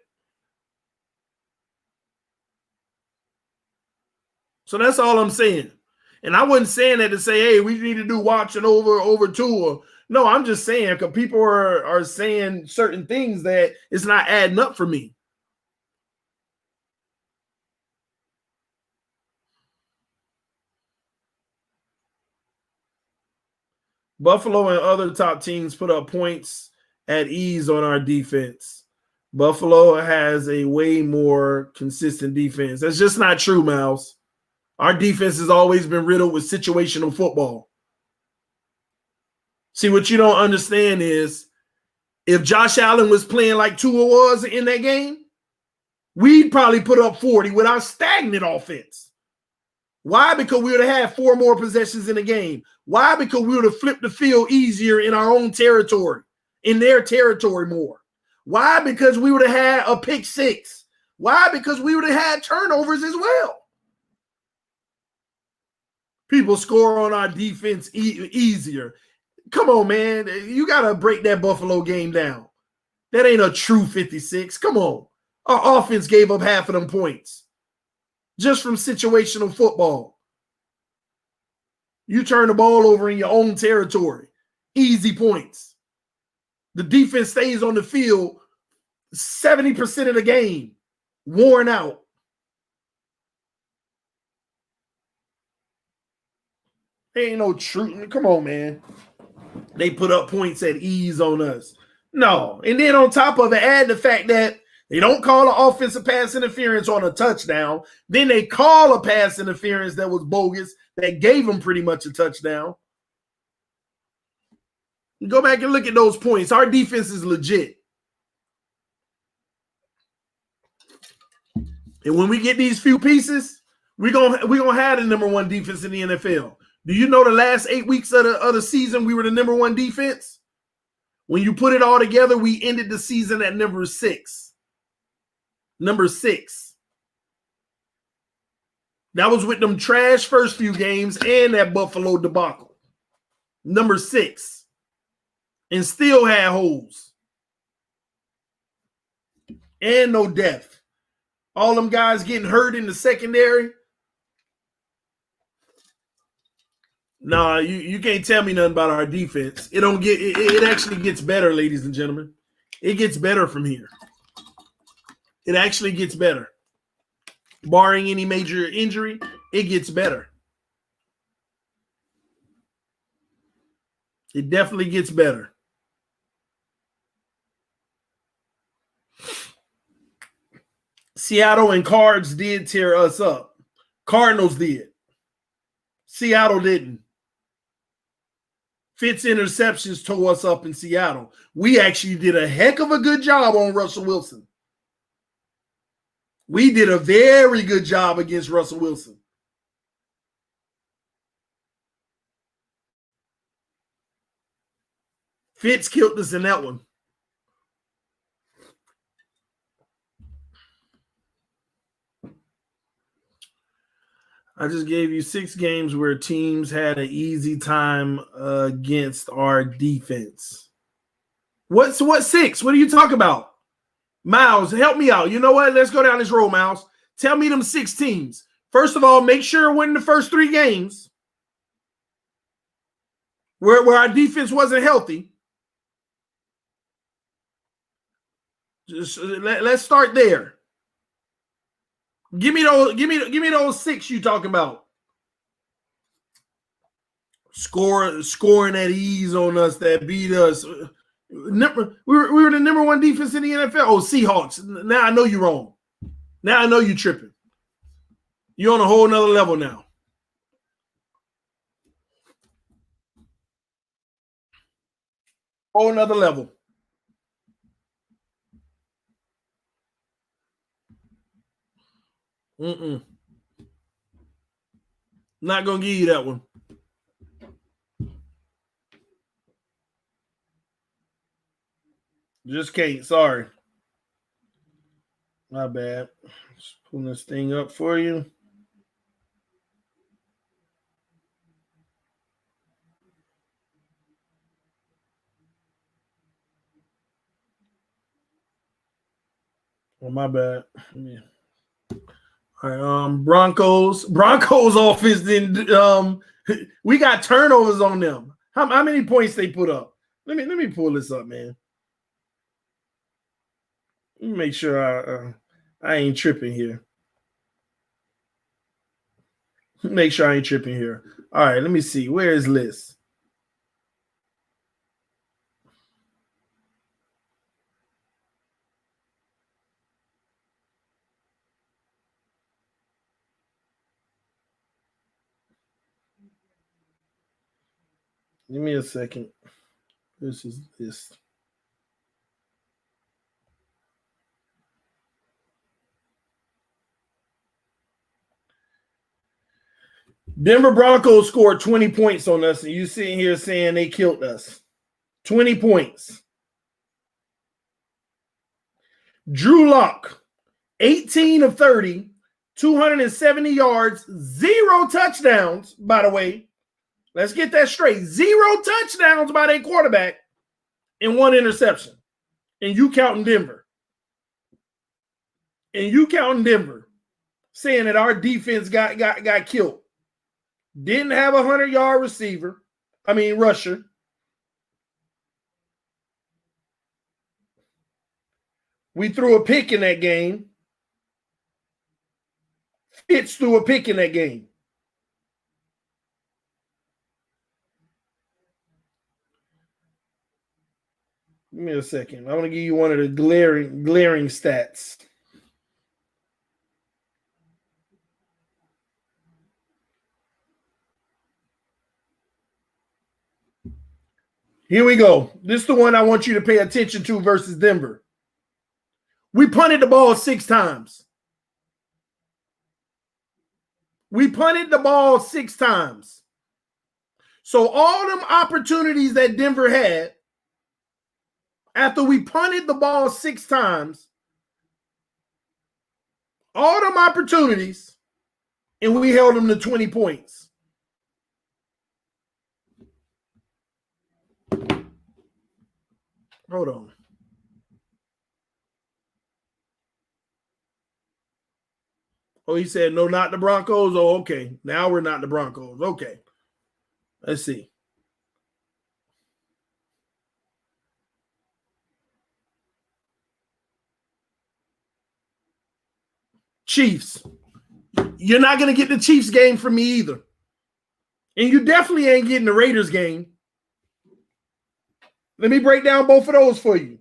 So that's all I'm saying. And I wasn't saying that to say, hey, we need to do Watson over Tua. No, I'm just saying because people are saying certain things that it's not adding up for me. Buffalo and other top teams put up points at ease on our defense. Buffalo has a way more consistent defense. That's just not true, Miles. Our defense has always been riddled with situational football. See, what you don't understand is if Josh Allen was playing like Tua was in that game, we'd probably put up 40 with our stagnant offense. Why? Because we would have had 4 more possessions in the game. Why? Because we would have flipped the field easier in our own territory, in their territory more. Why? Because we would have had a pick 6. Why? Because we would have had turnovers as well. People score on our defense easier. Come on, man. You got to break that Buffalo game down. That ain't a true 56. Come on. Our offense gave up half of them points just from situational football. You turn the ball over in your own territory. Easy points. The defense stays on the field 70% of the game, worn out. Ain't no truth. Come on, man. They put up points at ease on us. No. And then on top of it, add the fact that they don't call an offensive pass interference on a touchdown. Then they call a pass interference that was bogus that gave them pretty much a touchdown. You go back and look at those points. Our defense is legit. And when we get these few pieces, we're gonna have the number 1 defense in the NFL. Do you know the last 8 weeks of the season, we were the number 1 defense? When you put it all together, we ended the season at number 6. Number 6. That was with them trash first few games and that Buffalo debacle. Number 6. And still had holes. And no depth. All them guys getting hurt in the secondary. Nah, you can't tell me nothing about our defense. It actually gets better, ladies and gentlemen. It gets better from here. It actually gets better. Barring any major injury, it gets better. It definitely gets better. Seattle and Cards did tear us up. Cardinals did. Seattle didn't. Fitz interceptions tore us up in Seattle. We actually did a heck of a good job on Russell Wilson. We did a very good job against Russell Wilson. Fitz killed us in that one. I just gave you 6 games where teams had an easy time against our defense. What 6? What are you talking about? Miles, help me out. You know what? Let's go down this road, Miles. Tell me them 6 teams. First of all, make sure win the first 3 games where our defense wasn't healthy. Just let's start there. Give me those 6 you talking about. Scoring at ease on us that beat us. We were the number 1 defense in the NFL. Oh, Seahawks. Now I know you're wrong. Now I know you're tripping. You're on a whole nother level now. Whole nother level. Not gonna give you that one. Just can't. Sorry. My bad. Just pulling this thing up for you. Oh, my bad. Yeah. All right. Broncos offense didn't. We got turnovers on them. How many points they put up? Let me pull this up, man. Let me make sure I ain't tripping here. Make sure I ain't tripping here. All right, let me see. Where is list? Give me a second. This is this. Denver Broncos scored 20 points on us, and you sitting here saying they killed us. 20 points. Drew Lock, 18 of 30, 270 yards, 0 touchdowns, by the way. Let's get that straight. 0 touchdowns by their quarterback and 1 interception. And you counting Denver. Saying that our defense got killed. Didn't have a 100-yard rusher. We threw a pick in that game. Fitz threw a pick in that game. Give me a second. I want to give you one of the glaring stats. Here we go. This is the one I want you to pay attention to versus Denver. We punted the ball 6 times. So all them opportunities that Denver had, after we punted the ball 6 times, all them opportunities, and we held them to 20 points. Hold on. Oh, he said, no, not the Broncos. Oh, okay. Now we're not the Broncos. Okay. Let's see. Chiefs. You're not going to get the Chiefs game from me either. And you definitely ain't getting the Raiders game. Let me break down both of those for you.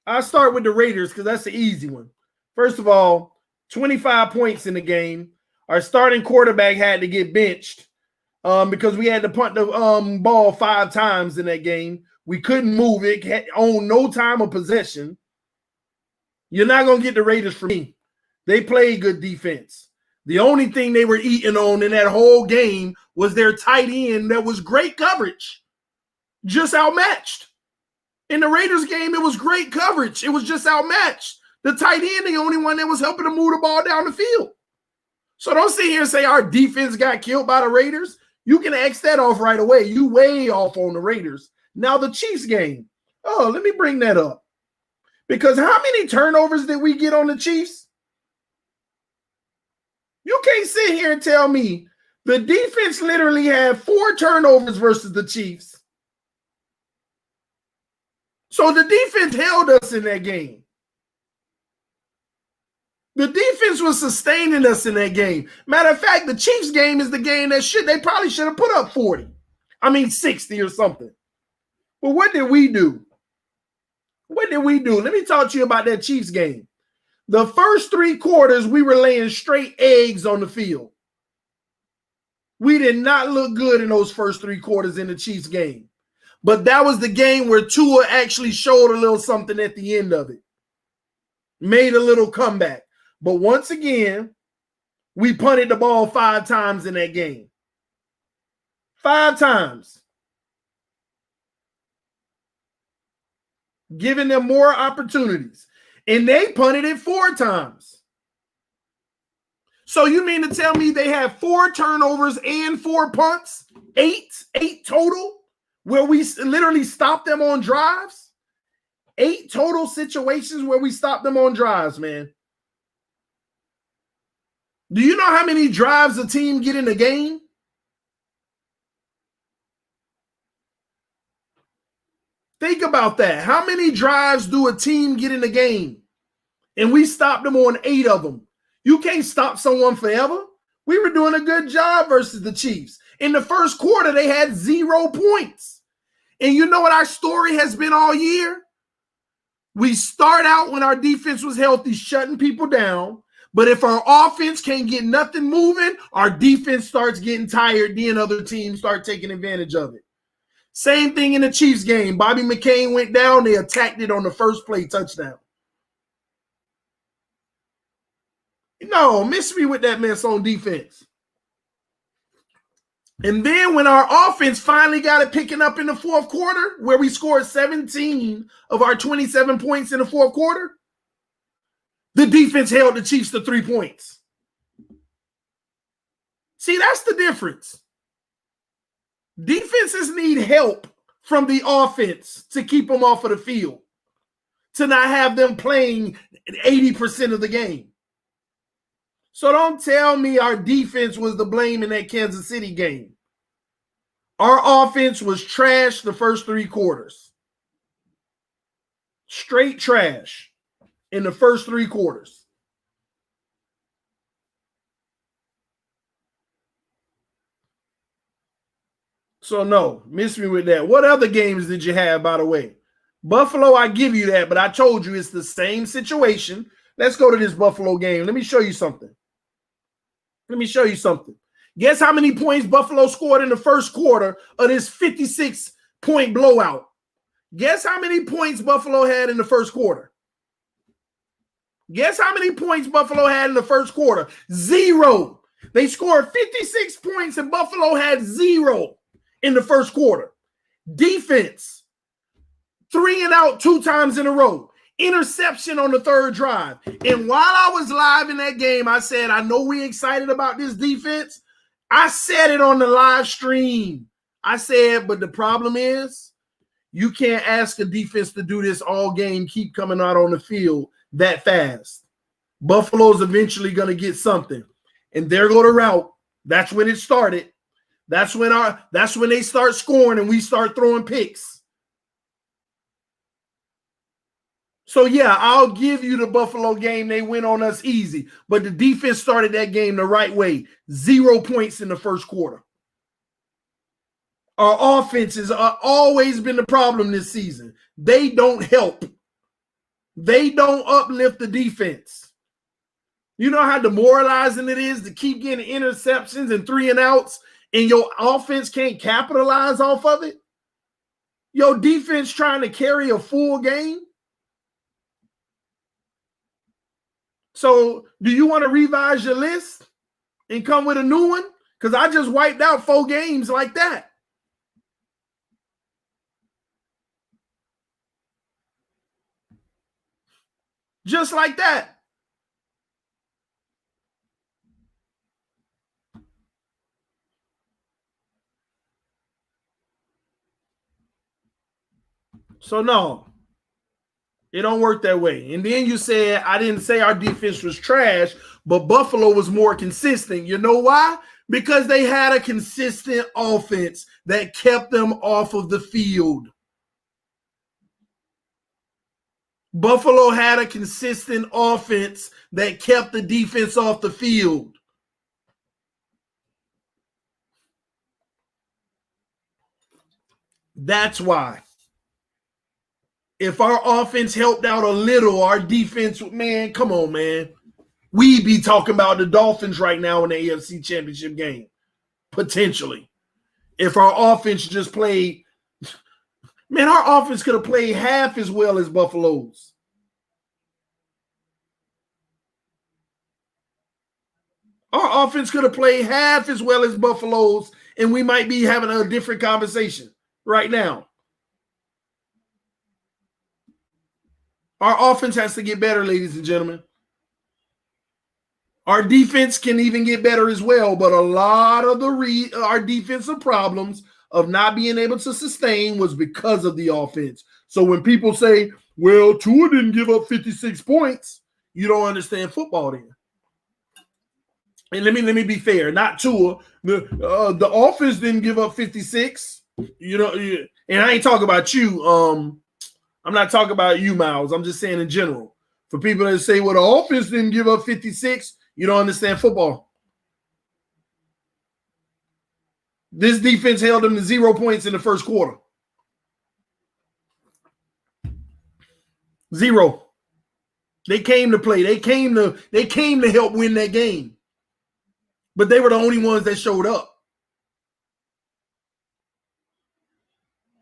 I'll start with the Raiders because that's the easy one. First of all, 25 points in the game. Our starting quarterback had to get benched because we had to punt the ball 5 times in that game. We couldn't move it, owned no time of possession. You're not going to get the Raiders from me. They played good defense. The only thing they were eating on in that whole game was their tight end that was great coverage. Just outmatched. In the Raiders game, it was great coverage. It was just outmatched. The tight end, the only one that was helping to move the ball down the field. So don't sit here and say our defense got killed by the Raiders. You can X that off right away. You way off on the Raiders. Now the Chiefs game. Oh, let me bring that up. Because how many turnovers did we get on the Chiefs? You can't sit here and tell me the defense literally had 4 turnovers versus the Chiefs. So the defense held us in that game. The defense was sustaining us in that game. Matter of fact, the Chiefs game is the game that they probably should have put up 40. I mean 60 or something. But what did we do? What did we do? Let me talk to you about that Chiefs game. The first 3 quarters, we were laying straight eggs on the field. We did not look good in those first 3 quarters in the Chiefs game. But that was the game where Tua actually showed a little something at the end of it. Made a little comeback. But once again, we punted the ball 5 times in that game. 5 times. Giving them more opportunities. And they punted it 4 times. So you mean to tell me they had 4 turnovers and 4 punts? 8 total? Where we literally stopped them on drives? 8 total situations where we stopped them on drives, man. Do you know how many drives a team get in a game? Think about that. How many drives do a team get in a game? And we stopped them on 8 of them. You can't stop someone forever. We were doing a good job versus the Chiefs. In the first quarter, they had 0 points. And you know what our story has been all year? We start out when our defense was healthy, shutting people down. But if our offense can't get nothing moving, our defense starts getting tired. Then other teams start taking advantage of it. Same thing in the Chiefs game. Bobby McCain went down. They attacked it on the first play touchdown. No, miss me with that mess on defense. And then when our offense finally got it picking up in the fourth quarter, where we scored 17 of our 27 points in the fourth quarter, the defense held the Chiefs to 3 points. See, that's the difference. Defenses need help from the offense to keep them off of the field, to not have them playing 80% of the game. So don't tell me our defense was to blame in that Kansas City game. Our offense was trash the first 3 quarters. Straight trash in the first 3 quarters. So no, miss me with that. What other games did you have, by the way? Buffalo, I give you that, but I told you it's the same situation. Let's go to this Buffalo game. Let me show you something. Guess how many points Buffalo scored in the first quarter of this 56-point blowout? Guess how many points Buffalo had in the first quarter? Guess how many points Buffalo had in the first quarter? 0. They scored 56 points and Buffalo had 0 in the first quarter. Defense, 3 and out 2 times in a row. Interception on the 3rd drive. And while I was live in that game, I said, I know we're excited about this defense. I said it on the live stream. I said, but the problem is you can't ask a defense to do this all game, keep coming out on the field that fast. Buffalo's eventually going to get something. And there go the route. That's when it started. That's when they start scoring and we start throwing picks. So, yeah, I'll give you the Buffalo game. They went on us easy. But the defense started that game the right way. 0 points in the first quarter. Our offense has always been the problem this season. They don't help. They don't uplift the defense. You know how demoralizing it is to keep getting interceptions and 3 and outs and your offense can't capitalize off of it? Your defense trying to carry a full game? So do you want to revise your list and come with a new one? Because I just wiped out 4 games like that. Just like that. So no, it don't work that way. And then you said, I didn't say our defense was trash, but Buffalo was more consistent. You know why? Because they had a consistent offense that kept them off of the field. Buffalo had a consistent offense that kept the defense off the field. That's why. If our offense helped out a little, our defense, man, come on, man. We'd be talking about the Dolphins right now in the AFC Championship game, potentially. If our offense just played, man, our offense could have played half as well as Buffalo's. Our offense could have played half as well as Buffalo's, and we might be having a different conversation right now. Our offense has to get better, ladies and gentlemen. Our defense can even get better as well, but a lot of our defensive problems of not being able to sustain was because of the offense. So when people say, well, Tua didn't give up 56 points, you don't understand football then. And let me be fair, not Tua. The offense didn't give up 56. You know, and I ain't talking about you. I'm not talking about you, Miles. I'm just saying in general. For people that say, well, the offense didn't give up 56, you don't understand football. This defense held them to 0 points in the first quarter. 0. They came to play. They came to help win that game. But they were the only ones that showed up.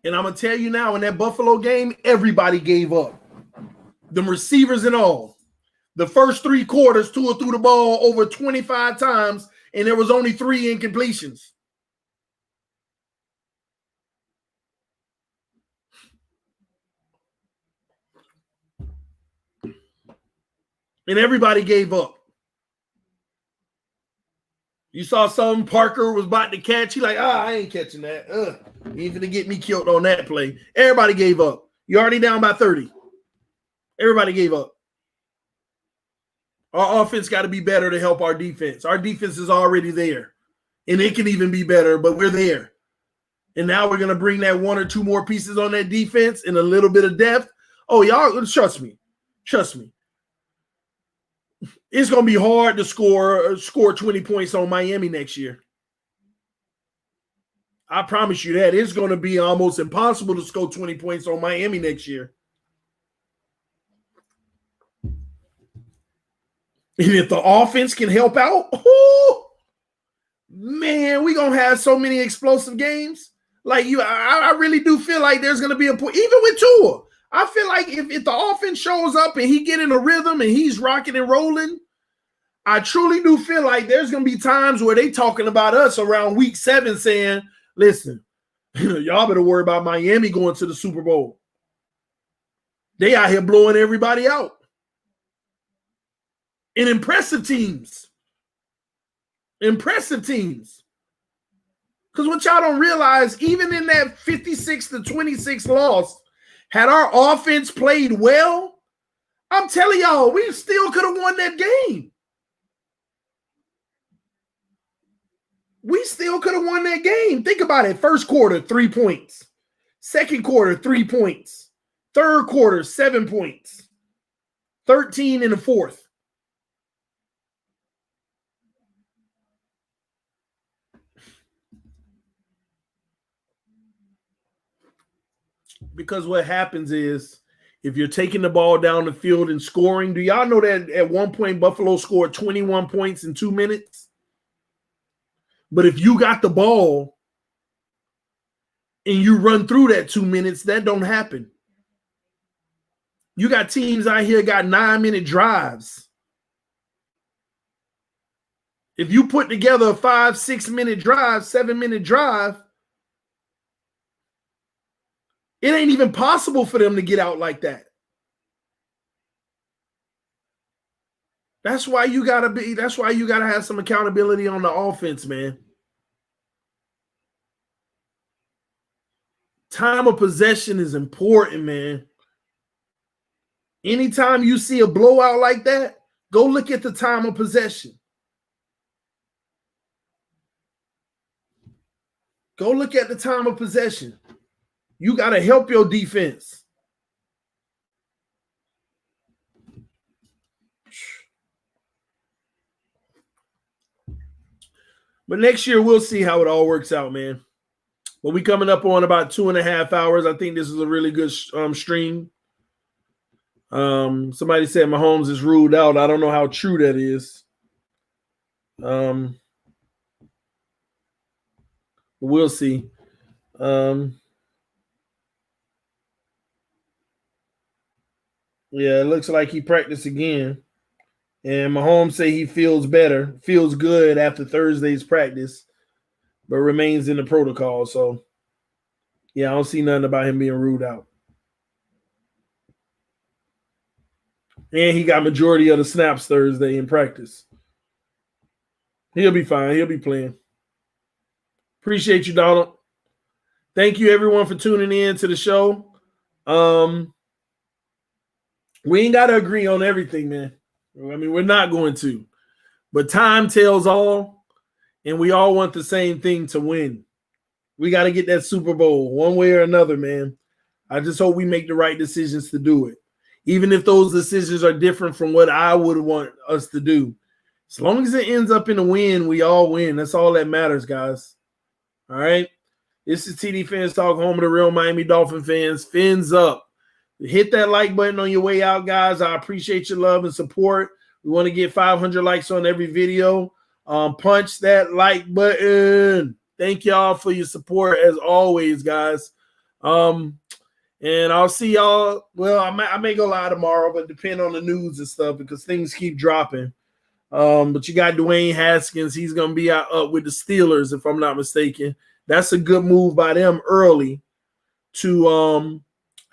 And I'm going to tell you now, in that Buffalo game, everybody gave up. The receivers and all. The first 3 quarters, Tua threw the ball over 25 times, and there was only 3 incompletions. And everybody gave up. You saw some Parker was about to catch. He like, I ain't catching that. He ain't gonna get me killed on that play. Everybody gave up. You're already down by 30. Everybody gave up. Our offense got to be better to help our defense. Our defense is already there. And it can even be better, but we're there. And now we're going to bring that 1 or 2 more pieces on that defense and a little bit of depth. Oh, y'all, trust me. Trust me. It's going to be hard to score 20 points on Miami next year. I promise you that. It's going to be almost impossible to score 20 points on Miami next year. And if the offense can help out, man, we're going to have so many explosive games. Like I really do feel like there's going to be a point, even with Tua. I feel like if the offense shows up and he get in a rhythm and he's rocking and rolling, I truly do feel like there's going to be times where they talking about us around week 7 saying, listen, y'all better worry about Miami going to the Super Bowl. They out here blowing everybody out. And impressive teams. Impressive teams. Because what y'all don't realize, even in that 56-26 loss, had our offense played well, I'm telling y'all, we still could have won that game. We still could have won that game. Think about it. First quarter, 3 points. Second quarter, 3 points. Third quarter, 7 points. 13 in the fourth. Because what happens is, if you're taking the ball down the field and scoring, do y'all know that at one point Buffalo scored 21 points in 2 minutes? But if you got the ball and you run through that 2 minutes, that don't happen. You got teams out here got 9-minute drives. If you put together a 5-6 minute drive, 7-minute drive, it ain't even possible for them to get out like that. That's why you gotta have some accountability on the offense, man. Time of possession is important, man. Anytime you see a blowout like that, go look at the time of possession. Go look at the time of possession. You got to help your defense. But next year, we'll see how it all works out, man. But we coming up on about 2.5 hours. I think this is a really good stream. Somebody said Mahomes is ruled out. I don't know how true that is. We'll see. Yeah, it looks like he practiced again. And Mahomes say he feels better, feels good after Thursday's practice, but remains in the protocol. So, yeah, I don't see nothing about him being ruled out. And he got majority of the snaps Thursday in practice. He'll be fine. He'll be playing. Appreciate you, Donald. Thank you, everyone, for tuning in to the show. We ain't got to agree on everything, man. I mean, we're not going to. But time tells all, and we all want the same thing to win. We got to get that Super Bowl one way or another, man. I just hope we make the right decisions to do it. Even if those decisions are different from what I would want us to do. As long as it ends up in a win, we all win. That's all that matters, guys. All right? This is TD FINSTALK, home of the real Miami Dolphin fans. Fins up. Hit that like button on your way out, guys. I appreciate your love and support. We want to get 500 likes on every video. Punch that like button. Thank y'all for your support as always, guys. And I'll see y'all. Well, I may go live tomorrow, but depend on the news and stuff because things keep dropping. But you got Dwayne Haskins. He's going to be up with the Steelers, if I'm not mistaken. That's a good move by them early to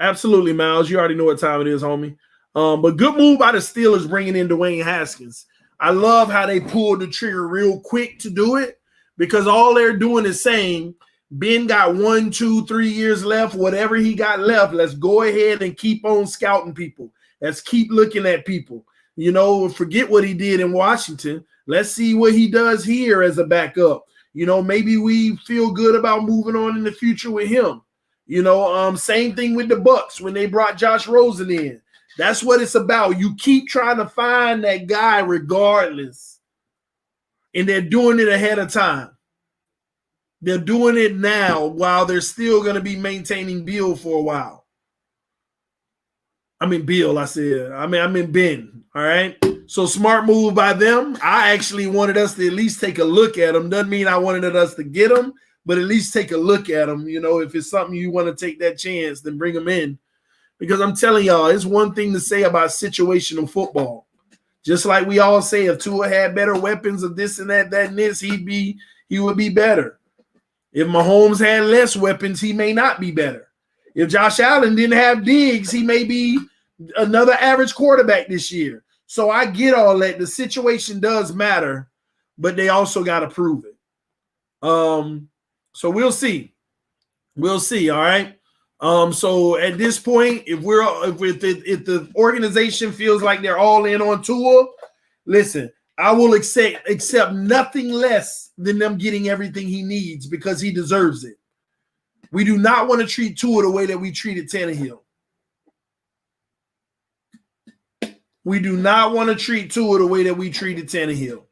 absolutely, Miles. You already know what time it is, homie. But good move by the Steelers bringing in Dwayne Haskins. I love how they pulled the trigger real quick to do it because all they're doing is saying Ben got 1, 2, 3 years left. Whatever he got left, let's go ahead and keep on scouting people. Let's keep looking at people. You know, forget what he did in Washington. Let's see what he does here as a backup. You know, maybe we feel good about moving on in the future with him. You know, same thing with the Bucs when they brought Josh Rosen in. That's what it's about. You keep trying to find that guy regardless. And they're doing it ahead of time. They're doing it now while they're still going to be maintaining Bill for a while. I mean, Bill, I said. I mean Ben, all right? So smart move by them. I actually wanted us to at least take a look at them. Doesn't mean I wanted us to get them, but at least take a look at them. You know, if it's something you want to take that chance, then bring them in. Because I'm telling y'all, it's one thing to say about situational football. Just like we all say, if Tua had better weapons of this and that and this, he would be better. If Mahomes had less weapons, he may not be better. If Josh Allen didn't have Diggs, he may be another average quarterback this year. So I get all that. The situation does matter, but they also got to prove it. So we'll see. We'll see, all right? So at this point, if the organization feels like they're all in on Tua, listen, I will accept nothing less than them getting everything he needs because he deserves it. We do not want to treat Tua the way that we treated Tannehill. We do not want to treat Tua the way that we treated Tannehill.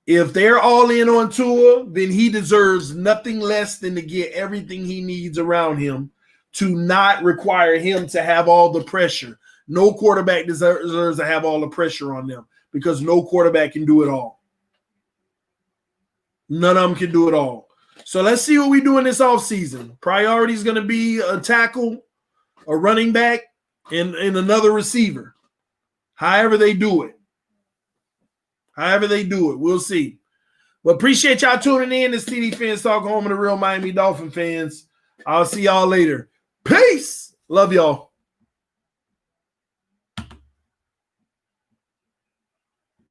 If they're all in on Tua, then he deserves nothing less than to get everything he needs around him to not require him to have all the pressure. No quarterback deserves to have all the pressure on them because no quarterback can do it all. None of them can do it all. So let's see what we do in this offseason. Priority is going to be a tackle, a running back, and another receiver. However they do it. We'll see. But appreciate y'all tuning in. This TD FINSTALK, home of the real Miami Dolphin fans. I'll see y'all later. Peace. Love y'all.